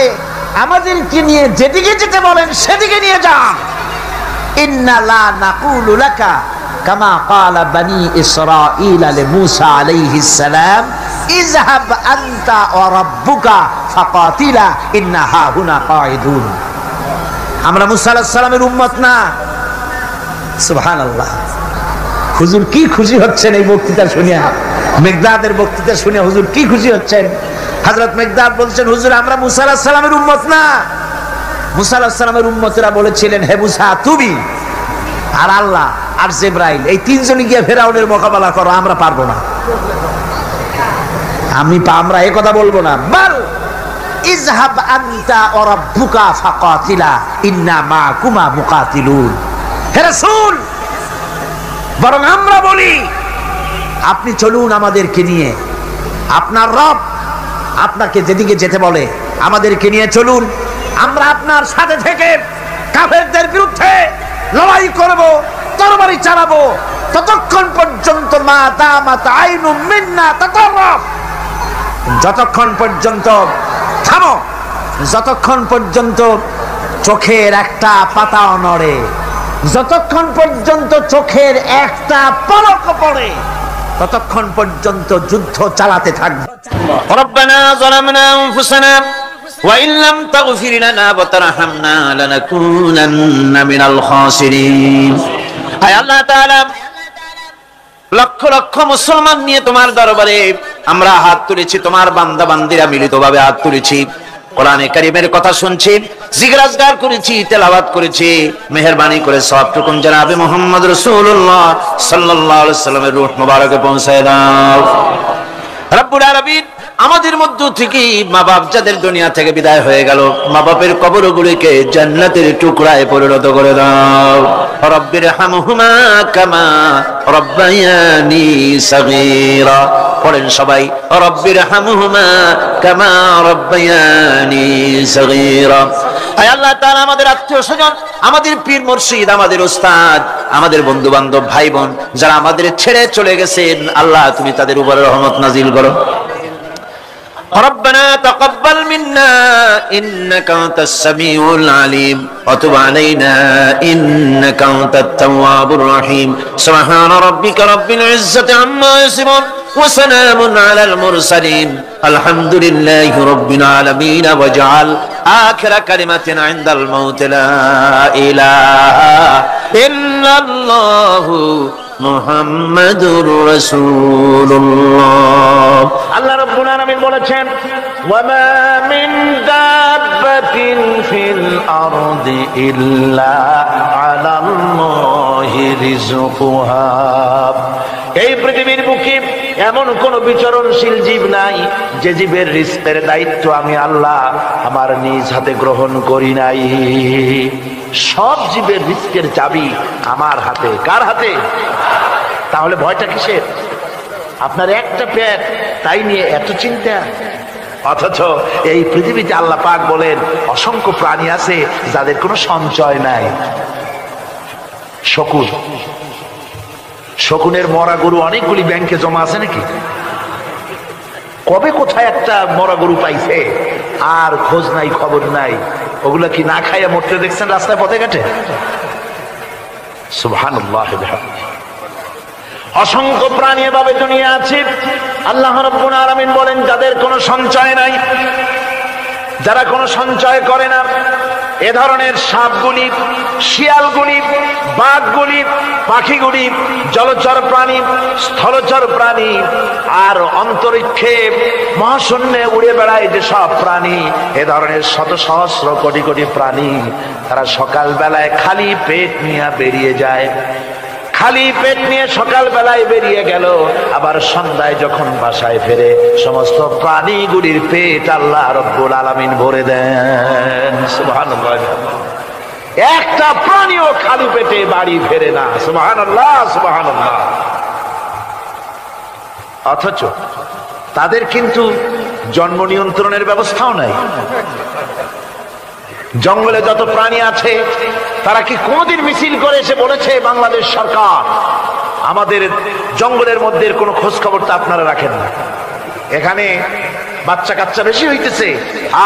আমাদেরকে নিয়ে যেদিকে যেতে বলেন সেদিকে নিয়ে যান। ইন্না লা নাকুলু লাকা কামা ক্বালা বনি ইসরাঈল লিমূসা আলাইহিস সালাম, ইযহাব আনতা ওয়া রাব্বুকা ফাকাতিলা ইন্না হাহুনা কাঈদুন। আমরা মুসা আলাইহিস সালামের উম্মত না। সুবহানাল্লাহ। হুজুর কি খুশি হচ্ছেন এই বক্তৃতা শুনিয়া, মিকদাদের বক্তৃতা শুনে হুজুর কি খুশি হচ্ছেন। হযরত মিকদাদ বলছেন, হুজুর আমরা মুসা আলাইহিস সালামের উম্মত না, মুসা আলাইহিস সালামের উম্মতেরা বলেছিলেন, হে মুসা তুমি আর আল্লাহ আর জিবরাইল এই তিনজনই গিয়ে ফেরাউনের মোকাবেলা করো, আমরা পারবো না। আমরা এই কথা বলবো না, বল ইযহাব আনতা ওয়া রাব্বুকা ফাকাতিলা ইন্না মাআকুমা মুকাতিলুন। হে রাসূল, বরং আমরা বলি আপনি চলুন আমাদেরকে নিয়ে, আপনার রব আপনাকে যেদিকে যেতে বলে আমাদেরকে নিয়ে চলুন, আমরা আপনার সাথে থেকে কাফেরদের বিরুদ্ধে লড়াই করব, তরবারি চালাবো ততক্ষণ পর্যন্ত মা দামাত আইনু মিন্না তাতাররাফ, যতক্ষণ পর্যন্ত থামো, যতক্ষণ পর্যন্ত চোখের একটা পাতাও নড়ে, যতক্ষণ পর্যন্ত চোখের একটা পলক পড়ে, ততক্ষণ পর্যন্ত যুদ্ধ চালাতে থাকবে। রব্বানা যালামনা আনফুসানা ওয়া ইন লাম তাগফির লানা ওয়া তারহামনা লানাকুনান্না মিনাল খাসিরিন। আয় আল্লাহ তাআলা, লক্ষ লক্ষ মুসলমান নিয়ে তোমার দরবারে আমরা হাত তুলেছি, তোমার বান্দা বান্দিরা মিলিতভাবে হাত তুলেছি, কোরআনে কারীমের কথা শুনছি, জিকির আজকার করেছি, তেলাওয়াত করেছি। মেহেরবানি করে সওয়াবটুকু জনাবে মুহাম্মদ রাসূলুল্লাহ সাল্লাল্লাহু আলাইহি ওয়াসাল্লামের রূহ মুবারকে পৌঁছায় দাও। রব্বুল আলামিন, আমাদের মধ্য থেকে মা বাপ যাদের দুনিয়া থেকে বিদায় হয়ে গেল, মা বাপের কবরগুলিকে জান্নাতের টুকরায় পরিণত করে দাও। রব্বির হামহুমা কামা রব্বায়ানি সাগীরা। পড়েন সবাই, রব্বির হামহুমা কামা রব্বায়ানি সাগীরা। আয় আল্লাহ তাআলা, আমাদের আত্মীয় স্বজন, আমাদের পীর মুর্শিদ, আমাদের উস্তাদ, আমাদের বন্ধু বান্ধব, ভাই বোন যারা আমাদের ছেড়ে চলে গেছেন, আল্লাহ তুমি তাদের উপরে রহমত নাজিল করো। ربنا تقبل منا إنك أنت السميع العليم وتب علينا إنك أنت التواب الرحيم سبحان ربك رب العزة عما يصفون وسلام على المرسلين الحمد لله رب العالمين واجعل آخر كلمة عند الموت لا إله إلا الله মুহাম্মাদুর রাসূলুল্লাহ। আল্লাহ রাব্বুল আলামিন বলেছেন, ওয়া মা মিন দাব্বাতিন ফিল আরদি ইল্লা আলাল্লাহি রিজকুহা। এই পৃথিবীর বুকে এমন কোন বিচরণশীল জীব নাই যে জীবের রিজকের দায়িত্ব আমি আল্লাহ আমার নিজ হাতে গ্রহণ করি নাই। সব জীবের রিজকের চাবি আমার হাতে। কার হাতে? তাহলে ভয়টা কিসের? আপনার একটা পেট, তাই নিয়ে এত চিন্তা। অথচ এই পৃথিবীতে আল্লাহ পাক বলেন অসংখ্য প্রাণী আছে যাদের কোনো সঞ্চয় নাই। শকুন, শকুনের মরা গরু অনেকগুলি ব্যাংকে জমা আছে নাকি? কবে কোথায় একটা মরা গরু পাইছে আর খোঁজ নাই, খবর নাই। ওগুলা কি না খাইয়া মরতে দেখছেন রাস্তায় পথে ঘাটে? সুবহানাল্লাহ। অসংখ্য প্রাণী এভাবে দুনিয়া আছে। আল্লাহ রাব্বুল আলামিন বলেন যাদের কোনো সঞ্চয় নাই, যারা কোনো সঞ্চয় করে না, এ ধরনের সাপগুলি, শিয়ালগুলি, বাঘগুলি, পাখিগুলি, জলচর প্রাণী, স্থলচর প্রাণী আর অন্তরিক্ষে মহাশূন্যে উড়ে বেড়ায় যে সব প্রাণী, এ ধরনের শত সহস্র কোটি কোটি প্রাণী, তারা সকাল বেলায় খালি পেট নিয়ে বেরিয়ে যায়। খালি পেট নিয়ে সকাল বেলায় বেরিয়ে গেল, আবার সন্ধ্যায় যখন বাসায় ফেরে সমস্ত প্রাণীগুলির পেট আল্লাহ রাব্বুল আলামিন ভরে দেন। সুবহানাল্লাহ। একটা প্রাণীও খালি পেটে বাড়ি ফেরে না। সুবহানাল্লাহ, সুবহানাল্লাহ। অথচ তাদের কিন্তু জন্ম নিয়ন্ত্রণের ব্যবস্থাও নাই। জঙ্গলে যত প্রাণী আছে তারা কি কোনদিন মিছিল করে এসে বলেছে বাংলাদেশ সরকার আমাদের জঙ্গলের মধ্যে কোনো খোঁজ খবর তো আপনারা রাখেন না, এখানে বাচ্চা কাচ্চা বেশি হইতেছে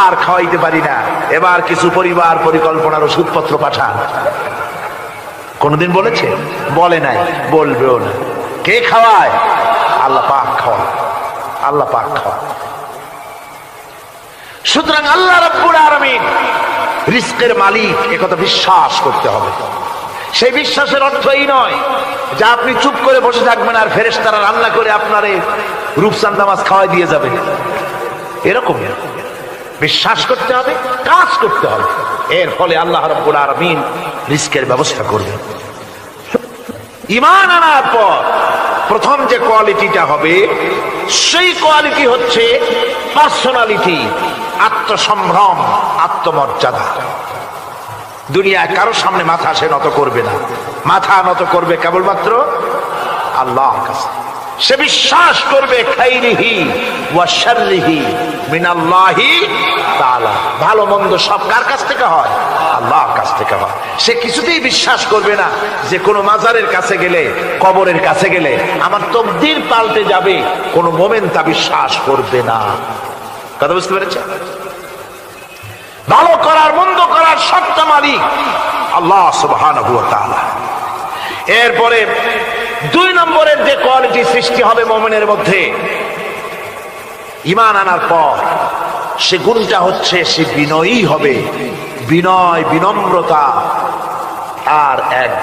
আর খাওয়াইতে পারি না, এবার কিছু পরিবার পরিকল্পনার ওষুধপত্র পাঠান? কোনদিন বলেছে? বলে নাই, বলবেও না। কে খাওয়ায়? আল্লাহ পাক খাওয়ায়, আল্লাহ পাক খাওয়ায়। সুতরাং আল্লাহ রাব্বুল আলামিন রিজকের মালিক, একথা বিশ্বাস করতে হবে। সেই বিশ্বাসের অর্থ এই নয় যে আপনি চুপ করে বসে থাকবেন আর ফেরেশতারা রান্না করে আপনারে রূপচাঁদা মাছ খাওয়াই দিয়ে যাবে, এরকম। বিশ্বাস করতে হবে, কাজ করতে হবে। এর ফলে আল্লাহ রাব্বুল আলামিন রিজকের ব্যবস্থা করবেন। ঈমান আনার পর প্রথম যে কোয়ালিটিটা হবে, সেই কোয়ালিটি হচ্ছে পার্সোনালিটি, আত্মসম্ভ্রম, আত্মমর্যাদা। দুনিয়ায় কারোর সামনে মাথা সে নত করবে না, মাথা নত করবে কেবলমাত্র আল্লাহর কাছে। সে বিশ্বাস করবে খাইরিহি ওয়া শাররিহি মিনাল্লাহি তাআলা, ভালো মন্দ সব কার কাছ থেকে হয়? আল্লাহর কাছ থেকে হয়। সে কিছুতেই বিশ্বাস করবে না যে কোনো মাজারের কাছে গেলে, কবরের কাছে গেলে আমার তকদির পাল্টে যাবে, কোনো মোমেন তা বিশ্বাস করবে না। কথা বুঝতে পেরেছেন? ভালো করার মন্দ করার সত্তা মালিক আল্লাহ সুবহানাহু ওয়া তাআলা। এরপরে 2 নম্বরের যে কোয়ালিটি সৃষ্টি হবে মুমিনের মধ্যে ঈমান আনার পর, সে গুণটা হচ্ছে সে বিনয়ী হবে। বিনয়, বিনম্রতা আর এক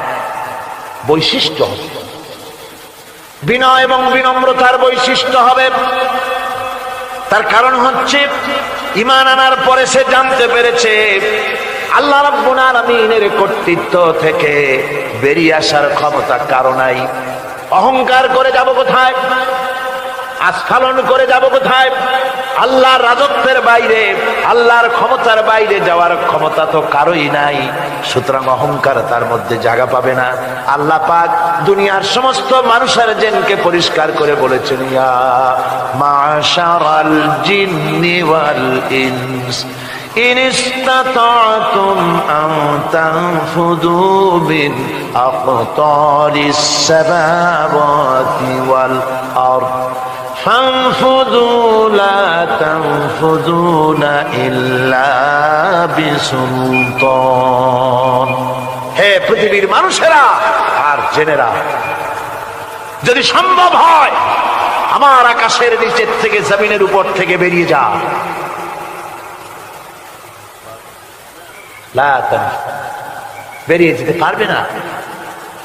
বৈশিষ্ট্য। বিনয় এবং বিনম্রতার বৈশিষ্ট্য হবে। তার কারণ হচ্ছে ঈমান আনার পরে সে জানতে পেরেছে আল্লাহ রাব্বুল আলামিনের কর্তৃত্ব থেকে বেরিয়ে আসার ক্ষমতা কারো নাই। অহংকার করে যাব কোথায়? আস্ফালন করে যাব কোথায়? আল্লাহর রাজত্বের বাইরে, আল্লাহর ক্ষমতার বাইরে যাওয়ার ক্ষমতা তো কারোই নাই। সুতরাং অহংকার তার মধ্যে জায়গা পাবে না। আল্লাহ পাক দুনিয়ার সমস্ত মানুষের জিনকে পরিষ্কার করে বলেছেন, ইয়া মাশারাল জিন্নি ওয়াল ইনস ইন ইসতাতা'তুম আন তানফুযু মিন আকতারিস সামাওয়াতি ওয়াল আরদ فانفذوا لا تنفذون إلا بسلطان। হে পৃথিবীর মানুষেরা আর জেনেরা, যদি সম্ভব হয় আমার আকাশের নিচের থেকে, জমিনের উপর থেকে বেরিয়ে যা। বেরিয়ে যেতে পারবে না।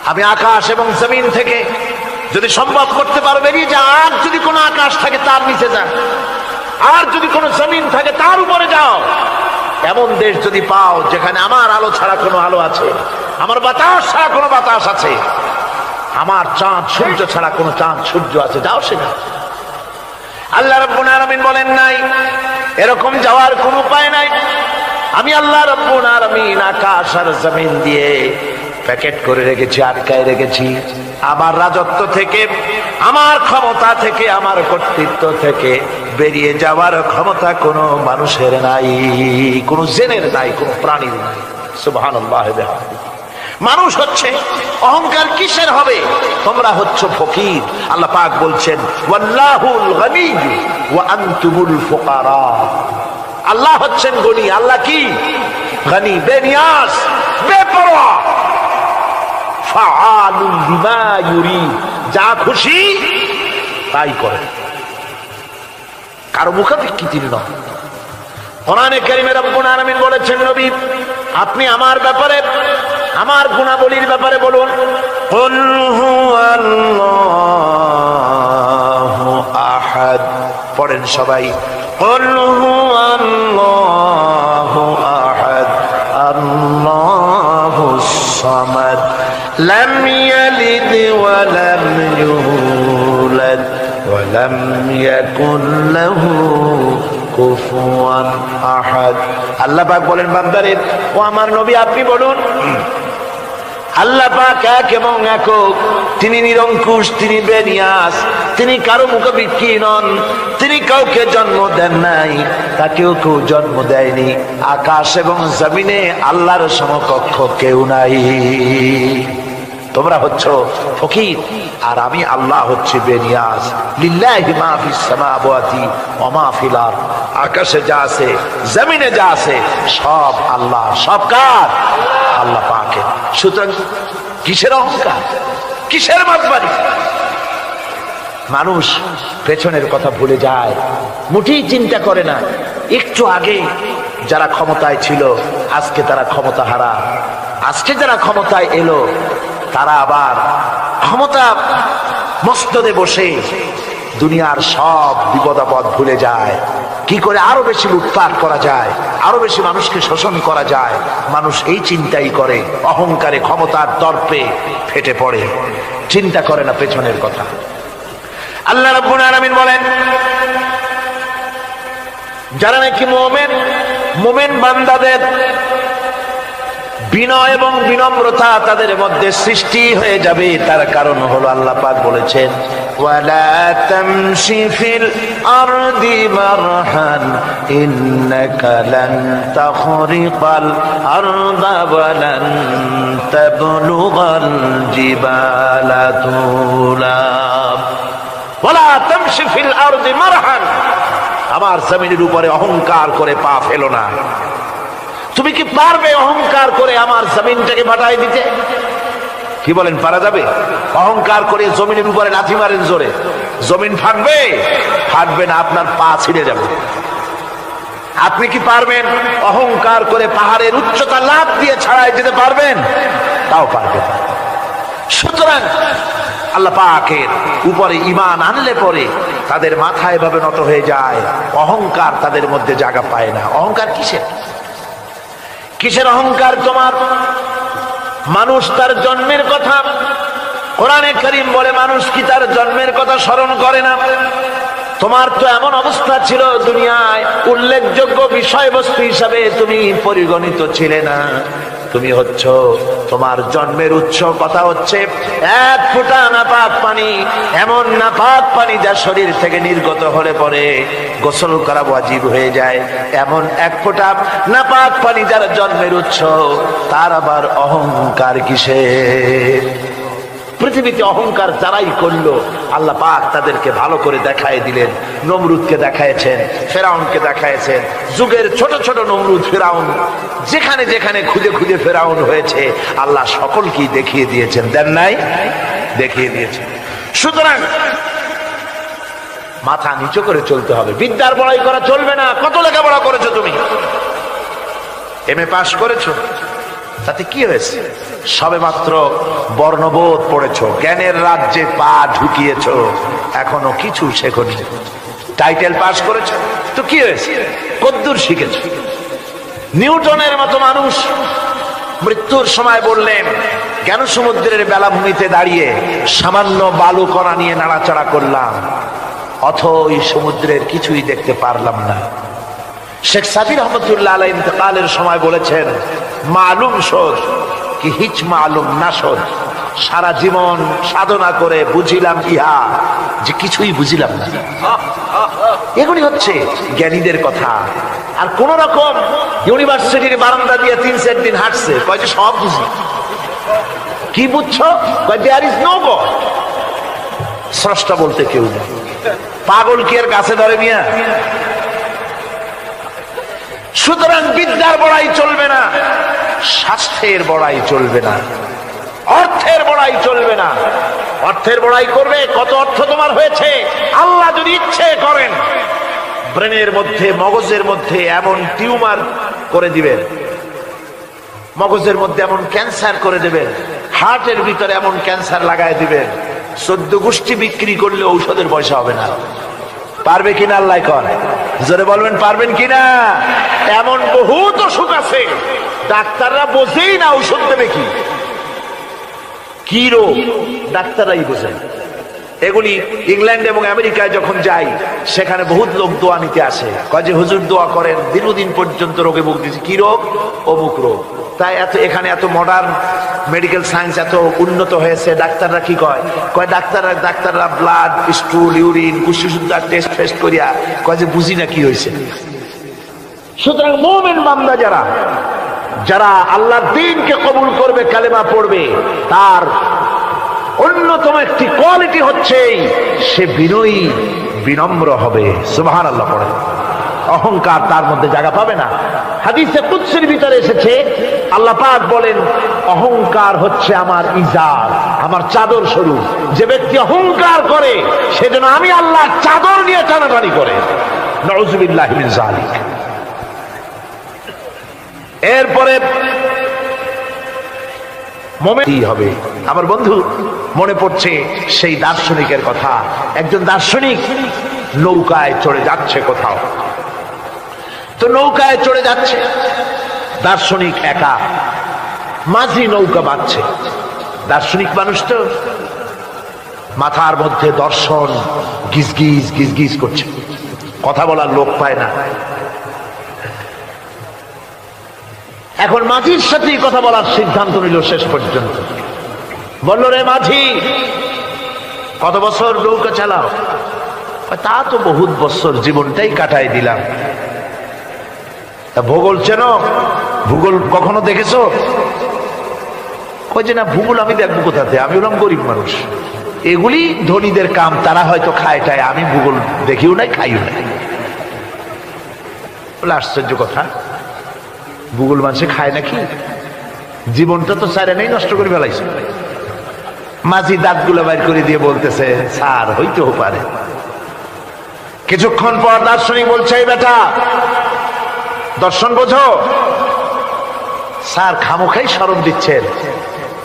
আমি আকাশ এবং জমিন থেকে যদি সম্ভব করতে পারো বেরিয়ে যা। আর যদি কোনো আকাশ থাকে তার নিচে যা, আর যদি কোনো জমিন থাকে তার উপরে যাও। এমন দেশ যদি পাও যেখানে আমার আলো ছাড়া কোনো আলো আছে, আমার বাতাস ছাড়া কোনো বাতাস আছে, আমার চাঁদ সূর্য ছাড়া কোনো চাঁদ সূর্য আছে, যাও সেখানে। আল্লাহ রাব্বুল আলামিন বলেন নাই এরকম যাওয়ার কোনো উপায় নাই। আমি আল্লাহ রাব্বুল আলামিন আকাশ আর জমিন দিয়ে প্যাকেট করে রেখেছি, আটকায় রেখেছি। আমার রাজত্ব থেকে, আমার ক্ষমতা থেকে, আমার কর্তৃত্ব থেকে বেরিয়ে যাওয়ার ক্ষমতা কোনো মানুষের নাই, কোনো জিনের নাই, কোনো প্রাণীর নাই। সুবহানাল্লাহ। মানুষ হচ্ছে অহংকার কিসের হবে? তোমরা হচ্ছ ফকির। আল্লাহ পাক বলছেন ওয়াল্লাহুল গনিয়্যু ওয়া আনতুমুল ফুকারা। আল্লাহ হচ্ছেন গনি। আল্লাহ কি? গনি, বেনিয়াজ, বেপরোয়া। ফাআলুন বিমা ইউরিদ, যা খুশি তাই করে, কারো মুখাপেক্ষী তিনি নন। কোরআনে কারীমে রব্বুল আলামিন বলেছেন, নবী আপনি আমার ব্যাপারে, আমার গুণাবলীর ব্যাপারে বলুন। কুল হুয়াল্লাহু আহাদ। পড়েন সবাই, কুল হুয়াল্লাহু আহাদ আল্লাহুস সামাদ লাম ইয়ালিদ ওয়া লাম ইউলাদ ওয়া লাম ইয়াকুল লাহু কুফুয়ান আহাদ। আল্লাহ পাক বলেন, বান্দারে ও আমার নবী আপনি বলুন, আল্লাহ পাক এক এবং একক, তিনি নিরঙ্কুশ, তিনি বেনিয়াস, তিনি কারো মুখাপেক্ষী নন, তিনি কাউকে জন্ম দেন নাই, তাকেও কেউ জন্ম দেয়নি। আকাশ এবং জমিনে আল্লাহর সমকক্ষ কেউ নাই। তোমরা হচ্ছ ফকির আর আমি আল্লাহ হচ্ছে বেনিয়াজ। লিল্লাহি মা ফিস সামাওয়াতি ওয়া মা ফিল আরদ। আকাশে যা আছে, জমিনে যা আছে, সব আল্লাহ। সব কার? আল্লাহ পাকের। সুতরাং কিসের অহংকার, কিসের মাতবাড়ি? মানুষ পেছনের কথা ভুলে যায়, মুঠেই চিন্তা করে না। একটু আগে যারা ক্ষমতায় ছিল আজকে তারা ক্ষমতা হারা। আজকে যারা ক্ষমতায় এলো তারা আবার ক্ষমতা মস্তদে বসে দুনিয়ার সব বিপদ আপদ ভুলে যায়। কি করে আরো বেশি লুটপাট করা যায়, আরো বেশি মানুষকে শোষণ করা যায়, মানুষ এই চিন্তাই করে। অহংকারে, ক্ষমতার দর্পে ফেটে পড়ে, চিন্তা করে না পেছনের কথা। আল্লাহ রাব্বুল আলামিন বলেন, যারা নাকি মুমিন বান্দাদের বিনয় এবং বিনম্রতা তাদের মধ্যে সৃষ্টি হয়ে যাবে, তার কারণ হলো আল্লাহ পাক বলেছেন, ওয়ালা তামশি ফিল আরদি মারহান ইন্নাকা লান তাখরিকাল আরদা ওয়ালান তাবলুগাল জিবালা তুলা। ওয়ালা তামশি ফিল আরদি মারহান, আমার জমিনের উপরে অহংকার করে পা ফেলো না। তুমি কি পারবে অহংকার করে আমার জমিনটাকে বাটাই দিতে? কি বলেন, পারা যাবে? অহংকার করে জমিনের উপরে লাথি মারেন জোরে, জমিন ফাটবে? ফাটবে না, আপনার পা ছিঁড়ে যাবে। আপনি কি পারবেন অহংকার করে পাহাড়ের উচ্চতা লাফ দিয়ে ছাড়াই যেতে পারবেন? তাও পারবেন। সুতরাং আল্লাহ পাকের উপরে ঈমান আনলে পরে তাদের মাথা এভাবে নত হয়ে যায়, অহংকার তাদের মধ্যে জায়গা পায় না। অহংকার কিসের? কিসের অহংকার তোমার? মানুষ তার জন্মের কথা, কোরআনে কারীম বলে মানুষ কি তার জন্মের কথা স্মরণ করে না? তোমার তো এমন অবস্থা ছিল, দুনিয়ায় উল্লেখযোগ্য বিষয়বস্তু হিসাবে তুমি পরিগণিত ছিলে না। তুমি হচ্ছ, তোমার জন্মের উৎস কথা হচ্ছে এক ফোঁটা নাপাক পানি, এমন নাপাক পানি যা শরীর থেকে নির্গত হলে পরে গোসল করা ওয়াজিব হয়ে যায়। এমন এক ফোঁটা নাপাক পানি যার জন্মের উৎস, তার আবার অহংকার কিসের? পৃথিবীতে অহংকার যারাই করলো আল্লাহ পাক তাদেরকে ভালো করে দেখায় দিলেন। নমরুদকে দেখায়ছেন, ফেরাউনকে দেখায়ছেন, যুগের ছোট ছোট নমরুদ ফেরাউন, যেখানে যেখানে খুঁজে খুঁজে ফেরাউন হয়েছে আল্লাহ সকলকেই দেখিয়ে দিয়েছেন। দেন নাই? দেখিয়ে দিয়েছেন। সুতরাং মাথা নিচু করে চলতে হবে, বিদ্যার বড়াই করা চলবে না। কত লেখাপড়া করেছো তুমি? এমএ পাস করেছো, তাতে কি হয়েছে? সবে মাত্র বর্ণবোধ পড়েছো, জ্ঞানের রাজ্যে পা ঢুকিয়েছো, এখনো কিছু শেখনি। টাইটেল পাস করেছো, তো কি হয়েছে? কদ্দুর শিখেছো? নিউটনের মতো মানুষ মৃত্যুর সময় বললেন, জ্ঞান সমুদ্রের বেলাভূমিতে দাঁড়িয়ে সামান্য বালু কণা নিয়ে নাড়াচাড়া করলাম, অথই সমুদ্রের কিছুই দেখতে পারলাম না। শেখ সাবির রহমতুল্লাহ আলাইহি ইন্তেকালের সময় বলেছেন, মালুম শোধ কি হিচ মালুম না শোধ, সারা জীবন সাধনা করে বুঝিলাম ইহা যে কিছুই বুঝিলাম না। এগুলি হচ্ছে জ্ঞানীদের কথা। আর কোন রকম ইউনিভার্সিটির বারান্দা দিয়ে 3-4 দিন হাঁটছে, কয় যে সব বুঝি। কি বুঝছো? কয় দেয়ার ইজ নো গড, স্রষ্টা বলতে কেউ নেই। পাগল কি এর কাছে ধরে মিয়া? সুতরাং বিদ্যার বড়াই চলবে না, স্বাস্থ্যের বড়াই চলবে না, অর্থের বড়াই চলবে না। অর্থের বড়াই করবে, কত অর্থ তোমার হয়েছে? আল্লাহ যদি ইচ্ছে করেন ব্রেনের মধ্যে, মগজের মধ্যে এমন টিউমার করে দিবেন, মগজের মধ্যে এমন ক্যান্সার করে দেবেন, হার্টের ভিতরে এমন ক্যান্সার লাগায় দিবেন, 14 গোষ্ঠী বিক্রি করলে ঔষধের পয়সা হবে না। পারবে কিনা আল্লাহ কর? জোরে বলবেন পারবেন কিনা? এমন বহুত অসুখ আছে ডাক্তাররা বোঝেই না ঔষধ দেবে কি, কি রোগ ডাক্তাররাই বোঝেন। এগুলি ইংল্যান্ড এবং আমেরিকায় যখন যাই, সেখানে বহুত লোক দোয়া নিতে আসে, কয় যে হুজুর দোয়া করেন, দীর্ঘদিন পর্যন্ত রোগে ভুগতেছি। কি রোগ? অমুক রোগ। তাই এখানে এত মডার্ন মেডিকেল সায়েন্স এত উন্নত হয়েছে, ডাক্তাররা কি কয়? কয় ডাক্তাররা ব্লাড, স্টুল, ইউরিন, কুষ্ঠশুদ্ধা টেস্ট করিয়া কয় যে বুঝি না কি হয়েছে। সুতরাং মুমিন বান্দা যারা আল্লাহর দ্বীনকে কবুল করবে, কালেমা পড়বে, তার অন্যতম একটি কোয়ালিটি হচ্ছে সে বিনয়ী, বিনম্র হবে। সুবহানাল্লাহ পড়ে। অহংকার তার মধ্যে জায়গা পাবে না। হাদিসে কুদসির ভিতরে এসেছে, আল্লাহ পাক বলেন, অহংকার হচ্ছে আমার ইজার, আমার চাদর স্বরূপ। যে ব্যক্তি অহংকার করে সেজন্য আমি আল্লাহ চাদর নিয়ে টানাটানি করে। নাউযুবিল্লাহি মিন যালিক। এরপরে মুমিন হবে। আমার বন্ধু, মনে পড়ছে সেই দার্শনিকের কথা। একজন দার্শনিক নৌকায় চড়ে যাচ্ছে কোথাও, তো নৌকায় চড়ে যাচ্ছে, দার্শনিক একা, মাঝি নৌকা বাঁধছে। দার্শনিক মানুষ তো, মাথার মধ্যে দর্শন গিজগিজ গিজগিজ করছে, কথা বলার লোক পায় না। এখন মাঝির সাথেই কথা বলার সিদ্ধান্ত নিল। শেষ পর্যন্ত বলল, রে মাঝি, কত বছর নৌকা চালাও? তা তো বহুত বছর, জীবনটাই কাটাই দিলাম। তা ভূগোল চেনো? ভূগোল কখনো দেখেছো? কই যে না, ভূগোল আমি দেখবো কোথাতে, আমি হলাম গরিব মানুষ, এগুলি ধনীদের কাম, তারা হয়তো খায় টায়, আমি ভূগোল দেখিও নাই খাইও নাই। বলে আশ্চর্য কথা, ভূগোল মানুষে খায় নাকি? জীবনটা তো চারে নেই, নষ্ট করে ফেলাইছে। মাঝি দাঁতগুলো বাইর করে দিয়ে বলতেছে, স্যার হইতেও পারে। কিছুক্ষণ পর দার্শনিক বলছে, এই বেটা, দর্শন বোঝো? স্যার খামোখাই শরম দিচ্ছেন,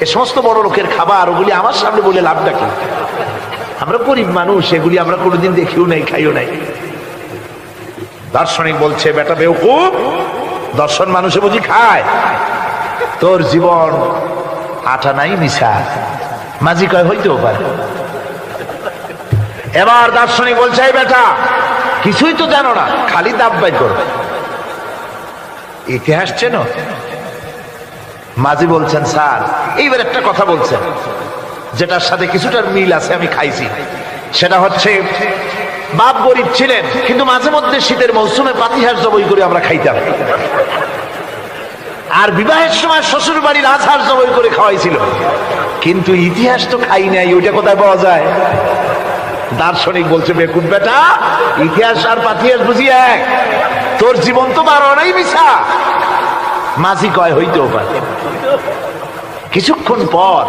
এ সমস্ত বড় লোকের খাবার, ওগুলি আমার সামনে বলে লাভটা কি? আমরা গরিব মানুষ, এগুলি আমরা কোনোদিন দেখিও নাই, খাইও নাই। দার্শনিক বলছে, বেটা বেওকুফ, দর্শন মানুষে বুঝি খায়? তোর জীবন আটা নাই মিশা। মাঝি কয়, হইতেও পারে। এবার দার্শনিক বলছে, এই বেটা, কিছুই তো জানো না, খালি দাব বাই করো, ইতিহাস চেনো? মাঝি বলছেন, স্যার এইবার একটা কথা বলছেন যেটার সাথে কিছুটার মিল আছে, আমি খাইছি। সেটা হচ্ছে, বাপ গরিব ছিলেন, কিন্তু মাঝে মধ্যে শীতের মৌসুমে পাতিহাঁস জবাই করে আমরা খাইতাম, আর বিবাহের সময় শ্বশুর বাড়ির রাজহাঁস জবাই করে খাওয়াইছিল, কিন্তু ইতিহাস তো খাই নাই, ওইটা কোথায় পাওয়া যায়? দার্শনিক বলছে, বেকুব বেটা, ইতিহাস আর পাতিহাঁস বুঝি এক? তোর জীবন তো বারো নাই মিশা। মাঝি কয়, হইতেও পারে। কিছুক্ষণ পর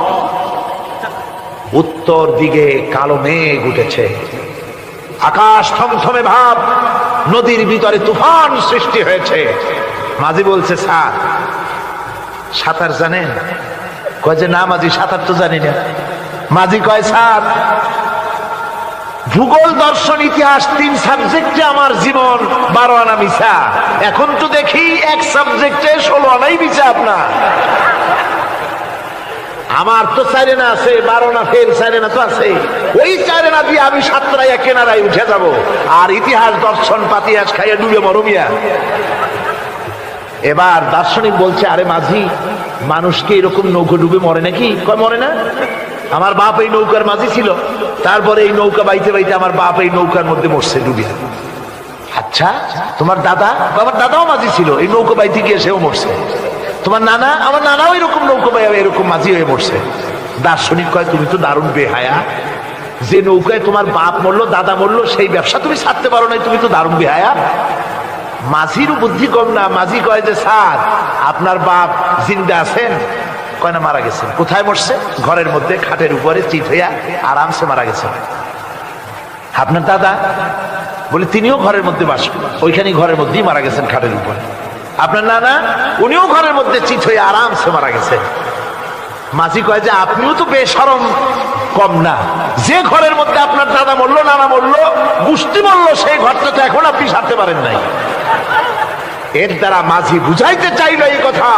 উত্তর দিকে কালো মেঘ উঠেছে, আকাশ থমথমে ভাব, নদীর ভিতরে তুফান সৃষ্টি হয়েছে। মাঝি বলছে, স্যার সাঁতার জানেন? কয় যে না মাঝি, সাঁতার তো জানি না। মাঝি কয়, স্যার ভূগোল, দর্শন, ইতিহাস, 3 সাবজেক্টে আমার জীবন 12 আনা মিশা, এখন তো দেখি এক সাবজেক্টে 16 আনাই মিশা আপনার। আমার তো 4 আনা আছে, 12 আনা ফেল, 4 আনা তো আছে, ওই 4 আনা দিয়ে আমি সাতরাইয়া কেনারায় উঠে যাব, আর ইতিহাস, দর্শন, পাতিহাস খাইয়া ডুবে মরমিয়া। এবার দার্শনিক বলছে, আরে মাঝি, মানুষকে এরকম নৌকো ডুবে মরে নাকি? কয় মরে না, আমার বাপ এই নৌকার মাঝি ছিল, তারপরে এই নৌকা বাইতে বাইতে আমার বাপ এই নৌকার মধ্যে মরছে ডুবিয়া। আচ্ছা, তোমার দাদা? আমার দাদাও মাঝি ছিল, এই নৌকা বাইতে গিয়ে সেও মরছে। তোমার নানা? আমার নানাও এরকম নৌকা বাইয়া এরকম মাঝি হয়ে মরছে। দার্শনিক কয়, তুমি তো দারুণ বেহায়া, যে নৌকায় তোমার বাপ মরলো, দাদা মরলো, সেই ব্যবসা তুমি ছাড়তে পারো নাই, তুমি তো দারুণ বেহায়া। মাঝিরও বুদ্ধি কম না। মাঝি কয় যে, স্যার আপনার বাপ জিন্দা আছেন? কয় না, মারা গেছেন। কোথায় মরছে? ঘরের মধ্যে খাটের উপরে চিত হইয়া আরামসে মারা গেছেন। আপনার দাদা? বলে তিনিও ঘরের মধ্যে বাস, ওইখানে ঘরের মধ্যেই মারা গেছেন, খাটের উপরে। আপনার নানা? উনিও ঘরের মধ্যে চিত হয়ে আরামসে মারা গেছেন। মাঝি কয় যে, আপনিও তো বেশরম কম না, যে ঘরের মধ্যে আপনার দাদা মরলো, নানা মরলো, গোষ্ঠী মরলো, সেই ঘরটা তো এখন আপনি সারতে পারেন নাই। এর দ্বারা মাঝি বুঝাইতে চাইল এই কথা,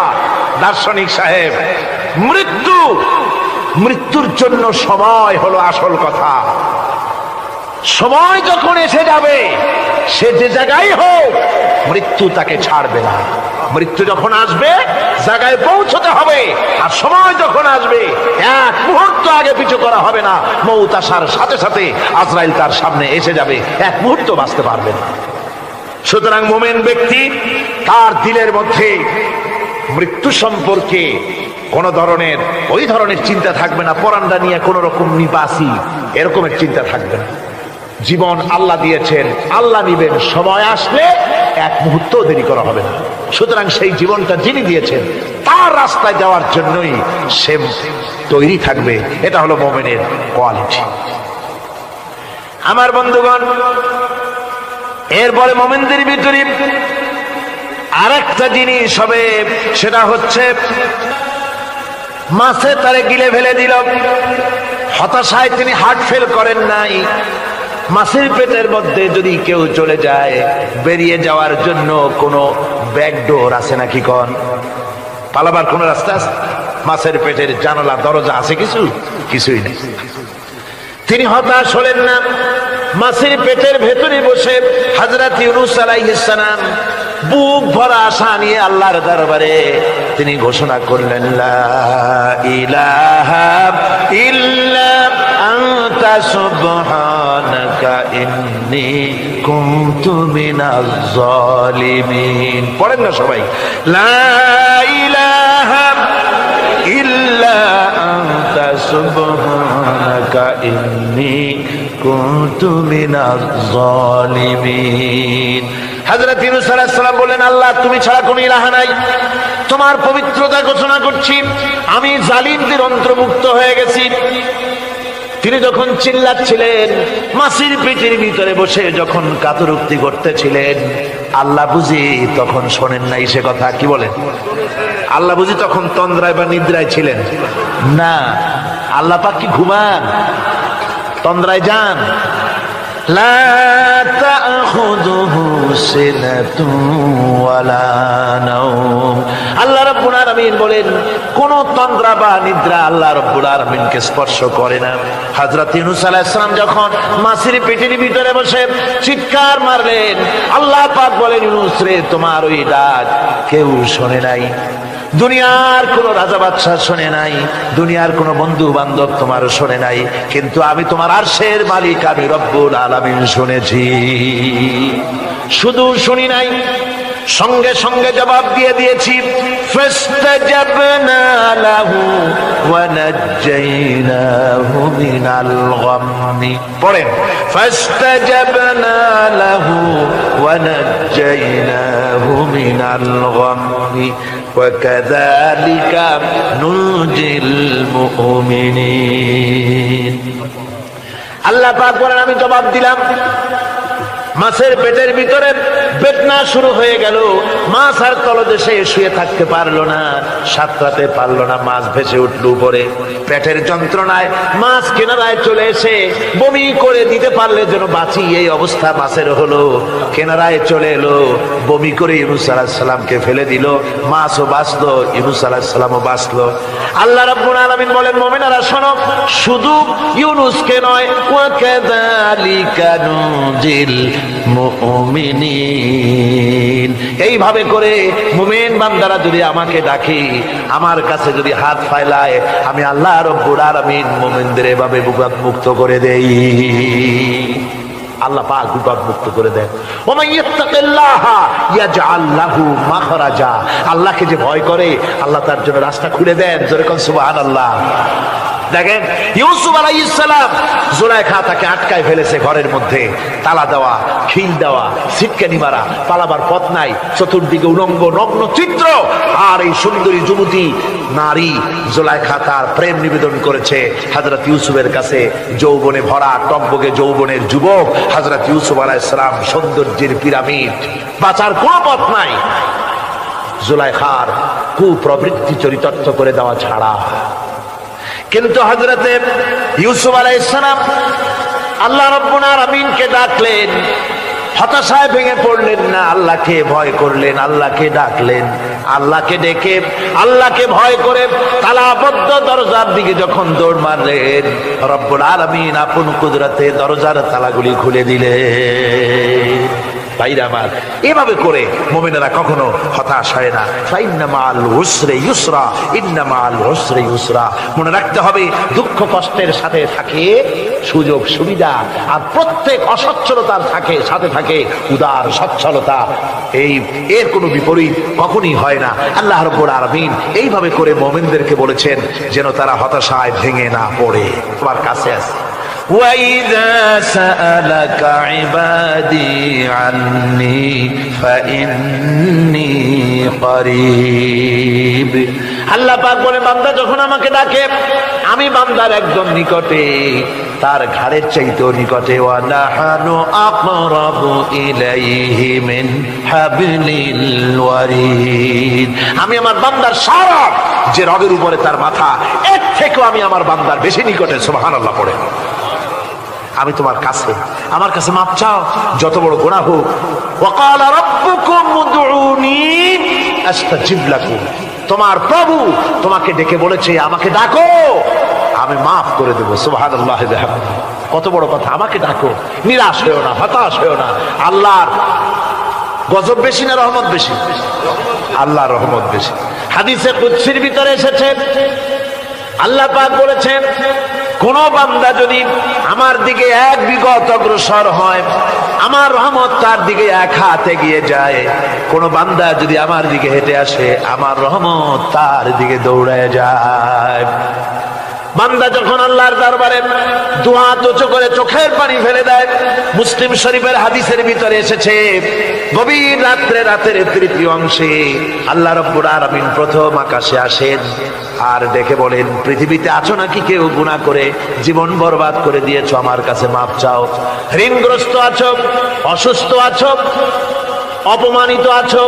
দার্শনিক সাহেব, মৃত্যুর জন্য সময় হলো আসল কথা। সময় যখন এসে যাবে, সে যে জায়গায় হোক, মৃত্যু তাকে ছাড়বে না। মৃত্যু যখন আসবে, জায়গায় পৌঁছতে হবে, আর সময় যখন আসবে, এক মুহূর্ত আগে পিছু করা হবে না। মৌত আসার সাথে সাথে আজরাইল তার সামনে এসে যাবে, এক মুহূর্ত বাঁচতে পারবে না। সুতরাং মুমিন ব্যক্তি, তার দিলের মধ্যে মৃত্যু সম্পর্কে কোন ধরনের ওই ধরনের চিন্তা থাকবে না, পরান্ডা নিয়ে কোন রকম নিবাসী এরকমের চিন্তা থাকবে না। জীবন আল্লাহ দিয়েছেন, আল্লাহ নিবেন, সময় আসলে এক মুহূর্ত দেরি করা হবে না। সুতরাং সেই জীবনটা যিনি দিয়েছেন, তার রাস্তায় যাওয়ার জন্যই সে তৈরি থাকবে। এটা হলো মুমিনের কোয়ালিটি। আমার বন্ধুগণ, এরপরে মুমিনদের ভিতরে আরেকটা জিনিস হবে, সেটা হচ্ছে মাছে তারে গিলে ফেলে দিল। হতাশায় তিনি হার্ট ফেল করেন নাই, মাছের পেটের মধ্যে যদি কেউ চলে যায়, বেরিয়ে যাওয়ার জন্য কোনো ব্যাকডোর আছে নাকি? পালাবার কোন রাস্তা আছে? মাছের পেটের জানালা দরজা আছে কিছু? কিছুই নেই। তিনি হতাশ হলেন না। মাছের পেটের ভেতরে বসে হযরত ইউনূস আলাইহিস সালাম বুক ভরা আশা নিয়ে আল্লাহর দরবারে তিনি ঘোষণা করলেন, লা ইলাহা ইল্লা আনতা সুবহানাকা ইন্নী কুনতু মিনাজ জালিমিন। পড়েন না সবাই, লা ইলাহা ইল্লা আনতা সুবহানাকা ইন্নী কুনতু মিনাজ জালিমিন। হযরত ইউনূস আলাইহিস সালাম বলেন, আল্লাহ তুমি ছাড়া কোনো ইলাহ নাই, তোমার পবিত্রতা ঘোষণা করছি, আমি জালিমদের অন্তর্ভুক্ত হয়ে গেছি। তিনি যখন চিল্লাচ্ছিলেন, মাছের পেটের ভিতরে বসে যখন কাতরুক্তি করতেছিলেন, আল্লাহ বুঝি তখন শোনেন নাই সে কথা? কি বলেন? আল্লাহ বুঝি তখন তন্দ্রায় বা নিদ্রায় ছিলেন না? আল্লাহ পাক কি ঘুমান? তন্দ্রায় যান? লা তাখুযুহু সিনাতুন ওয়ালা নাওম। আল্লাহ রাব্বুল আলামিন বলেন, কোন তন্দ্রা বা নিদ্রা আল্লাহ রাব্বুল আলামিনকে স্পর্শ করে না। হযরত ইউনূস আলাইহিস সালাম যখন মাছের পেটের ভিতরে বসে চিৎকার মারলেন, আল্লাহ পাক বলেন, ইউনূস রে, তোমার ওই ডাক কেউ শোনে নাই, দুনিয়ার কোন রাজা বাদশাহ শোনে নাই, দুনিয়ার কোন বন্ধু বান্ধব তোমার শোনে নাই, কিন্তু আমি তোমার আরশের মালিক, আমি রব্বুল আলামিন শুনেছি। শুধু শুনি নাই, সঙ্গে সঙ্গে জবাব দিয়ে দিয়েছি। ফাস্তাজাবনা লাহু ওয়া নাজ্জাইনাহু মিনাল গাম্মি। পড়েন, ফাস্তাজাবনা লাহু ওয়া নাজ্জাইনাহু মিনাল গাম্মি ওয়া কাযালিকা নুনজিল মুমিনিন। আল্লাহ পাক বলেন, আমি জবাব দিলাম। মাছের পেটের ভিতরে বেদনা শুরু হয়ে গেল। মাছ আর তলদেশে শুয়ে থাকতে পারলো না, সাঁতরাতে পারলো না, মাছ ভেসে উঠল উপরে। পেটের যন্ত্রণায় মাছ কিনারায় চলে এসে বমি করে দিতে পারলে যেন বাঁচি, এই অবস্থা মাছের হলো। কিনারায় চলে এলো, বমি করে ইউনূস আলাইহিস সালামকে ফেলে দিল। মাছও বাঁচলো, ইউনূস আলাইহিস সালামও বাঁচলো। আল্লাহ রাব্বুল আলামিন বলেন, মুমিনেরা শোনো, শুধু ইউনূসকে নয়, ওয়া কাযালিকা নুনজিল মুমিনিন। এইভাবে করে মুমিন বান্দারা যদি আমাকে ডাকে, আমার কাছে যদি হাত ফাইলায়, আমি আল্লাহ রাব্বুল আলামিন মুমিনদের এভাবে বিপদ মুক্ত করে দেই। আল্লাহ পাক বিপদ মুক্ত করে দেন। ওয়া ইয়াত্তাকিল্লাহা ইয়াজআল লাহু মাখরাজা। আল্লাহকে যে ভয় করে, আল্লাহ তার জন্য রাস্তা খুলে দেন। জোরে কোন সুবহানাল্লাহ। দেখেন, ইউসুফ আলাইহিস সালাম, জুলাইখা তাকে আটকায় ফেলেছে ঘরের মধ্যে, তালা দেওয়া, খিল দেওয়া, ছিটকানি মারা, পালাবার পথ নাই, চতুর্দিকে উলঙ্গ নগ্ন চিত্র। আর এই সুন্দরী যুবতী নারী জুলাইখা তার প্রেম নিবেদন করেছে হযরত ইউসুফের কাছে। যৌবনে ভরা, টকবগে যৌবনের যুবক হযরত ইউসুফ আলাইহিস সালাম, সৌন্দর্যের পিরামিড, বাঁচার কোনো পথ নাই জুলাইখার কুপ্রবৃত্তি চরিতার্থ করে দেওয়া ছাড়া। কিন্তু হযরতে ইউসুফ আলাইহিস সালাম আল্লাহ রাব্বুল আলামিনকে ডাকলেন, হতাশায় ভেঙে পড়লেন না, আল্লাহকে ভয় করলেন, আল্লাহকে ডাকলেন। আল্লাহকে ডেকে, আল্লাহকে ভয় করে তালাবদ্ধ দরজার দিকে যখন দৌড় মারলেন, রব্বুল আলামিন আপন কুদরতে দরজার তালাগুলি খুলে দিলেন। ভাইরা আমার, এভাবে করে মুমিনেরা কখনো হতাশ হয় না। ফাইন্না মাআল উসরি ইউসরা, ইন্না মাআল উসরি ইউসরা। মনে রাখতে হবে, দুঃখ কষ্টের সাথে থাকে সুযোগ সুবিধা, আর প্রত্যেক অসচ্ছলতার সাথে থাকে উদার সচ্ছলতা। এর কোনো বিপরীত কখনই হয় না। আল্লাহ রাব্বুল আলামিন এইভাবে করে মুমিনদেরকে বলেছেন যেন তারা হতাশায় ভেঙে না পড়ে। তোমার কাছে আছে, وَإِذَا سَأَلَكَ عِبَادِي عَنِّي فَإِنِّي قَرِيبٌ। আল্লাহ পাক বলে, বান্দা যখন আমাকে ডাকে, আমি বান্দার একদম নিকটে, তার ঘাড়ের চাইতেও নিকটে। ওয়া নাহানু আকরাবু ইলাইহি মিন হাবলিল ওয়ারিদ। আমি আমার বান্দার সারা যে রগের উপরে তার মাথা, এর থেকেও আমি আমার বান্দার বেশি নিকটে। সুবহানাল্লাহ পড়ে। আমি তোমার কাছে, আমার কাছে মাপ চাও, যত বড় গুনাহ হোক। ওয়াকালা রাব্বুকুম উদউনি আস্তাজিব লাকুম, তোমার প্রভু তোমাকে ডেকে বলেছে আমাকে ডাকো, আমি মাফ করে দেবো। সুবহানাল্লাহি ওয়া বিহামদিহি, কত বড় কথা, আমাকে ডাকো, নিরাশ হয়েও না, হতাশ হয়েও না। আল্লাহর গজব বেশি না রহমত বেশি? আল্লাহর রহমত বেশি। হাদিসে কুদসির ভিতরে এসেছে, আল্লাহ পাক বলেছেন, কোন বান্দা যদি আমার দিকে এক বিগত অগ্রসর হয়, আমার রহমত তার দিকে এক হাত এগিয়ে যায়। কোন বান্দা যদি আমার দিকে হেঁটে আসে, আমার রহমত তার দিকে দৌড়ায় যায়। বান্দা যখন আল্লাহর দরবারে দুহাত উঁচু করে চোখের পানি ফেলে দেয়, মুসলিম শরীফের হাদিসের ভিতরে এসেছে, গভীর রাত্রে, রাতের তৃতীয় অংশে আল্লাহ রাব্বুল আলামিন প্রথম আকাশে আসেন আর ডেকে বলেন, পৃথিবীতে আছো নাকি কেউ গুনাহ করে জীবন বরবাদ করে দিয়েছো, আমার কাছে মাপ চাও। ঋণগ্রস্ত আছো, অসুস্থ আছো, অপমানিত আছো,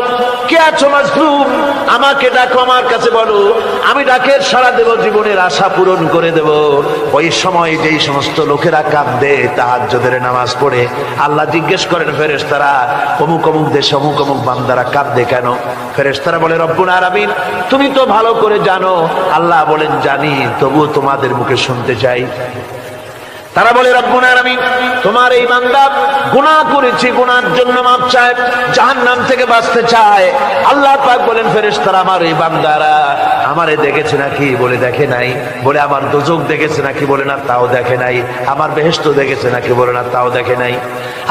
কে আছো মাজলুম, আমাকে ডাকো, আমার কাছে বলো, আমি ডাকের সাড়া দেব, জীবনের আশা পূরণ করে দেব। ওই সময় যেই সমস্ত লোকেরা কাঁদে তাহাজ্জুদের নামাজ পড়ে, আল্লাহ জিজ্ঞেস করেন ফেরেশতারা, অমুক অমুক দেশে অমুক অমুক বান্দারা কাঁদে কেন? ফেরেশতারা বলে, রব্বুল আলামিন তুমি তো ভালো করে জানো। আল্লাহ বলেন, জানি, তবুও তোমাদের মুখে শুনতে চাই। তারা বলে, রব্বুল আলামিন তোমার এই বান্দা গুনাহ করেছে, গুনার জন্য মাপ চায়, জাহান্নাম থেকে বাঁচতে চায়। আল্লাহ পাক বলেন, ফেরেশতারা আমার এই বান্দারা আমারে দেখেছে নাকি? বলে দেখে নাই। বলে আমার দোজখ দেখেছে নাকি? বলে না, তাও দেখে নাই। আমার বেহেশত দেখেছে নাকি? বলে না, তাও দেখে নাই।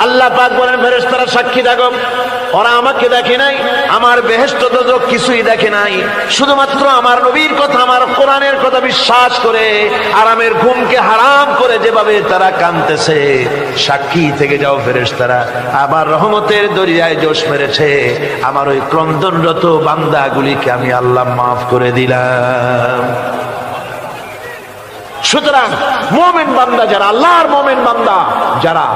আল্লাহ পাক বলেন, ফেরেশতারা সাক্ষী থাকো, ওরা আমাকে দেখে নাই, আমার বেহেশত দোজখ কিছুই দেখে নাই, শুধুমাত্র আমার নবীর কথা, আমার কোরআনের কথা বিশ্বাস করে আরামের ঘুমকে হারাম করে যেভাবে তারা কাঁদতেছে, সাক্ষী থেকে যাও ফেরেশতারা, আমার রহমতের দরিয়ায় জোশ মেরেছে, আমার ওই ক্রন্দনরত বান্দাগুলিকে আমি আল্লাহ মাফ করে দিলাম। সুতরাং মুমিন বান্দা যারা, আল্লাহর মুমিন বান্দা যারা,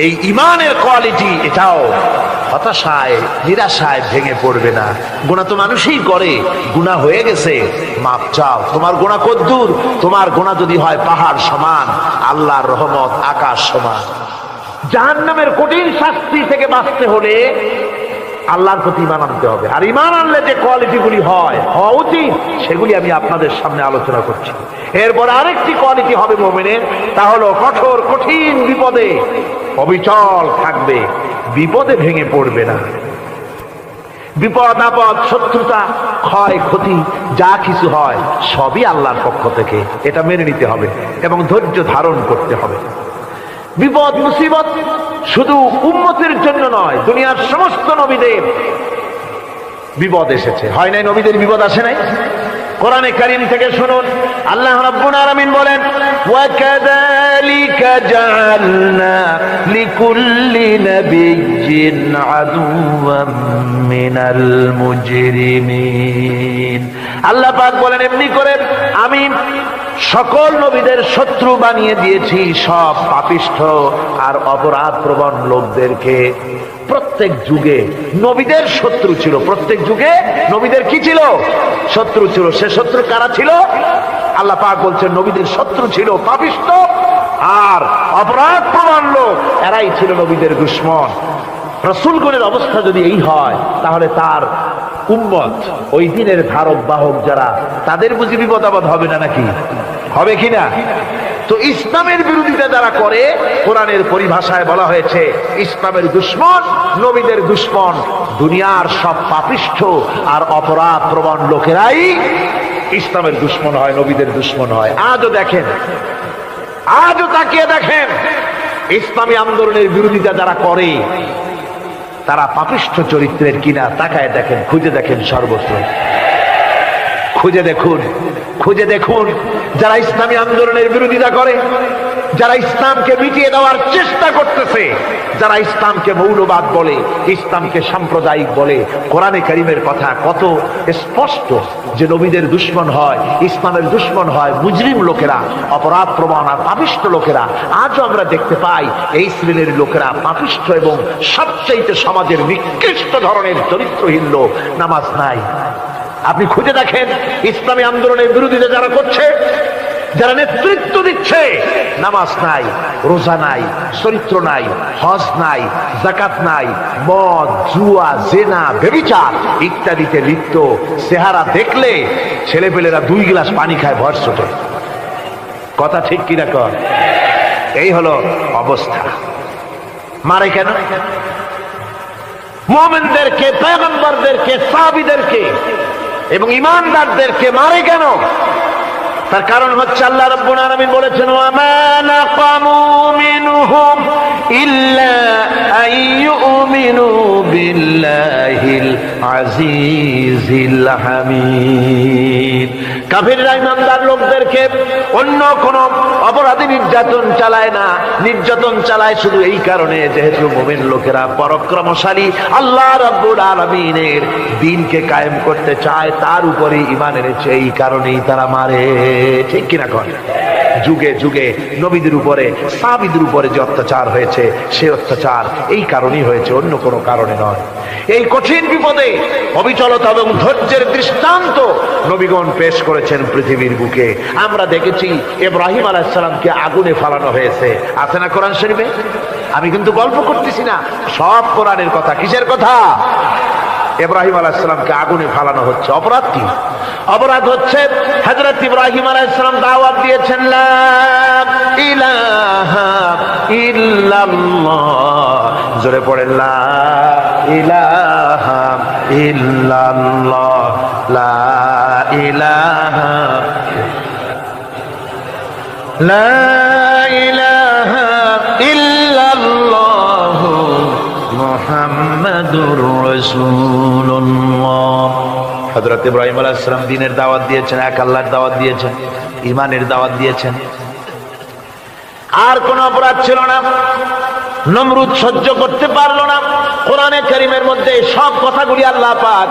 এই ইমানের কোয়ালিটি, এটাও হতাশায় নিরাশায় ভেঙে পড়বে না। গুনাহ তো মানুষই করে, গুনাহ হয়ে গেছে, মাপ চাও। তোমার গুনাহ কদ্দূর? তোমার গুনাহ যদি হয় পাহাড় সমান, আল্লাহর রহমত আকাশ সমান। জাহান্নামের কঠিন শাস্তি থেকে বাঁচতে হলে আল্লাহর প্রতি ঈমান আনতে হবে। আর ঈমান আনলে যে কোয়ালিটিগুলি হওয়া উচিত, সেগুলি আমি আপনাদের সামনে আলোচনা করছি। এরপর আরেকটি কোয়ালিটি হবে মুমিনের, তা হলো কঠোর কঠিন বিপদে অবিচল থাকবে, বিপদে ভেঙে পড়বে না। বিপদ আপদ, শত্রুতা, ক্ষয় ক্ষতি যা কিছু হয় সবই আল্লাহর পক্ষ থেকে, এটা মেনে নিতে হবে এবং ধৈর্য ধারণ করতে হবে। বিপদ মুসিবত শুধু উম্মতের জন্য নয়, দুনিয়ার সমস্ত নবীদের বিপদ এসেছে, হয় নাই? নবীদের বিপদ আসে নাই? কোরআনে কারীম থেকে শুনুন, আল্লাহ রাব্বুল আলামিন বলেন, ওয়া কাযালিকা জাআলনা লিকুল্লি নাবিয়্যিন আদুওয়াম মিনাল মুজরিমিন। আল্লাহ পাক বলেন, এমনি করে আমি সকল নবীদের শত্রু বানিয়ে দিয়েছি সব পাপিষ্ঠ আর অপরাধ প্রবণ লোকদেরকে। প্রত্যেক যুগে নবীদের শত্রু ছিল, প্রত্যেক যুগে নবীদের কি ছিল? শত্রু ছিল। সে শত্রু কারা ছিল? আল্লাহ পাক বলছেন, নবীদের শত্রু ছিল পাপিষ্ঠ আর অপরাধ প্রবণ লোক, এরাই ছিল নবীদের দুশমন। রাসূলগণের অবস্থা যদি এই হয়, তাহলে তার উম্মত, ওই দিনের ধারক বাহক যারা, তাদের বুঝি বিপদ আপদ হবে না নাকি? হবে কিনা? তো ইসলামের বিরোধিতা যারা করে, কোরআনের পরিভাষায় বলা হয়েছে ইসলামের দুশমন, নবীদের দুশমন। দুনিয়ার সব পাপিষ্ঠ আর অপরাধ প্রবণ লোকেরাই ইসলামের দুশমন হয়, নবীদের দুশমন হয়। আজও দেখেন, আজও তাকিয়ে দেখেন, ইসলামী আন্দোলনের বিরোধিতা যারা করে তারা পাপিষ্ঠ চরিত্রের কিনা, তাকায় দেখেন, খুঁজে দেখেন, সর্বত্র খুঁজে দেখুন, খুঁজে দেখুন। যারা ইসলামী আন্দোলনের বিরোধিতা করে, যারা ইসলামকে মিটিয়ে দেওয়ার চেষ্টা করতেছে, যারা ইসলামকে মৌলবাদ বলে, ইসলামকে সাম্প্রদায়িক বলে, কোরআনে কারীমের কথা কত স্পষ্ট যে নবীদের দুশমন হয়, ইসলামের দুশমন হয় মুজরিম লোকেরা, অপরাধ প্রবণ আর পাপিষ্ঠ লোকেরা। আজও আমরা দেখতে পাই এই শ্রেণীর লোকেরা পাপিষ্ঠ এবং সবচাইতে সমাজের নিকৃষ্ট ধরনের চরিত্রহীন লোক। নামাজ নাই। আপনি খুঁজে দেখেন ইসলামী আন্দোলনের বিরোধিতা যারা করছে, যারা নেতৃত্ব দিচ্ছে, নামাজ নাই, রোজা নাই, চরিত্র নাই, হজ নাই, যাকাত নাই, মদ, জুয়া, জেনা, ব্যভিচার ইত্যাদিতে লিপ্ত, চেহারা দেখলে ছেলেপেলেরা 2 গ্লাস পানি খায় ভর ছোটে। কথা ঠিক কিনা কর? এই হলো অবস্থা। মারে কেন? মুমিনদেরকে, পয়গম্বরদেরকে, সাহাবীদেরকে এবং ঈমানদারদেরকে মারে কেন? তার কারণ হচ্ছে আল্লাহ রাব্বুল আলামিন বলেছেন, ওয়া মা নাকামু মিনহুম ইল্লা আইয়ুমিনু বিল্লাহিল আজিজিল হামিদ। কাফিররা ঈমানদার লোকদেরকে অন্য কোন অপরাধী নির্যাতন চালায় না, নির্যাতন চালায় শুধু এই কারণে যেহেতু মুমিন লোকেরা পরাক্রমশালী, আল্লাহ রাব্বুল আলামিনের দ্বীনকে কায়েম করতে চায়, তার উপরে ঈমান এনেছে, এই কারণেই তারা মারে। ঠিক কিনা কর? যুগে যুগে নবীদের উপরে, সাহাবীদের উপরে যে অত্যাচার হয়েছে, সে অত্যাচার এই কারণেই হয়েছে, অন্য কোনো কারণে নয়। এই কঠিন বিপদে অবিচলতা এবং ধৈর্যের দৃষ্টান্ত নবীগণ পেশ করেছেন পৃথিবীর বুকে। আমরা দেখেছি ইব্রাহিম আলাইহিস সালামকে আগুনে ফালানো হয়েছে, আছে না কোরআন শরীফে? আমি কিন্তু গল্প করতেছি না, সব কোরআনের কথা। কিসের কথা? ইব্রাহিম আলাইহিস সালামকে আগুনে ফালানো হচ্ছে। অপরাধ কি? অপরাধ হচ্ছে হযরত ইব্রাহিম আলাইহিস সালাম দাওয়াত দিয়েছেন, লা ইলাহা ইল্লাল্লাহ। জোরে পড়েন, লা ইলাহা ইল্লাল্লাহ, লা ইলাহা, লা ইলাহা ইল্লাল্লাহ মুহাম্মাদুর রাসূলুল্লাহ। হযরত ইব্রাহিম আলাইহিস সালাম দ্বীনের দাওয়াত দিয়েছেন, এক আল্লাহর দাওয়াত দিয়েছেন, ঈমানের দাওয়াত দিয়েছেন। আর কোন অপরাধ ছিল না। নমরুদ সহ্য করতে পারলো না। কোরআনে কারীমের মধ্যে সব কথাগুলি আল্লাহ পাক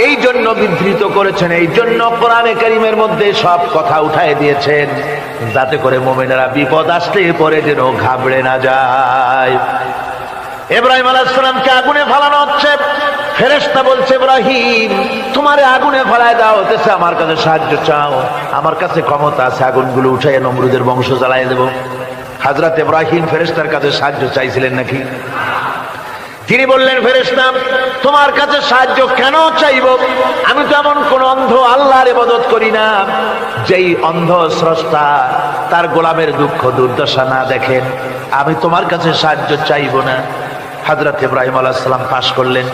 এই জন্য বিধৃত করেছেন, এই জন্য কোরআনে কারীমের মধ্যে সব কথা উঠায় দিয়েছেন, যাতে করে মুমিনেরা বিপদ আসলে পরে যেন ঘাবড়ে না যায়। ইব্রাহিম আলাইহিস সালামকে আগুনে ফালানো হচ্ছে। ফেরেশতা বলছে, ইব্রাহিম তোমারে আগুনে ফালায় দেওয়া হতেছে, আমার কাছে সাহায্য চাও, আমার কাছে ক্ষমতা আছে, আগুনগুলো উঠাইয়া নমরুদের বংশ জ্বালাইয়া দেব। হযরত ইব্রাহিম ফেরেশতার কাছে সাহায্য চাইছিলেন নাকি? তিনি বললেন, ফেরেশতা তোমার কাছে সাহায্য কেন চাইব? আমি তো এমন কোন অন্ধ আল্লাহর ইবাদত করি না যেই অন্ধ স্রষ্টা তার গোলামের দুঃখ দুর্দশা না দেখেন। আমি তোমার কাছে সাহায্য চাইব না। হযরত ইব্রাহিম আলাইহিস সালাম পাশ করলেন।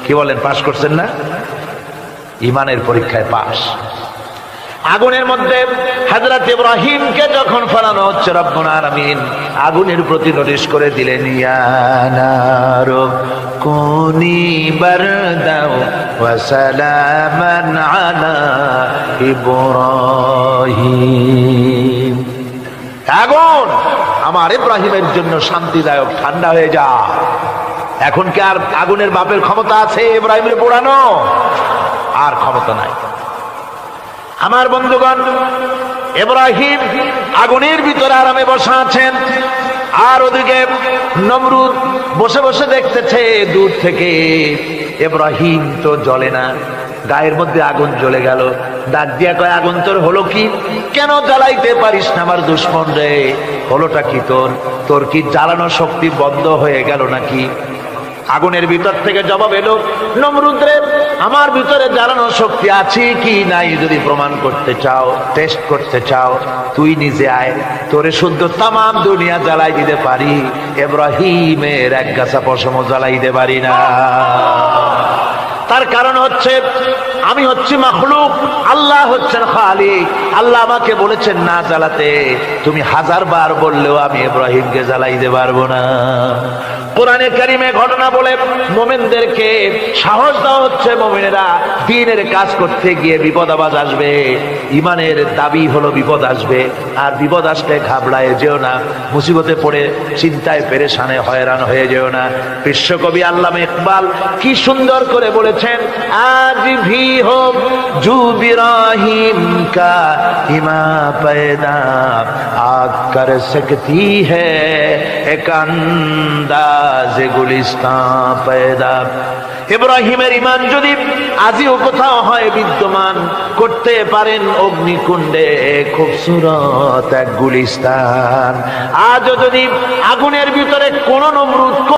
কি বলেন, পাশ করছেন না? ঈমানের পরীক্ষায় পাশ। আগুনের মধ্যে হযরত ইব্রাহিমকে যখন ফেলানো হচ্ছে, রব্বুল আলামিন আগুনের প্রতি নোটিশ করে দিলেন, ইয়া নারু কুনি বারদাও ওয়া সালামান আলা ইব্রাহিম। আগুন আমার ইব্রাহিমের জন্য শান্তিদায়ক, ঠান্ডা হয়ে যা। এখন কি আর আগুনের বাপের ক্ষমতা আছে ইব্রাহিমের পোড়ানো? আর ক্ষমতা নাই। আমার বন্ধুগণ, ইব্রাহিম আগুনের ভিতরে আরামে বসা আছেন, আর ওদিকে নমরুদ বসে বসে দেখতেছে দূর থেকে। ইব্রাহিম তো জ্বলে না, গায়ের মধ্যে আগুন জ্বলে গেল। ডাক দিয়া কয়, আগুন তোর হলো কি? কেন জ্বালাইতে পারিস না আমার দুশমন রে? হলোটা কি তোর? তোর কি জ্বালানো শক্তি বন্ধ হয়ে গেল নাকি? আগুনের ভিতর থেকে জবাব এলো, নমরুদ রে, আমার ভিতরে জ্বালানোর শক্তি আছে কি নাই যদি প্রমাণ করতে চাও, টেস্ট করতে চাও, তুই নিজে আয়, তোরে শুদ্ধ তামাম দুনিয়া জ্বালাই দিতে পারি, ইব্রাহিমের এক গাছা পশমও জ্বালাই দিতে পারি না। তার কারণ হচ্ছে আমি হচ্ছি মাখলুক, আল্লাহ হচ্ছেন খালিক। আল্লাহ আমাকে বলেছেন না জ্বালাতে, তুমি 1000 বার বললেও আমি ইব্রাহিমকে জ্বালাইতে পারবো না। কোরআনে কারিমে ঘটনা বলে মুমিনদেরকে সাহস দেওয়া হচ্ছে, মুমিনেরা দ্বীনের কাজ করতে গিয়ে বিপদ আবাজ আসবে, ঈমানের দাবি হলো বিপদ আসবে, আর বিপদ আসলে ঘাবড়ায় যেও না, মুসিবতে পড়ে চিন্তায় পেরেশানে হয়রান হয়ে যেও না। বিশ্বকবি আল্লামা ইকবাল কি সুন্দর করে বলেছেন, आज भी हो जो इब्राहिम का इमा पैदा आग कर सकती है एक अंदाज गुलिस्तान पैदा। ইব্রাহিমের ঈমান যদি আজিও কোথাও হয় বিদ্যমান করতে পারেন অগ্নিকুণ্ডে খুবসুরত এক গুলিস্তান। আজও যদি আগুনের ভিতরে কোন নমরুদ